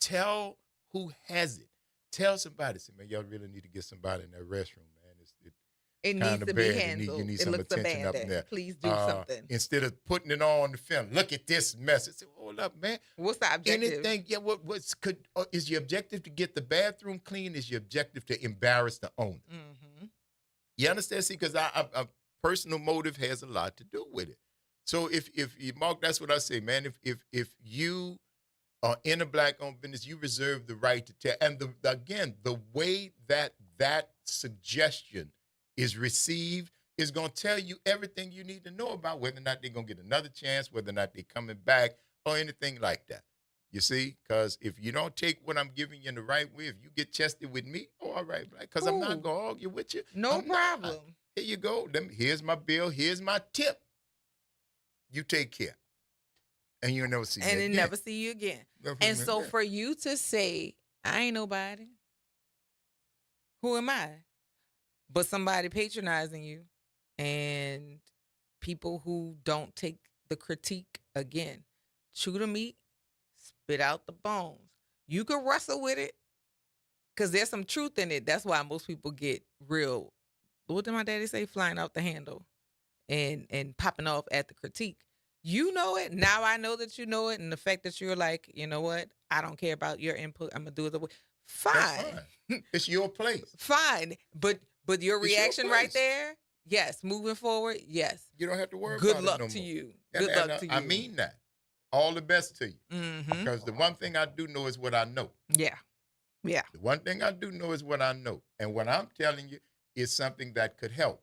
tell who has it. Tell somebody, say, man, y'all really need to get somebody in that restroom, man. It needs to be handled. You need it some looks attention abandoned. up there. Please do something. Instead of putting it on the film, look at this mess. Say, hold up, man. What's the objective? Anything? Yeah. Is your objective to get the bathroom clean? Is your objective to embarrass the owner? You understand? See, because I personal motive has a lot to do with it. So if you, Mark, that's what I say, man. If you are in a black-owned business, you reserve the right to tell. And the way that suggestion is received is going to tell you everything you need to know about whether or not they're going to get another chance, whether or not they're coming back, or anything like that. You see? Because if you don't take what I'm giving you in the right way, if you get chested with me, all right, because I'm not going to argue with you. No problem. Here you go. Here's my bill. Here's my tip. You take care. And you'll never see me and again. then never see you again. And so for you to say, I ain't nobody, who am I? But somebody patronizing you and people who don't take the critique again. Chew the meat, spit out the bones. You can wrestle with it because there's some truth in it. That's why most people get real, what did my daddy say, flying out the handle and popping off at the critique. You know it. Now I know that you know it. And the fact that you're like, you know what? I don't care about your input. I'm going to do it the way. Fine. It's your place. Fine. But your It's reaction your right place. there, yes. Moving forward, yes. You don't have to worry Good about luck it no to more. you. And- Good and, luck to you. I mean that. All the best to you. Mm-hmm. Because the one thing I do know is what I know. Yeah. Yeah. The one thing I do know is what I know. And what I'm telling you is something that could help.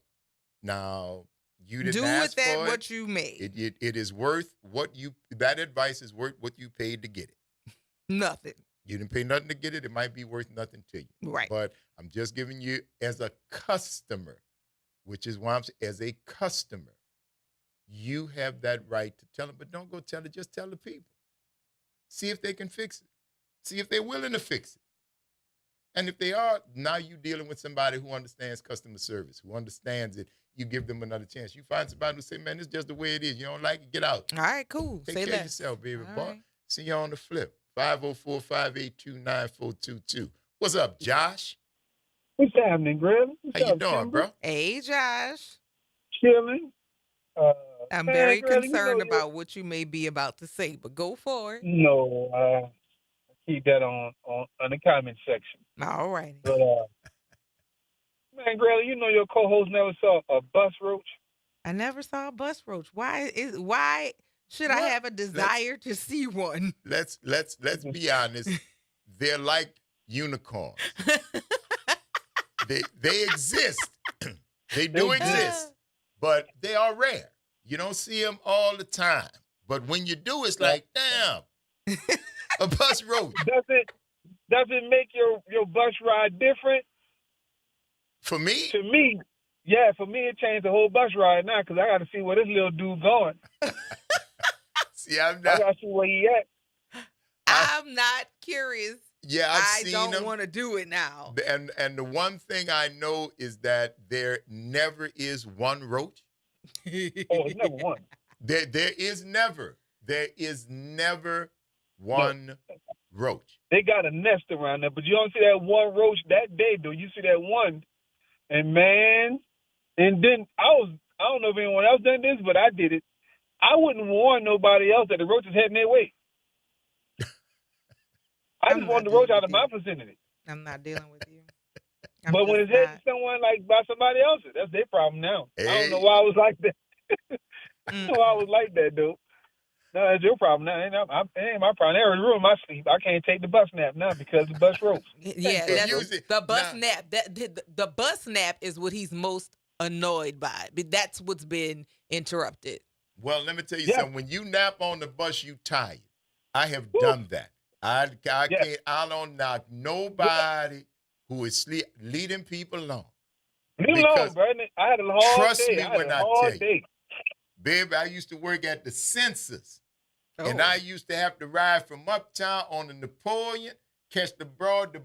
Now, you didn't Do ask with that for what you made. It is worth what you, that advice is worth what you paid to get it. Nothing. You didn't pay nothing to get it. It might be worth nothing to you. Right. But I'm just giving you as a customer, which is why I'm saying as a customer, you have that right to tell them, but don't go tell it. Just tell the people. See if they can fix it. See if they're willing to fix it. And if they are, now you're dealing with somebody who understands customer service, who understands it. You give them another chance. You find somebody who say, man, it's just the way it is. You don't like it, get out. All right, cool. Take Say care less. of yourself, baby All boy. right. See you on the flip. 504-582-9422. What's up, Josh? What's happening, Greg? How you doing, bro? Hey, Josh. Chilling. I'm man, very girl, concerned you know, about what you may be about to say, but go for it. No, keep that on the comment section. All right. But man, Greg, you know your co-host never saw a bus roach. I never saw a bus roach. Why should I have a desire to see one? Let's be honest. They're like unicorns. they exist. They do exist, but they are rare. You don't see them all the time. But when you do, it's like, damn, a bus roach. Does it make your bus ride different? For me? To me, yeah. For me, it changed the whole bus ride now because I got to see where this little dude going. See, I got to see where he at. I'm not curious. Yeah, I've I seen don't them. want to do it now. And the one thing I know is that there never is one roach. Oh, it's never one. There is never one roach. They got a nest around there, but you don't see that one roach that day, though. You see that one, and man, and then I don't know if anyone else done this, but I did it. I wouldn't warn nobody else that the roach is heading their way. I just want the roach out of my vicinity. I'm not dealing with you. But when it's heading someone like by somebody else's, that's their problem now. I don't know why I was like that. I don't know why I was like that, dude. No, that's your problem now. It ain't my problem. They already ruined my sleep. I can't take the bus nap now because the bus roach. Yeah, that's the bus nap. The bus nap is what he's most annoyed by. But that's what's been interrupted. Well, let me tell you something. When you nap on the bus, you tired. I have done that. I can't. I don't knock nobody who is leading people along. Leave me alone, bro. I had a hard trust day. me I had when a I hard tell you, day. baby, I used to work at the census, and Oh. I used to have to ride from uptown on the Napoleon, catch the broad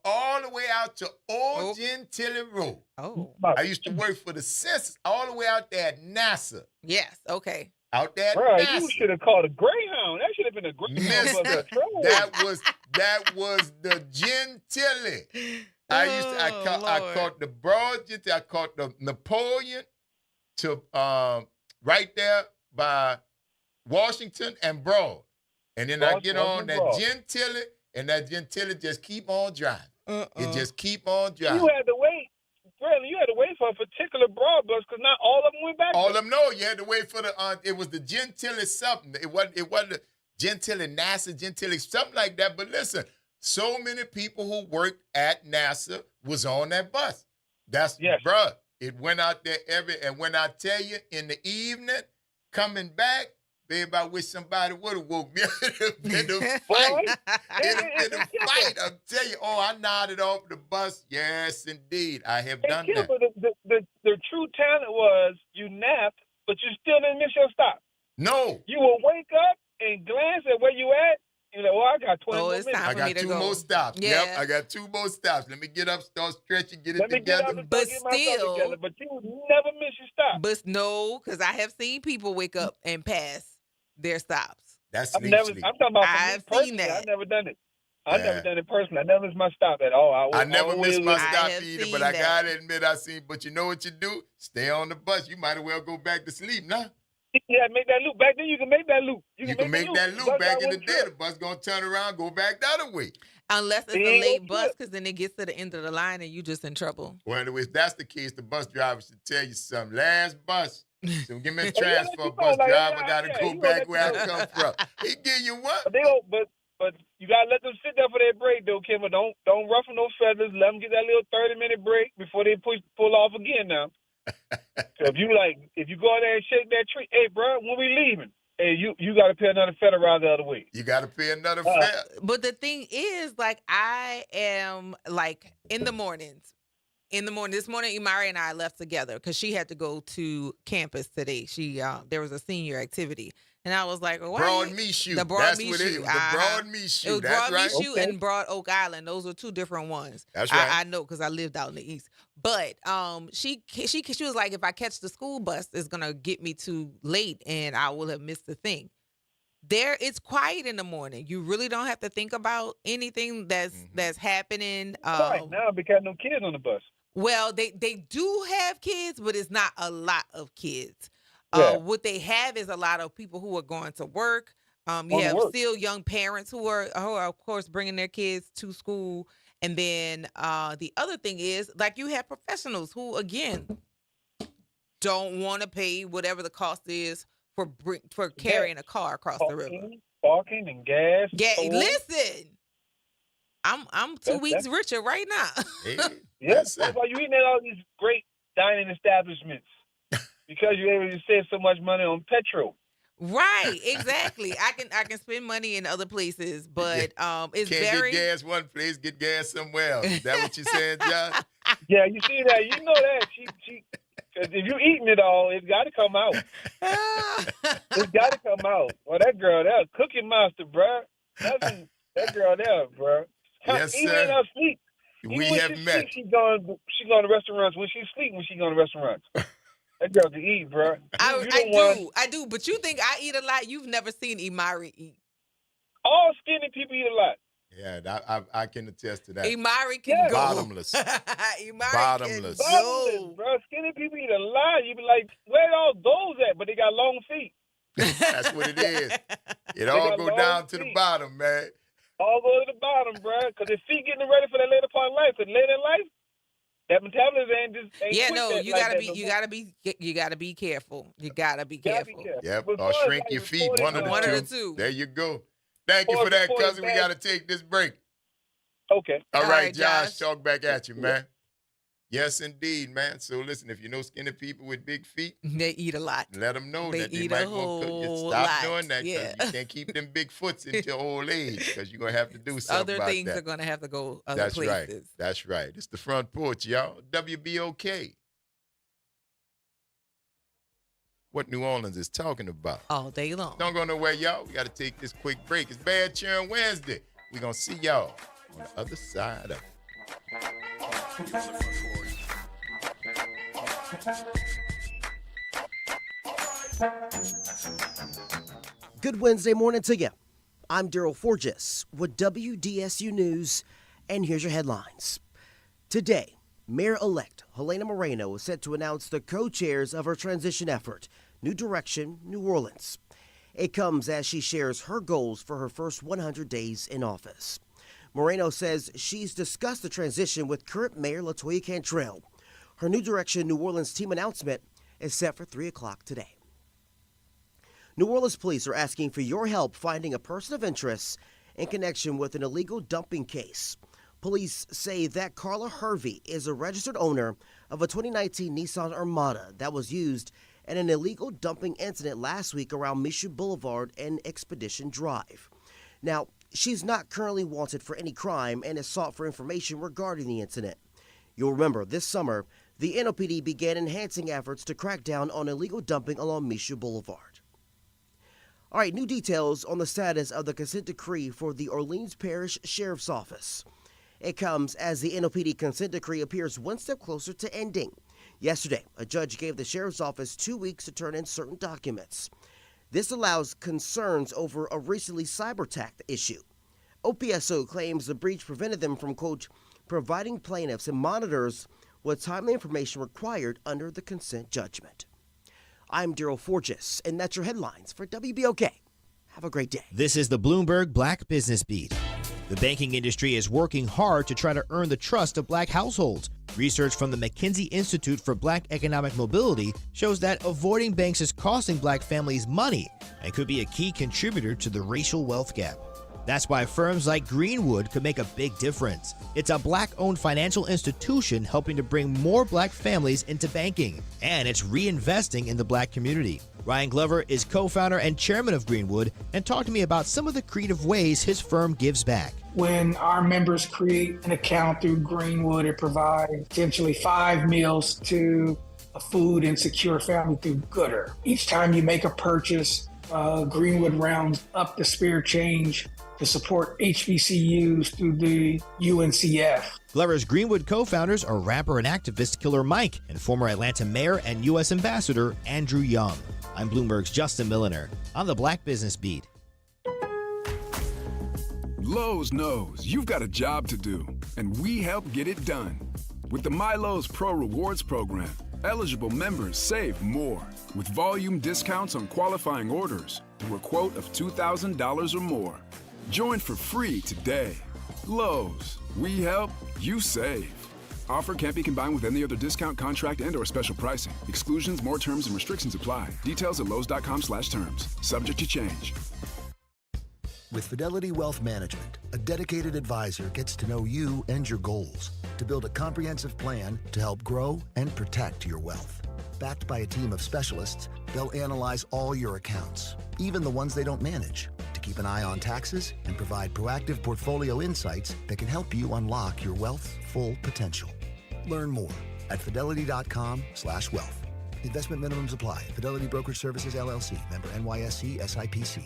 all the way out to Old Gentilly Road. Oh. I used to work for the census all the way out there at NASA. Yes. Okay. Out there at Bro, NASA. you should have called a Greyhound. That should have been a Greyhound bus Mister, patrol. that was the Gentilly. I caught the broad Gentilly. I caught the Napoleon to right there by Washington and Broad. And then I get on that Gentilly, and that Gentilly just keep on driving. It just keep on driving. You had to wait. Really, you had to wait for a particular broad bus because not all of them went back. All of them, no. You had to wait for the. It was the Gentilly something. It wasn't the Gentilly NASA, Gentilly something like that. But listen, so many people who worked at NASA was on that bus. Bruh, It went out there and when I tell you, in the evening, coming back, babe, I wish somebody would have woke me up. It'd have been a fight. It'd have been a fight. I'm telling you. Oh, I nodded off the bus. Yes, indeed. I have done that. The true talent was you napped, but you still didn't miss your stop. No. You will wake up and glance at where you at. You're like, I got 20 more minutes. I got two more stops. Yeah. Yep, I got 2 more stops. Let me get up, start stretching, get it Let me together. get up and get myself together. But you never miss your stop. But no, because I have seen people wake up and pass their stops. That's I'm talking about I've seen that. I've never done it. I've never done it personally. I never missed my stop at all. I never missed my stop have either, seen but I that. gotta admit I seen. But you know what you do? Stay on the bus. You might as well go back to sleep now. Yeah, make that loop. Back then you can make that loop. You can make that loop. Back in the day, the bus gonna turn around, go back the other way. Unless it's a late bus, because then it gets to the end of the line and you just in trouble. Well, if that's the case, the bus driver should tell you something. Last bus. So give me a transfer, bus driver. I gotta go back where I come from. He give you what? But you gotta let them sit there for their break, though, Kim. Don't ruffle no feathers. Let them get that little 30-minute break before they pull off again. Now, so if you go out there and shake that tree, hey, bro, when we leaving? Hey, you gotta pay another fare around the other way. You gotta pay another fare. But the thing is, like, I am like in the mornings. This morning, Imari and I left together because she had to go to campus today. There was a senior activity. And I was like, well, Broad Me Shoot. The Broad That's Me what Shoot. it is. The Broad Me Shoot. It was That's Broad right. Me Shoot and Broad Oak Island. Those were two different ones. That's right. I know because I lived out in the East. But she was like, if I catch the school bus, it's going to get me too late and I will have missed the thing. It's quiet in the morning. You really don't have to think about anything that's happening. Right now because no kids on the bus. Well, they do have kids, but it's not a lot of kids. Yeah. What they have is a lot of people who are going to work. You have still young parents who are, of course, bringing their kids to school. And then the other thing is, like, you have professionals who, again, don't want to pay whatever the cost is for carrying a car across the river. Parking and gas. Listen, I'm 2 weeks richer right now. That's why you eating at all these great dining establishments because you're able to save so much money on petrol. Right, exactly. I can spend money in other places, but it's Can't get gas one place, get gas somewhere else. Is that what you saying, John? Yeah, you see that? You know that she. Because if you're eating it all, it's got to come out. It's got to come out. Well, that girl there, Cookie Monster, bro. That girl there, bro. Yes, even sir. in her sleep. We have met. She going to restaurants when she sleep. When she going to restaurants, that girl can eat, bro. I do. But you think I eat a lot? You've never seen Imari eat. All skinny people eat a lot. Yeah, I can attest to that. Imari can go. Bottomless. Bottomless. Bro. Skinny people eat a lot. You be like, where all those at? But they got long feet. That's what it is. It all go down to the bottom, man. All go to the bottom, bro. Because their feet getting ready for that later part of life. Because later in life, that metabolism ain't quick you gotta be careful. You gotta be careful. Yep. Or shrink your feet. One of the two. There you go. Thank you for that, cousin. We got to take this break. Okay. All right, Josh. Talk back at you, man. Yes, indeed, man. So listen, if you know skinny people with big feet, they eat a lot. Let them know that they eat might a want to whole stop lot. doing that. Yeah. You can't keep them big foots into old age because you're going to have to do something Other about things that. are going to have to go other That's places. right. That's right. It's the Front Porch, y'all. WBOK. What New Orleans is talking about. All day long. Don't go nowhere, y'all. We got to take this quick break. It's Bad Cheering Wednesday. We're going to see y'all on the other side of it. Good Wednesday morning to you. I'm Daryl Forges with WDSU News, and here's your headlines. Today, Mayor-elect Helena Moreno is set to announce the co-chairs of her transition effort, New Direction, New Orleans. It comes as she shares her goals for her first 100 days in office. Moreno says she's discussed the transition with current Mayor LaToya Cantrell. Her New Direction, New Orleans team announcement is set for 3 o'clock today. New Orleans police are asking for your help finding a person of interest in connection with an illegal dumping case. Police say that Carla Hervey is a registered owner of a 2019 Nissan Armada that was used in an illegal dumping incident last week around Michoud Boulevard and Expedition Drive. Now, she's not currently wanted for any crime and is sought for information regarding the incident. You'll remember this summer, the NOPD began enhancing efforts to crack down on illegal dumping along Michoud Boulevard. All right, new details on the status of the consent decree for the Orleans Parish Sheriff's Office. It comes as the NOPD consent decree appears one step closer to ending. Yesterday, a judge gave the Sheriff's Office 2 weeks to turn in certain documents. This allows concerns over a recently cyber-attacked issue. OPSO claims the breach prevented them from, quote, providing plaintiffs and monitors with timely information required under the consent judgment. I'm Daryl Forges, and that's your headlines for WBOK. Have a great day. This is the Bloomberg Black Business Beat. The banking industry is working hard to try to earn the trust of black households. Research from the McKinsey Institute for Black Economic Mobility shows that avoiding banks is costing black families money and could be a key contributor to the racial wealth gap. That's why firms like Greenwood could make a big difference. It's a black-owned financial institution helping to bring more black families into banking, and it's reinvesting in the black community. Ryan Glover is co-founder and chairman of Greenwood and talked to me about some of the creative ways his firm gives back. When our members create an account through Greenwood, it provides essentially 5 meals to a food insecure family through Gooder. Each time you make a purchase, Greenwood rounds up the spare change to support HBCUs through the UNCF. Glover's Greenwood co-founders are rapper and activist Killer Mike and former Atlanta mayor and U.S. Ambassador Andrew Young. I'm Bloomberg's Justin Milliner on the Black Business Beat. Lowe's knows you've got a job to do, and we help get it done. With the MyLowe's Pro Rewards program, eligible members save more with volume discounts on qualifying orders through a quote of $2,000 or more. Join for free today. Lowe's, we help, you save. Offer can't be combined with any other discount, contract, and/or special pricing. Exclusions, more terms, and restrictions apply. Details at lowes.com/terms. Subject to change. With Fidelity Wealth Management, a dedicated advisor gets to know you and your goals to build a comprehensive plan to help grow and protect your wealth. Backed by a team of specialists, they'll analyze all your accounts, even the ones they don't manage, to keep an eye on taxes and provide proactive portfolio insights that can help you unlock your wealth's full potential. Learn more at fidelity.com/wealth. Investment minimums apply. Fidelity Brokerage Services, LLC. Member NYSE SIPC.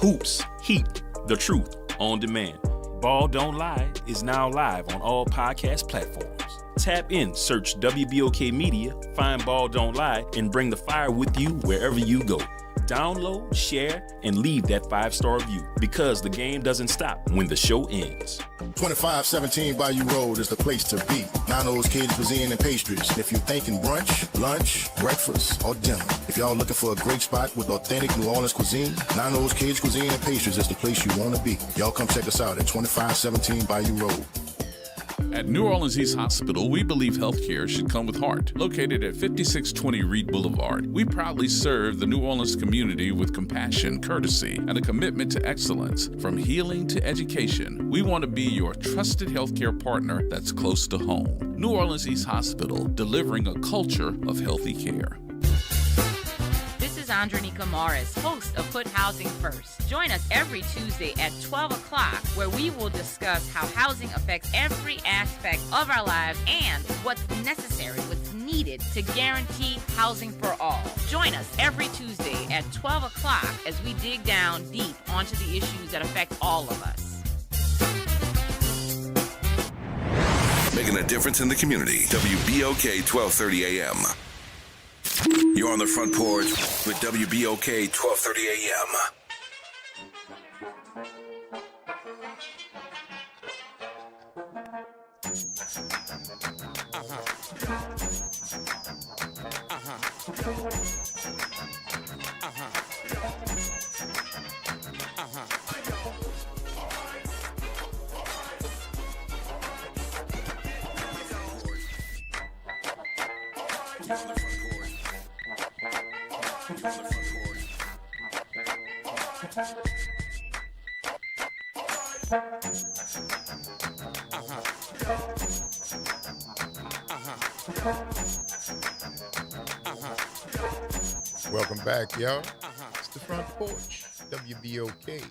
Hoops, Heat, The Truth, On Demand. Ball Don't Lie is now live on all podcast platforms. Tap in, search WBOK Media, find Ball Don't Lie, and bring the fire with you wherever you go. Download, share, and leave that 5-star review, because the game doesn't stop when the show ends. 2517 Bayou Road is the place to be. Nano's Kids Cuisine and Pastries. If you're thinking brunch, lunch, breakfast, or dinner, if y'all looking for a great spot with authentic New Orleans cuisine, Nano's Kids Cuisine and Pastries is the place you want to be. Y'all come check us out at 2517 Bayou Road. At New Orleans East Hospital, we believe healthcare should come with heart. Located at 5620 Reed Boulevard, we proudly serve the New Orleans community with compassion, courtesy, and a commitment to excellence. From healing to education, we want to be your trusted healthcare partner that's close to home. New Orleans East Hospital, delivering a culture of healthy care. This is Andronika Morris, host of Put Housing First. Join us every Tuesday at 12 o'clock, where we will discuss how housing affects every aspect of our lives and what's necessary, what's needed to guarantee housing for all. Join us every Tuesday at 12 o'clock as we dig down deep onto the issues that affect all of us. Making a difference in the community. WBOK 1230 AM. You're on the Front Porch with WBOK 1230 AM. Welcome back, y'all. It's the Front Porch, WBOK.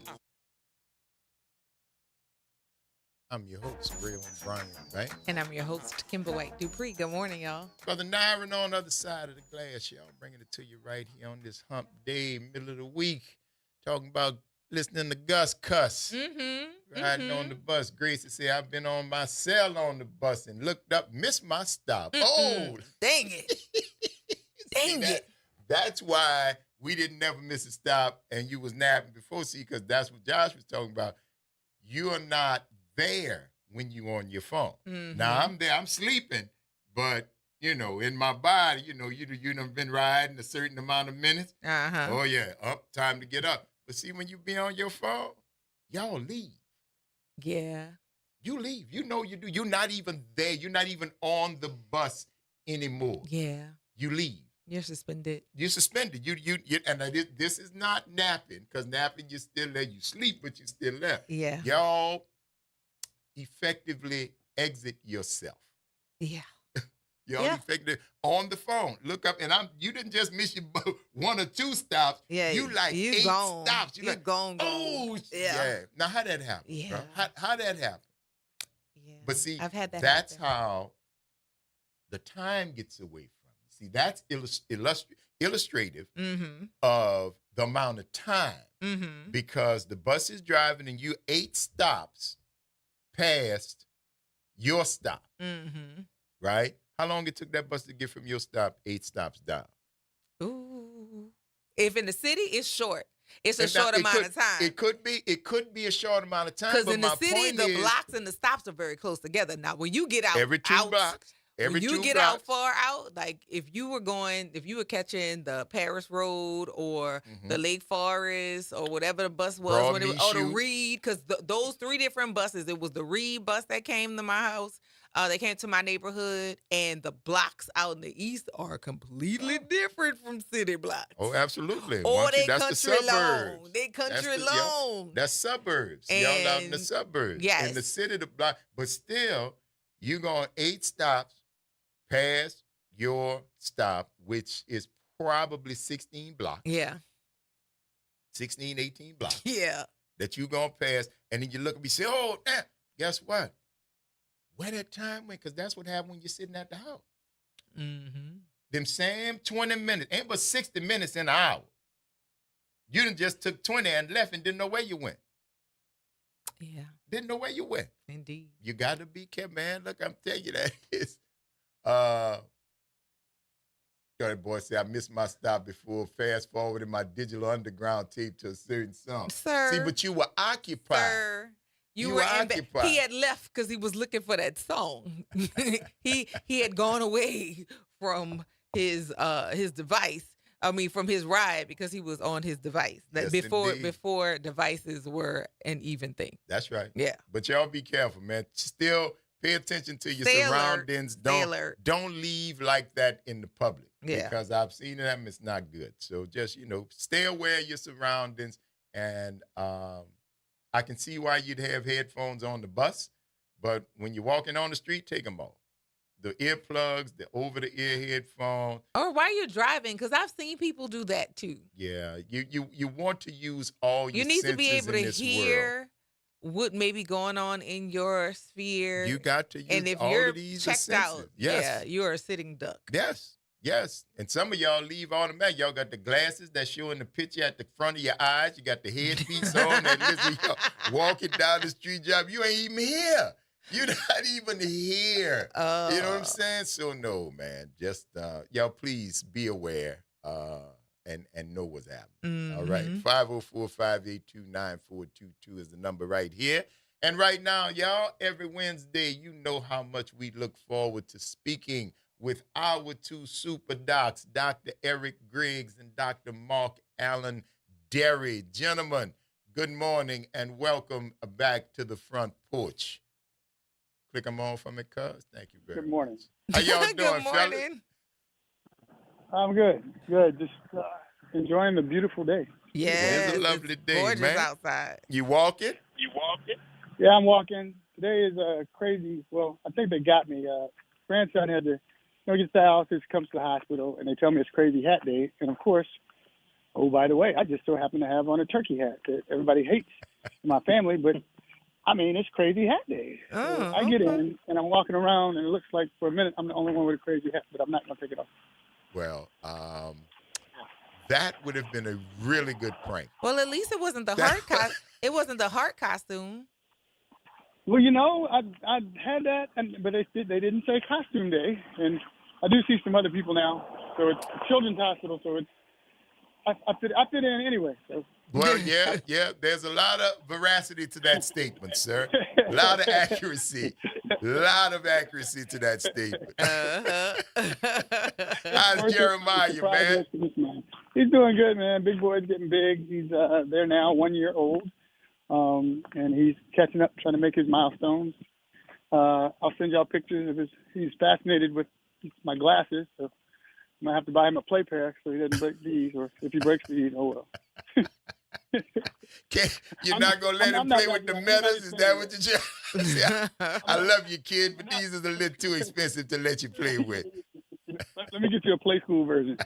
I'm your host, Braylon Bryan Banks. And I'm your host, Kimber White Dupree. Good morning, y'all. Brother Nyron on the other side of the glass, y'all. Bringing it to you right here on this hump day, middle of the week. Talking about listening to Gus cuss. Riding on the bus. Gracie said, I've been on my cell on the bus and looked up, missed my stop. Oh, dang it. Dang it. That's why we didn't never miss a stop and you was napping before, see, because that's what Josh was talking about. You are not there when you on your phone. Now, I'm there, I'm sleeping, but, you know, in my body, you know, you done been riding a certain amount of minutes. Oh, yeah, up, time to get up. But see, when you be on your phone, y'all leave. Yeah. You leave. You know you do. You're not even there. You're not even on the bus anymore. Yeah. You leave. You're suspended. You're suspended. You and this is not napping, because napping, you're still there. You sleep, but you're still there. Yeah. Y'all effectively exit yourself. Yeah. Y'all effectively on the phone. Look up, and you didn't just miss your one or two stops. Yeah. You like you 8 gone. stops. You gone. Oh, yeah. Now, how that happen? Yeah. Bro? How that happen? Yeah. But see, I've had that that's happen. how the time gets away from you. See, that's illustrative of the amount of time, because the bus is driving and you 8 stops past your stop, right? How long it took that bus to get from your stop 8 stops down? Ooh. If in the city, it's short. It's a short amount of time. It could be a short amount of time. Because in the city, the blocks and the stops are very close together. Now, when you get out, every 2 blocks. When you get out far out, like if you were catching the Paris Road or the Lake Forest or whatever the bus was, or the Reed, because those 3 different buses, it was the Reed bus that came to my house, they came to my neighborhood, and the blocks out in the east are completely different from city blocks. Oh, absolutely. Or they that's country the long. They country long. Yeah, that's suburbs. Y'all out in the suburbs. Yes. In the city, the block. But still, you going 8 stops past your stop, which is probably 16 blocks. Yeah. 16, 18 blocks. Yeah. That you going to pass. And then you look and you say, oh, guess what? Where that time went? Because that's what happened when you're sitting at the house. Them same 20 minutes, ain't but 60 minutes in an hour. You done just took 20 and left and didn't know where you went. Yeah. Didn't know where you went. Indeed. You got to be careful, man. Look, I'm telling you that is. That boy said, I missed my stop before fast forwarding my digital underground tape to a certain song. Sir. See, but you were occupied. Sir. You were occupied. He had left because he was looking for that song. he had gone away from his device. I mean, from his ride, because he was on his device. Yes, before devices were an even thing. That's right. Yeah. But y'all be careful, man. Still pay attention to your Stay surroundings. Alert. Don't leave like that in the public. Yeah. Because I've seen it and it's not good. So just, stay aware of your surroundings. And I can see why you'd have headphones on the bus. But when you're walking on the street, take them off. The earplugs, the over-the-ear headphones. Or while you're driving, because I've seen people do that too. Yeah, you want to use all your senses. You need to be able to hear what may be going on in your sphere. You got to use and if all you're of these checked senses. out, Yes. you are a sitting duck. Yes. And some of y'all leave automatic. Y'all got the glasses that's showing the picture at the front of your eyes. You got the headpiece on that listen, y'all walking down the street job. You ain't even here. You're not even here. You know what I'm saying? So no, man. Just y'all please be aware and know what's happening. All right. 504-582-9422 is the number right here. And right now, y'all, every Wednesday, you know how much we look forward to speaking with our 2 super docs, Dr. Eric Griggs and Dr. Mark Allen Derry. Gentlemen, good morning and welcome back to the Front Porch. Click them on for me, cuz. Thank you very much. Good morning. How y'all doing, Good morning. fellas? I'm good. Just enjoying the beautiful day. Yeah, It's a lovely day, gorgeous man. outside. You walking? Yeah, I'm walking. Today is crazy. Well, I think they got me. Grandson had to gets to the house, comes to the hospital, and they tell me it's Crazy Hat Day. And, of course, oh, by the way, I just so happen to have on a turkey hat that everybody hates in my family. But, I mean, it's Crazy Hat Day. So I get in, and I'm walking around, and it looks like for a minute I'm the only one with a crazy hat, but I'm not going to take it off. Well, that would have been a really good prank. Well, at least it wasn't the heart it wasn't the heart costume. Well, I had that, but they didn't say costume day, and I do see some other people now. So it's a children's hospital, so it's I fit in anyway. So. Well, yeah. There's a lot of veracity to that statement, sir. A lot of accuracy. A lot of accuracy to that statement. How's Jeremiah, man? He's doing good, man. Big boy's getting big. He's they're now 1 year old, and he's catching up, trying to make his milestones. I'll send y'all pictures of his. He's fascinated with my glasses, so I'm gonna have to buy him a play pair so he doesn't break these, or if he breaks these, oh well. You're not gonna let him play with the metas? Is that what you're saying? I love you, kid, but these are a little too expensive to let you play with. Let me get you a play school version.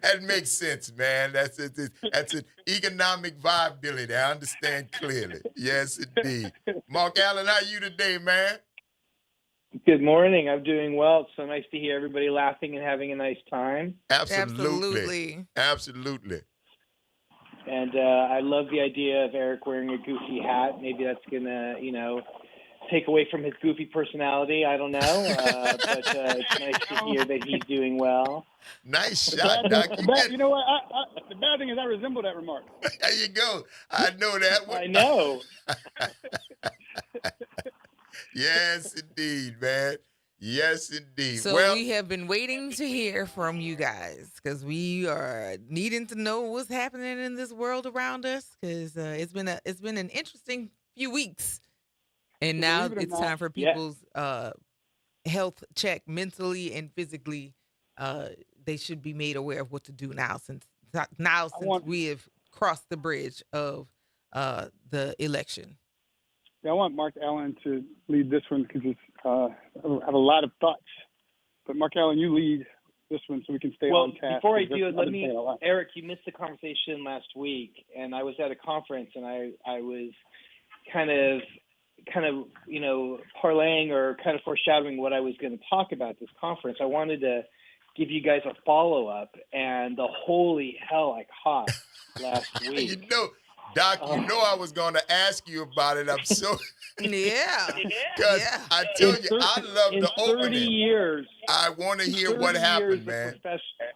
That makes sense, man. That's an economic viability. I understand clearly. Yes, indeed. Mark Allen, how are you today, man? Good morning. I'm doing well. It's so nice to hear everybody laughing and having a nice time. Absolutely. And I love the idea of Eric wearing a goofy hat. Maybe that's going to, take away from his goofy personality. I don't know. But it's nice to hear that he's doing well. Nice shot, Doc. You know what? The bad thing is I resemble that remark. There you go. I know that one. I know. Yes, indeed, man. Yes, indeed. So we have been waiting to hear from you guys because we are needing to know what's happening in this world around us because it's been an interesting few weeks, and now it's time for people's health check mentally and physically. They should be made aware of what to do now since we have crossed the bridge of the election. Yeah, I want Mark Allen to lead this one because I have a lot of thoughts. But Mark Allen, you lead this one so we can stay on task. Well, before I do it, Eric, you missed the conversation last week, and I was at a conference, and I was kind of parlaying or kind of foreshadowing what I was going to talk about at this conference. I wanted to give you guys a follow-up, and the holy hell I caught last week. Doc, I was going to ask you about it. I'm so yeah. Because I tell you, I love the opening. 30 years. I want to hear what happened, man.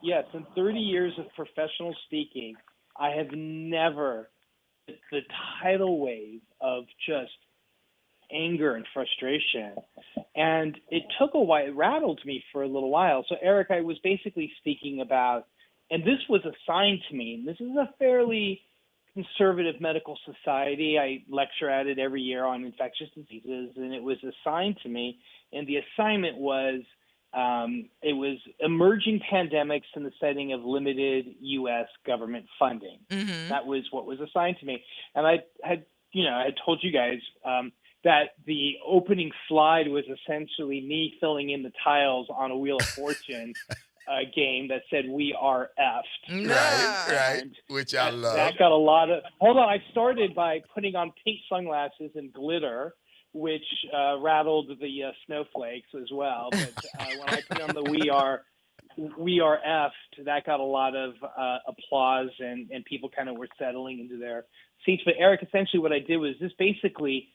Yes, in 30 years of professional speaking, I have never the tidal wave of just anger and frustration. And it took a while. It rattled me for a little while. So, Eric, I was basically speaking about, and this was assigned to me, and this is a fairly conservative medical society. I lecture at it every year on infectious diseases, and it was assigned to me. And the assignment was, it was emerging pandemics in the setting of limited U.S. government funding. Mm-hmm. That was what was assigned to me. And I had told you guys that the opening slide was essentially me filling in the tiles on a Wheel of Fortune game that said "We are effed." Right. Which I love. That got a lot of. Hold on, I started by putting on pink sunglasses and glitter, which rattled the snowflakes as well. But when I put on the "We are effed," that got a lot of applause, and people kind of were settling into their seats. But Eric, essentially, what I did was this basically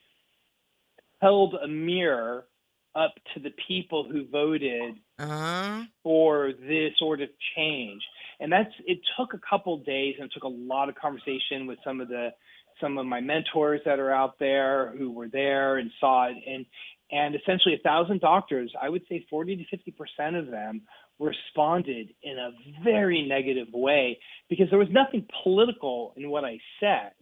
held a mirror up to the people who voted for this sort of change. And it took a couple days, and it took a lot of conversation with some of my mentors that are out there who were there and saw it. And essentially 1,000 doctors, I would say 40 to 50% of them responded in a very negative way because there was nothing political in what I said.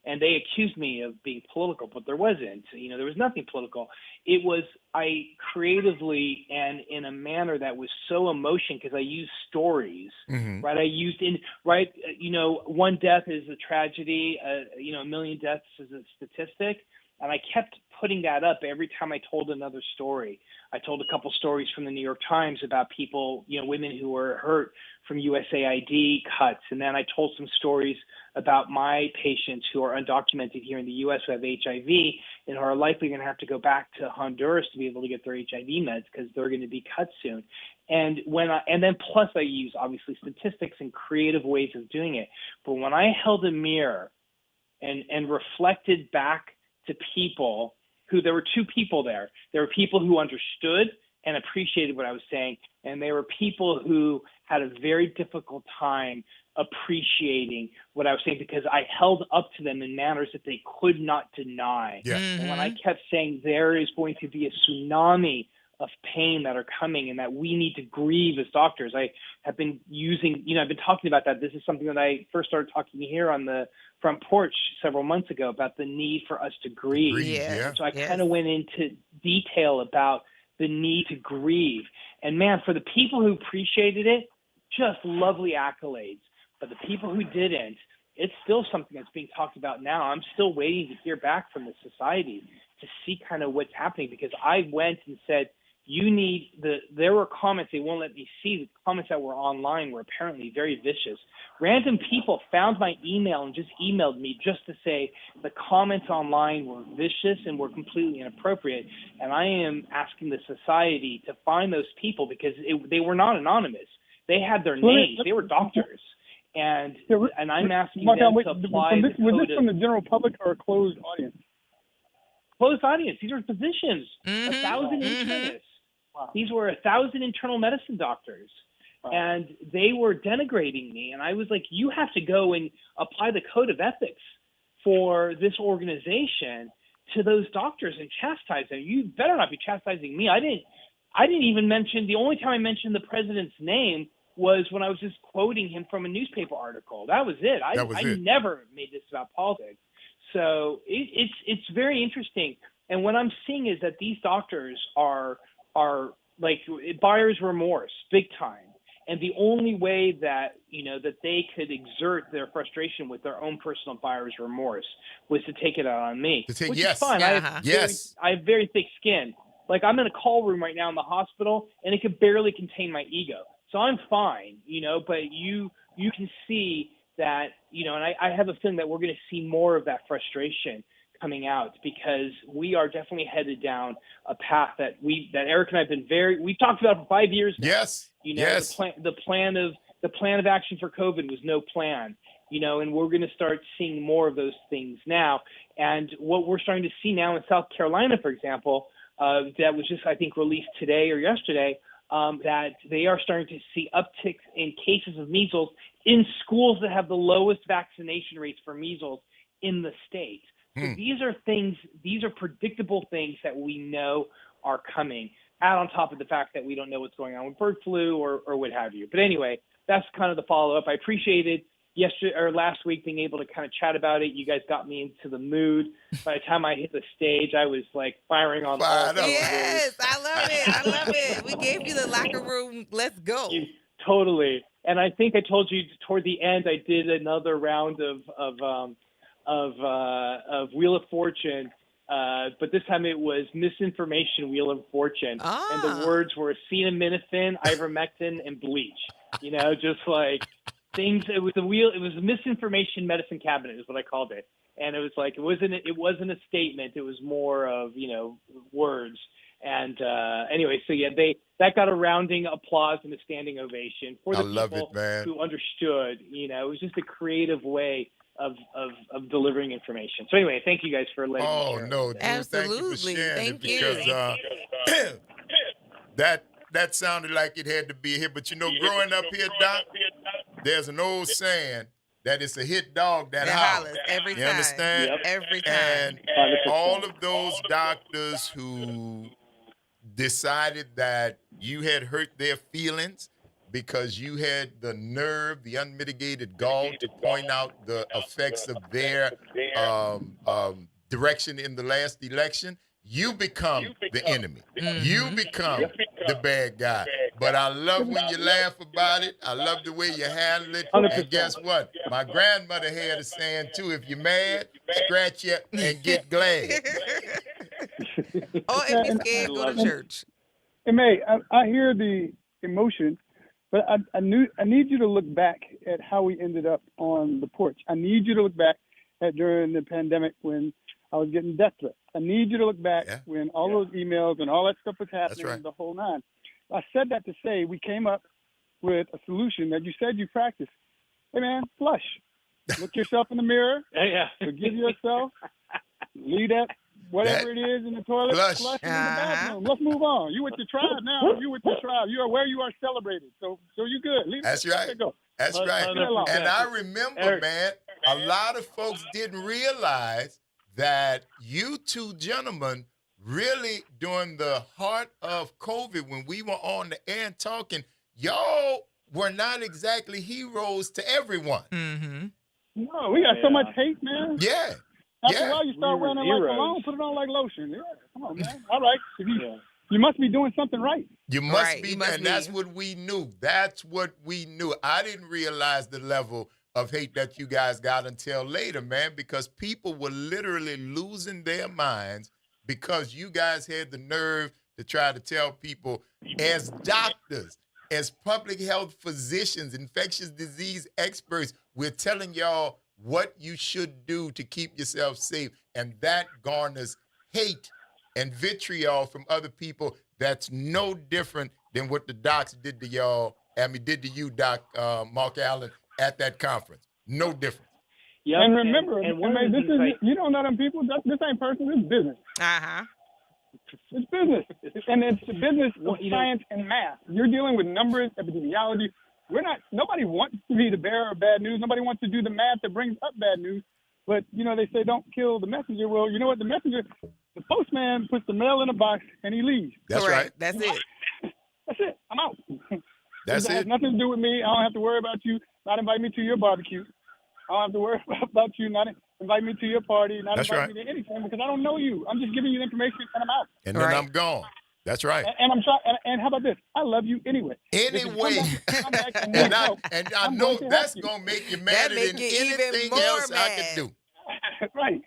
And they accused me of being political, but there wasn't. There was nothing political. It was I creatively and in a manner that was so emotion because I used stories, right? I used one death is a tragedy, a million deaths is a statistic. And I kept putting that up every time I told another story. I told a couple stories from the New York Times about people, women who were hurt from USAID cuts. And then I told some stories about my patients who are undocumented here in the U.S. who have HIV and who are likely going to have to go back to Honduras to be able to get their HIV meds because they're going to be cut soon. And then plus I use obviously statistics and creative ways of doing it. But when I held a mirror and reflected back to people who, there were two people there. There were people who understood and appreciated what I was saying, and there were people who had a very difficult time appreciating what I was saying because I held up to them in manners that they could not deny. Yeah. And when I kept saying there is going to be a tsunami of pain that are coming and that we need to grieve as doctors, I have been using, I've been talking about that. This is something that I first started talking here on the Front Porch several months ago about the need for us to grieve. Yeah. So I kind of went into detail about the need to grieve. And man, for the people who appreciated it, just lovely accolades. But the people who didn't, it's still something that's being talked about now. I'm still waiting to hear back from the society to see kind of what's happening because I went and said, there were comments, they won't let me see, the comments that were online were apparently very vicious. Random people found my email and just emailed me just to say the comments online were vicious and were completely inappropriate. And I am asking the society to find those people because they were not anonymous. They had their names. They were doctors. And I'm asking them to apply the code. Was this from the general public or a closed audience? Closed audience. These are physicians, 1,000 internists. Wow. These were 1,000 internal medicine doctors. Wow. And they were denigrating me. And I was like, you have to go and apply the code of ethics for this organization to those doctors and chastise them. You better not be chastising me. I didn't even mention, the only time I mentioned the president's name was when I was just quoting him from a newspaper article. That was it. I never made this about politics. So it's very interesting. And what I'm seeing is that these doctors are like buyer's remorse, big time. And the only way that, that they could exert their frustration with their own personal buyer's remorse was to take it out on me, which is fine. I have very thick skin. Like I'm in a call room right now in the hospital and it could barely contain my ego. So I'm fine, but you can see that, and I have a feeling that we're going to see more of that frustration coming out because we are definitely headed down a path that Eric and I have been we've talked about for 5 years now. Yes. The plan of action for COVID was no plan, and we're going to start seeing more of those things now. And what we're starting to see now in South Carolina, for example, that was just, I think, released today or yesterday, that they are starting to see upticks in cases of measles in schools that have the lowest vaccination rates for measles in the state. So these are predictable things that we know are coming, add on top of the fact that we don't know what's going on with bird flu or what have you. But anyway, that's kind of the follow-up. I appreciated last week being able to kind of chat about it. You guys got me into the mood. By the time I hit the stage, I was like firing on all cylinders. Yes, I love it. We gave you the locker room. Let's go. Totally. And I think I told you toward the end, I did another round of Wheel of Fortune, but this time it was misinformation Wheel of Fortune, and the words were acetaminophen, ivermectin, and bleach. Just like things. It was a misinformation medicine cabinet is what I called it, and it was like it wasn't a statement. It was more of words. And anyway, so yeah, that got a rounding applause and a standing ovation for the people who understood. It was just a creative way of delivering information. So anyway, thank you guys for letting me share. No, dude, absolutely. Thank you for sharing because that sounded like it had to be a hit. But growing up here, Doc, there's an old saying that it's a hit dog that hollers every time. You understand? Yep. Every time. And all of those doctors who decided that you had hurt their feelings because you had the nerve, the unmitigated gall to point out the effects of their direction in the last election, you become the enemy. You become the bad guy. But I love when you laugh about it. I love the way you handle it. 100%. And guess what? My grandmother had a saying too: if you're mad, scratch it and get glad. Or if you're scared, go to church. And May, I hear the emotion, but I need you to look back at how we ended up on the porch. I need you to look back at during the pandemic when I was getting death threats. I need you to look back when all those emails and all that stuff was happening, the whole nine. I said that to say we came up with a solution that you said you practiced. Hey, man, flush. Look yourself in the mirror. Forgive yourself. Leave that, whatever it is in the toilet, flush it in the bathroom. Let's move on. You with your tribe now. You with your tribe. You are where you are celebrated. So you good. Leave That's right. Go. That's right. And I remember, man, a lot of folks didn't realize that you two gentlemen really, during the heart of COVID, when we were on the air and talking, y'all were not exactly heroes to everyone. Mm-hmm. No, we got so much hate, man. Yeah. After a while, you start wearing it like cologne, put it on like lotion. Yeah, come on, man. All right. You must be doing something right. You must be, and that's what we knew. That's what we knew. I didn't realize the level of hate that you guys got until later, man, because people were literally losing their minds because you guys had the nerve to try to tell people, as doctors, as public health physicians, infectious disease experts, we're telling y'all what you should do to keep yourself safe. And that garners hate and vitriol from other people. That's no different than what the docs did to y'all. Did to you, Doc Mark Allen, at that conference. No different. Yep. And remember, you don't know them people. This ain't personal. This is business. It's business, and it's the business of science and math. You're dealing with numbers, epidemiology. Nobody wants to be the bearer of bad news. Nobody wants to do the math that brings up bad news. But, they say don't kill the messenger. Well, you know what? The postman puts the mail in a box and he leaves. That's right. That's it. That's it. I'm out. That's it has nothing to do with me. I don't have to worry about you not inviting me to your barbecue. I don't have to worry about you not inviting me to your party, not inviting me to anything because I don't know you. I'm just giving you information and I'm out. And then I'm gone. That's right. And I'm trying. And how about this? I love you anyway. Anyway, and I know that's gonna make you madder than anything else I could do. Right.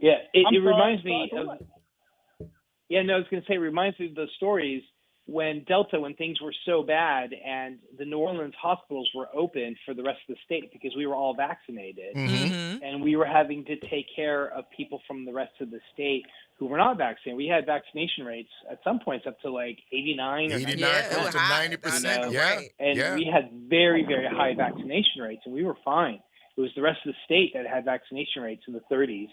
Yeah, it reminds me of. Yeah, no, I was gonna say it reminds me of the stories when things were so bad and the New Orleans hospitals were open for the rest of the state because we were all vaccinated and we were having to take care of people from the rest of the state who were not vaccinated. We had vaccination rates at some points up to like 89 or 90%. Yeah. And we had very, very high vaccination rates and we were fine. It was the rest of the state that had vaccination rates in the 30s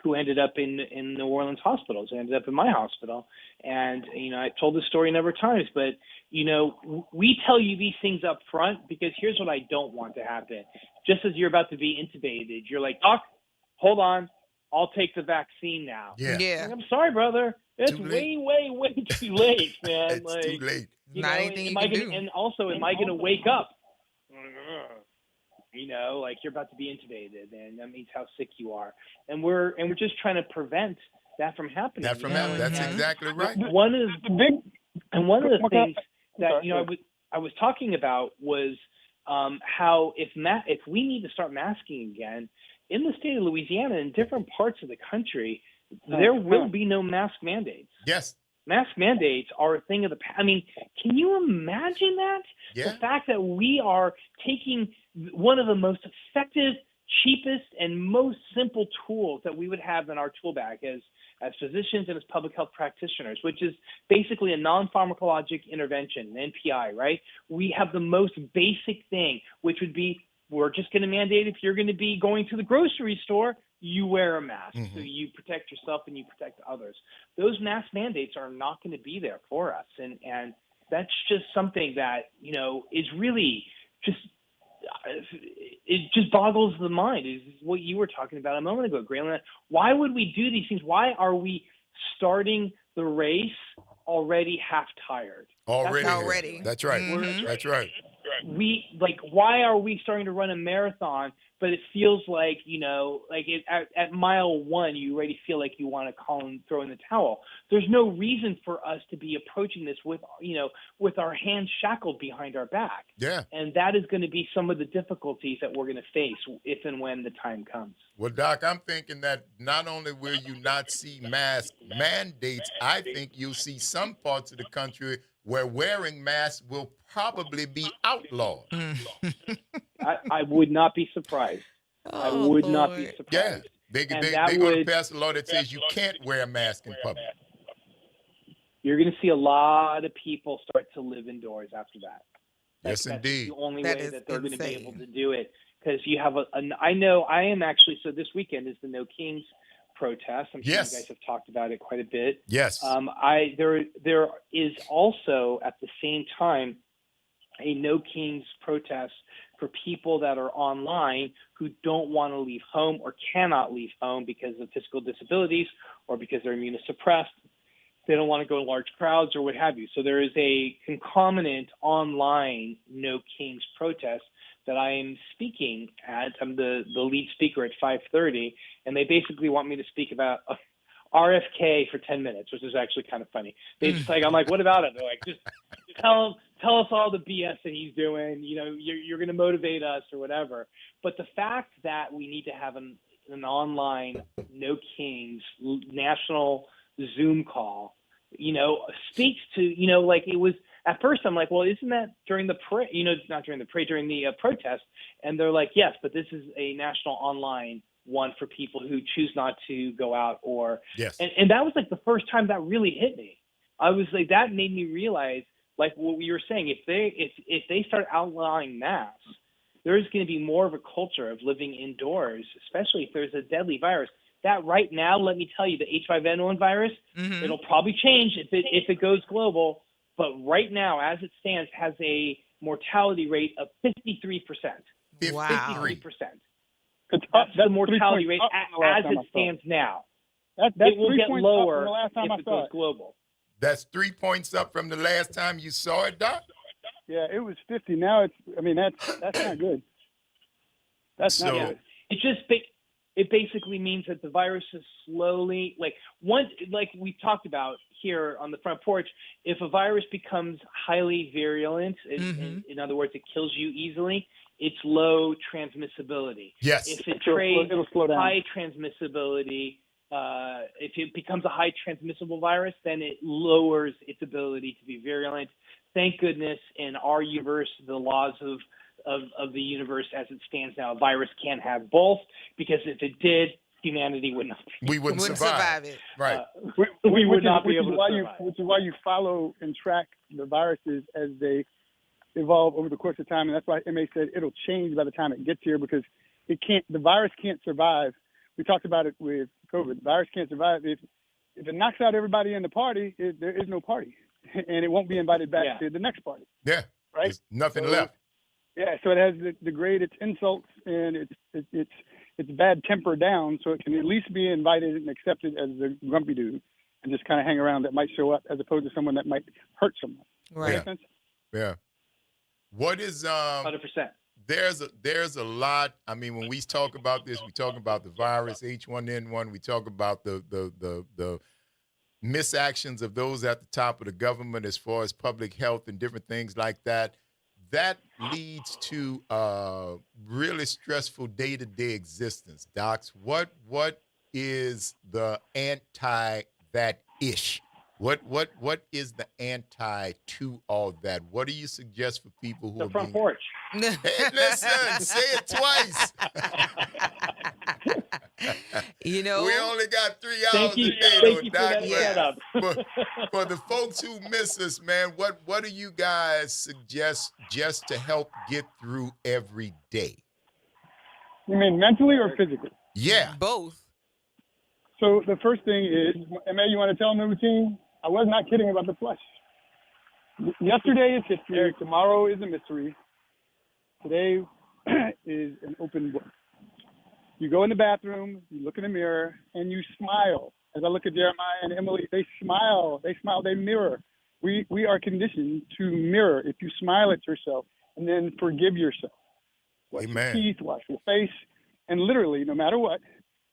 who ended up in New Orleans hospitals, ended up in my hospital. And, I've told this story a number of times, but, we tell you these things up front because here's what I don't want to happen. Just as you're about to be intubated, you're like, Doc, hold on. I'll take the vaccine now. Yeah. Like, I'm sorry, brother. It's way, way, way too late, man. It's too late. Not anything you can do. And also, am I going to wake up? Like you're about to be intubated, and that means how sick you are. And we're just trying to prevent that from happening. That's exactly right. One of the things that I was talking about was how if we need to start masking again in the state of Louisiana and different parts of the country, there will be no mask mandates. Yes. Mask mandates are a thing of the past. I mean, can you imagine that? Yeah. The fact that we are taking one of the most effective, cheapest, and most simple tools that we would have in our tool bag as physicians and as public health practitioners, which is basically a non-pharmacologic intervention, an NPI, right? We have the most basic thing, which would be we're just going to mandate if you're going to be going to the grocery store, you wear a mask. So you protect yourself and you protect others. Those mask mandates are not going to be there for us. And that's just something that, is really just, it just boggles the mind. Is what you were talking about a moment ago, Graylin. Why would we do these things? Why are we starting the race already half tired? Already. That's right. That's right. why are we starting to run a marathon? But it feels like, at mile 1, you already feel like you want to call and throw in the towel. There's no reason for us to be approaching this with our hands shackled behind our back. Yeah. And that is going to be some of the difficulties that we're going to face if and when the time comes. Well, Doc, I'm thinking that not only will you not see mask mandates, I think you'll see some parts of the country where wearing masks will probably be outlawed. I would not be surprised. I would not be surprised. Yeah, they're going to pass a law that says you can't wear a mask in public. You're going to see a lot of people start to live indoors after that. Yes, indeed. That's the only way that they're going to be able to do it. Because you have so this weekend is the No Kings protest. I'm sure you guys have talked about it quite a bit. Yes. There is also at the same time a No Kings protest for people that are online who don't want to leave home or cannot leave home because of physical disabilities or because they're immunosuppressed. They don't want to go in large crowds or what have you. So there is a concomitant online No Kings protest that I am speaking at. I'm the lead speaker at 5:30, and they basically want me to speak about RFK for 10 minutes, which is actually kind of funny. I'm like, what about it? They're like, just tell us all the BS that he's doing. You're going to motivate us or whatever. But the fact that we need to have an online No Kings national Zoom call, speaks to, it was at first I'm like, well, isn't that during the not during the parade, during the protest? And they're like, yes, but this is a national online one for people who choose not to go out or, yes. And that was like the first time that really hit me. I was like, that made me realize, like what we were saying, if they start outlawing masks, there's going to be more of a culture of living indoors, especially if there's a deadly virus. That right now, let me tell you, the H5N1 virus, it'll probably change if it goes global. But right now, as it stands, has a mortality rate of 53%. Wow. 53%. That's the mortality rate as it stands now. That's it will 3 get points lower up from the last time if I it saw goes it. global. That's 3 points up from the last time you saw it, Doc? Yeah, it was 50. Now that's not good. That's not good. It basically means that the virus is slowly, like we talked about here on the front porch, if a virus becomes highly virulent, in other words, it kills you easily, it's low transmissibility. Yes. If it it'll slow down. high transmissibility, if it becomes a high transmissible virus, then it lowers its ability to be virulent. Thank goodness in our universe, the laws of the universe as it stands now, a virus can't have both, because if it did, humanity would not. We wouldn't survive it. Right. We would not be able to survive. Which is why you follow and track the viruses as they evolve over the course of time, and that's why MA said it'll change by the time it gets here, because the virus can't survive. We talked about it with COVID. The virus can't survive if it knocks out everybody in the party. There is no party, and it won't be invited back to the next party. Yeah. Right. There's nothing left. Yeah, so it has to degrade its insults and its bad temper down, so it can at least be invited and accepted as the grumpy dude, and just kind of hang around that might show up, as opposed to someone that might hurt someone. Right. Make sense? Yeah. What is 100%? There's a lot. I mean, when we talk about this, we talk about the virus H1N1. We talk about the misactions of those at the top of the government as far as public health and different things like that. That leads to really stressful day-to-day existence. Docs, what is the anti-that-ish? What is the anti to all that? What do you suggest for people who are Front Porch? Hey, listen, say it twice. We only got 3 hours Thank you today, for that setup. For the folks who miss us, man, what do you guys suggest just to help get through every day? You mean mentally or physically? Yeah. Both. So the first thing is, MA, you want to tell them the routine? I was not kidding about the flush. Yesterday is history. Tomorrow is a mystery. Today is an open book. You go in the bathroom, you look in the mirror, and you smile. As I look at Jeremiah and Emily, they smile. They mirror. We are conditioned to mirror. If you smile at yourself, and then forgive yourself. Wash Amen. your teeth, wash your face, and literally, no matter what,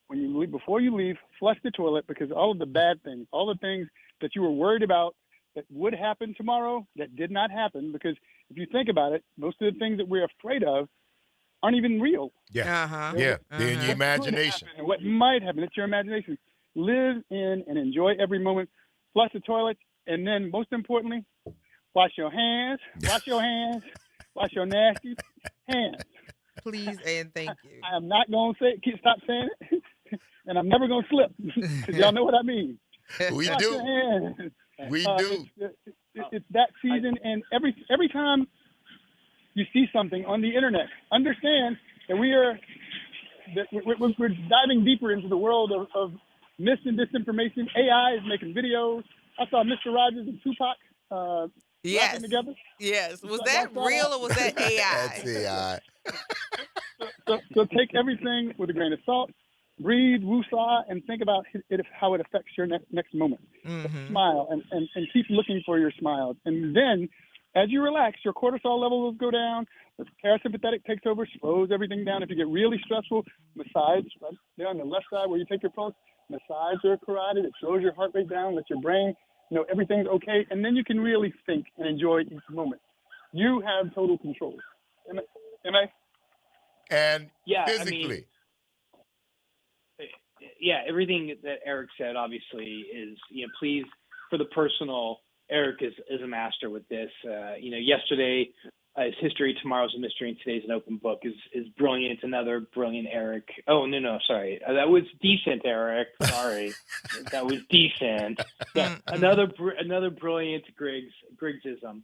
when you leave, before you leave, flush the toilet, because all of the bad things, all the things that you were worried about that would happen tomorrow that did not happen, because if you think about it, most of the things that we're afraid of aren't even real. Yeah. Uh-huh. Yeah. They're in your What could imagination. happen and what might happen. It's your imagination. Live in and enjoy every moment. Flush the toilet, and then most importantly, wash your hands. Wash your hands. Wash your nasty hands. Please and thank you. I am not going to stop saying it, and I'm never going to slip, because y'all know what I mean. We Wash do. your hands. We do. It's that season, and every time you see something on the internet, understand that we're diving deeper into the world of mis and disinformation. AI is making videos. I saw Mr. Rogers and Tupac rapping together. Yes. Was that real or was that AI? That's AI. So take everything with a grain of salt. Breathe, woosah, and think about how it affects your next moment. Smile and keep looking for your smiles. And then, as you relax, your cortisol levels go down. The parasympathetic takes over, slows everything down. If you get really stressful, massage right there on the left side where you take your pulse. Massage your carotid. It slows your heart rate down, let your brain know everything's okay, and then you can really think and enjoy each moment. You have total control. Am I? And Yeah, physically. Everything that Eric said obviously is, please, for the personal, Eric is a master with this. Yesterday is history, tomorrow's a mystery, and today's an open book is brilliant. Another brilliant Eric. Oh, no, sorry. That was decent, Eric. Sorry. That was decent. Yeah, another brilliant Griggsism.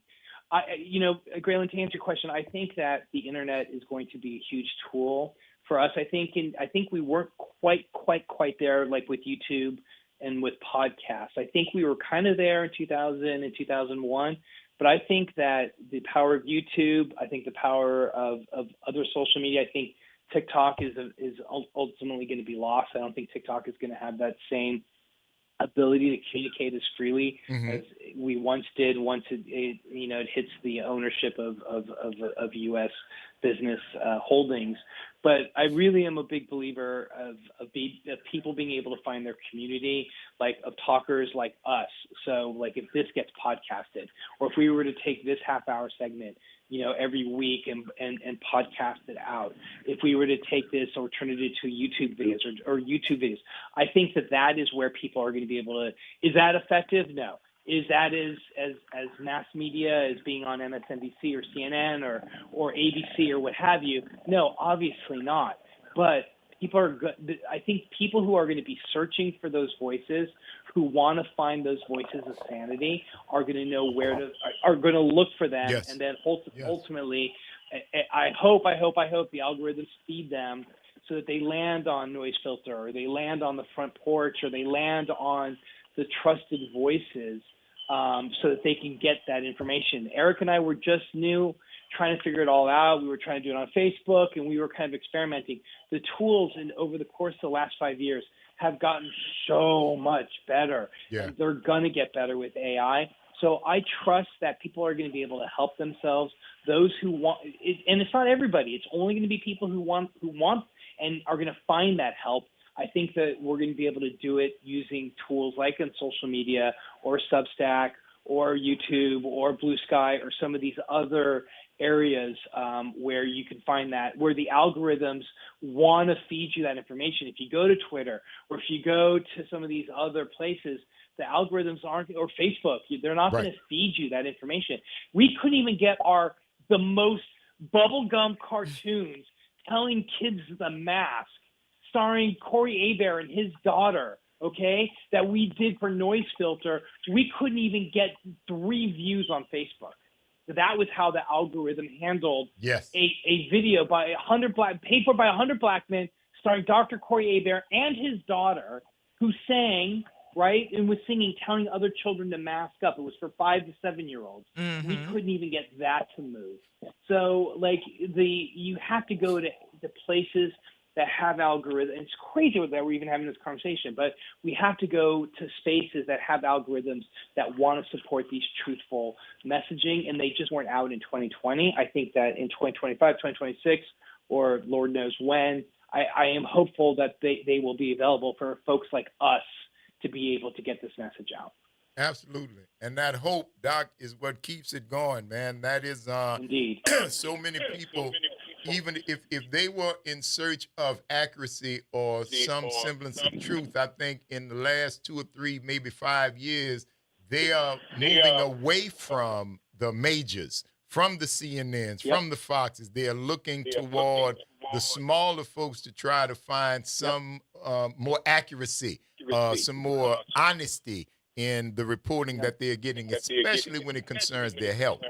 Graylin, to answer your question, I think that the internet is going to be a huge tool for us. I think we weren't quite there, like with YouTube and with podcasts. I think we were kind of there in 2000 and 2001, but I think that the power of YouTube, I think the power of other social media, I think TikTok is ultimately going to be lost. I don't think TikTok is going to have that same ability to communicate as freely as we once did. Once it hits the ownership of U.S. business holdings. But I really am a big believer of people being able to find their community, like of talkers like us. So like if this gets podcasted, or if we were to take this half-hour segment, every week and podcast it out. If we were to take this or turn it into YouTube videos or YouTube videos, I think that is where people are going to be able to. Is that effective? No. Is that as mass media as being on MSNBC or CNN or ABC or what have you? No, obviously not. But people are good. I think people who are going to be searching for those voices, who want to find those voices of sanity, are going to know are going to look for them, and then ultimately, I hope the algorithms feed them so that they land on Noise Filter, or they land on the Front Porch, or they land on the trusted voices, so that they can get that information. Eric and I were just trying to figure it all out. We were trying to do it on Facebook, and we were kind of experimenting. The tools over the course of the last 5 years have gotten so much better. Yeah. And they're going to get better with AI. So I trust that people are going to be able to help themselves. Those who want, and it's not everybody. It's only going to be people who want and are going to find that help. I think that we're going to be able to do it using tools like on social media or Substack or YouTube or Blue Sky or some of these other areas where you can find that, where the algorithms want to feed you that information. If you go to Twitter or if you go to some of these other places, the algorithms aren't, or Facebook, they're not going to feed you that information. We couldn't even get the most bubblegum cartoons telling kids the mask, starring Corey Hebert and his daughter, that we did for Noise Filter. We couldn't even get 3 views on Facebook. That was how the algorithm handled a video by 100 paid for by 100 black men, starring Dr. Corey Hebert and his daughter, who sang, right, and was singing, telling other children to mask up. It was for 5 to 7-year-olds. We couldn't even get that to move. So, you have to go to the places that have algorithms. It's crazy that we're even having this conversation, but we have to go to spaces that have algorithms that want to support these truthful messaging, and they just weren't out in 2020. I think that in 2025, 2026, or Lord knows when, I am hopeful that they will be available for folks like us to be able to get this message out. Absolutely. And that hope, Doc, is what keeps it going, man. That is indeed. So many people, even if they were in search of accuracy or some semblance of truth, I think in the last 2 or 3, maybe 5 years, they are moving away from the majors, from the CNNs, from the Foxes. They are looking toward the smaller folks to try to find some more accuracy, some more honesty in the reporting that they're getting, especially when it concerns their health.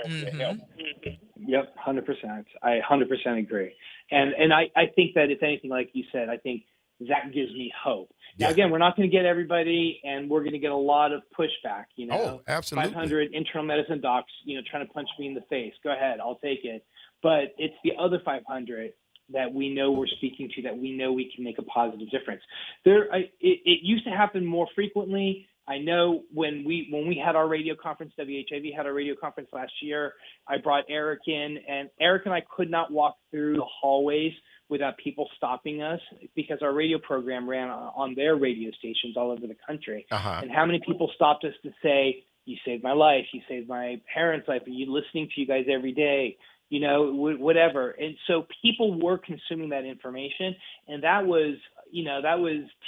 Yep, 100%. I 100% agree. And I think that if anything, like you said, I think that gives me hope. Now, again, we're not going to get everybody, and we're going to get a lot of pushback, you know. Oh, absolutely. 500 internal medicine docs, you know, trying to punch me in the face. Go ahead, I'll take it. But it's the other 500 that we know we're speaking to, that we know we can make a positive difference. It used to happen more frequently. I know when we had our radio conference, WHIV had our radio conference last year, I brought Eric in, and Eric and I could not walk through the hallways without people stopping us, because our radio program ran on their radio stations all over the country. And how many people stopped us to say, you saved my life, you saved my parents' life, are you listening to you guys every day? You know, whatever. And so people were consuming that information, and that was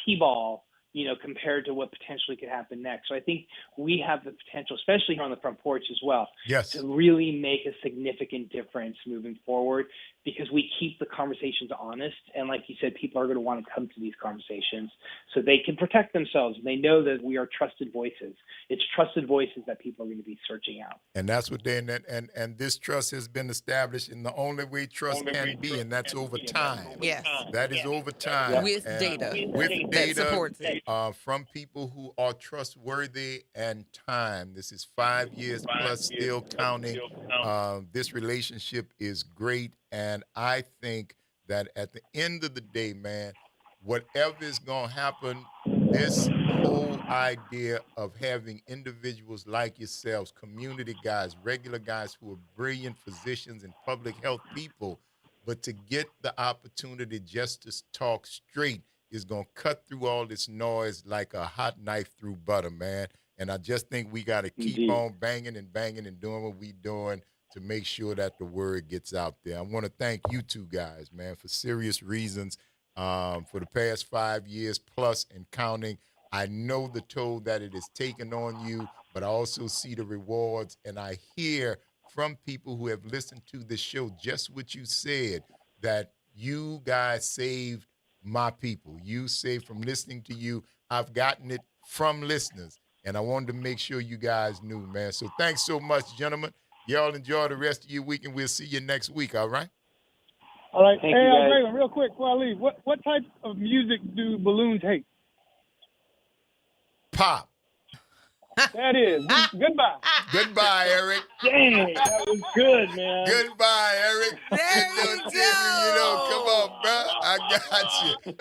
T-ball, you know, compared to what potentially could happen next. So I think we have the potential, especially here on the Front Porch as well, to really make a significant difference moving forward, because we keep the conversations honest. And like you said, people are going to want to come to these conversations so they can protect themselves. And they know that we are trusted voices. It's trusted voices that people are going to be searching out. And that's what and this trust has been established in the only way trust can be, and that's over time. Yes. That is over time. With data. With data that supports it. From people who are trustworthy, and time. This is 5 years plus, still counting. This relationship is great, and I think that at the end of the day, man, whatever is going to happen, this whole idea of having individuals like yourselves, community guys, regular guys who are brilliant physicians and public health people, but to get the opportunity just to talk straight is going to cut through all this noise like a hot knife through butter, man. And I just think we got to keep on banging and doing what we doing to make sure that the word gets out there. I want to thank you two guys, man, for serious reasons. For the past 5 years plus and counting, I know the toll that it has taken on you, but I also see the rewards, and I hear from people who have listened to this show just what you said, that you guys saved my people. You saved from listening to you. I've gotten it from listeners, and I wanted to make sure you guys knew, man. So thanks so much, gentlemen. Y'all enjoy the rest of your week, and we'll see you next week, all right? All right. Thank hey, you, guys. Raven, real quick before I leave, what type of music do balloons hate? Pop. That is. Goodbye. Goodbye, Eric. Dang, that was good, man. Goodbye, Eric. There you go. Come on, bro. I got you.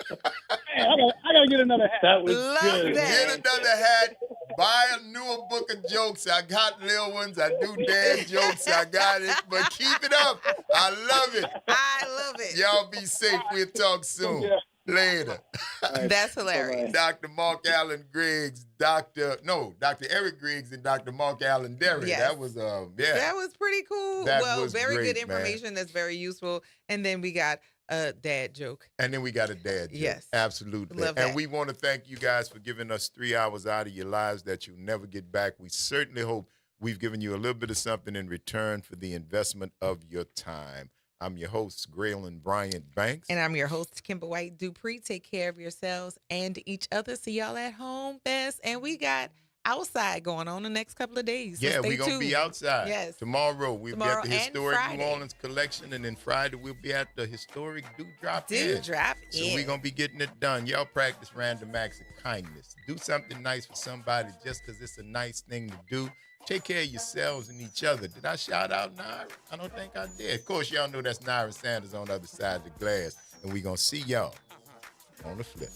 Man, I gotta get another hat. That was Love good. that. Get another hat. Buy a newer book of jokes. I got little ones. I do dad jokes. I got it. But keep it up. I love it. I love it. Y'all be safe. We'll talk soon. Yeah. Later. That's hilarious. Dr. Mark Allen Griggs, Dr. Eric Griggs and Dr. Mark Allen Derry. Yes. That was That was pretty cool. That well, was very great, good information that's very useful. And then we got a dad joke. And then we got a dad joke. Yes. Absolutely. Love and that. we want to thank you guys for giving us 3 hours out of your lives that you'll never get back. We certainly hope we've given you a little bit of something in return for the investment of your time. I'm your host, Graylin Bryant Banks. And I'm your host, Kimber White Dupree. Take care of yourselves and each other. See y'all at home best. And we got outside going on the next couple of days. So Yeah, we're we're going to be outside. Yes. Tomorrow we'll be at the and Historic Friday. New Orleans Collection, and then Friday we'll be at the Historic Dewdrop Inn. Dewdrop So Inn. we're going to be getting it done. Y'all practice random acts of kindness. Do something nice for somebody just because it's a nice thing to do. Take care of yourselves and each other. Did I shout out Naira? I don't think I did. Of course, y'all know that's Naira Sanders on the other side of the glass. And we're going to see y'all on the flip.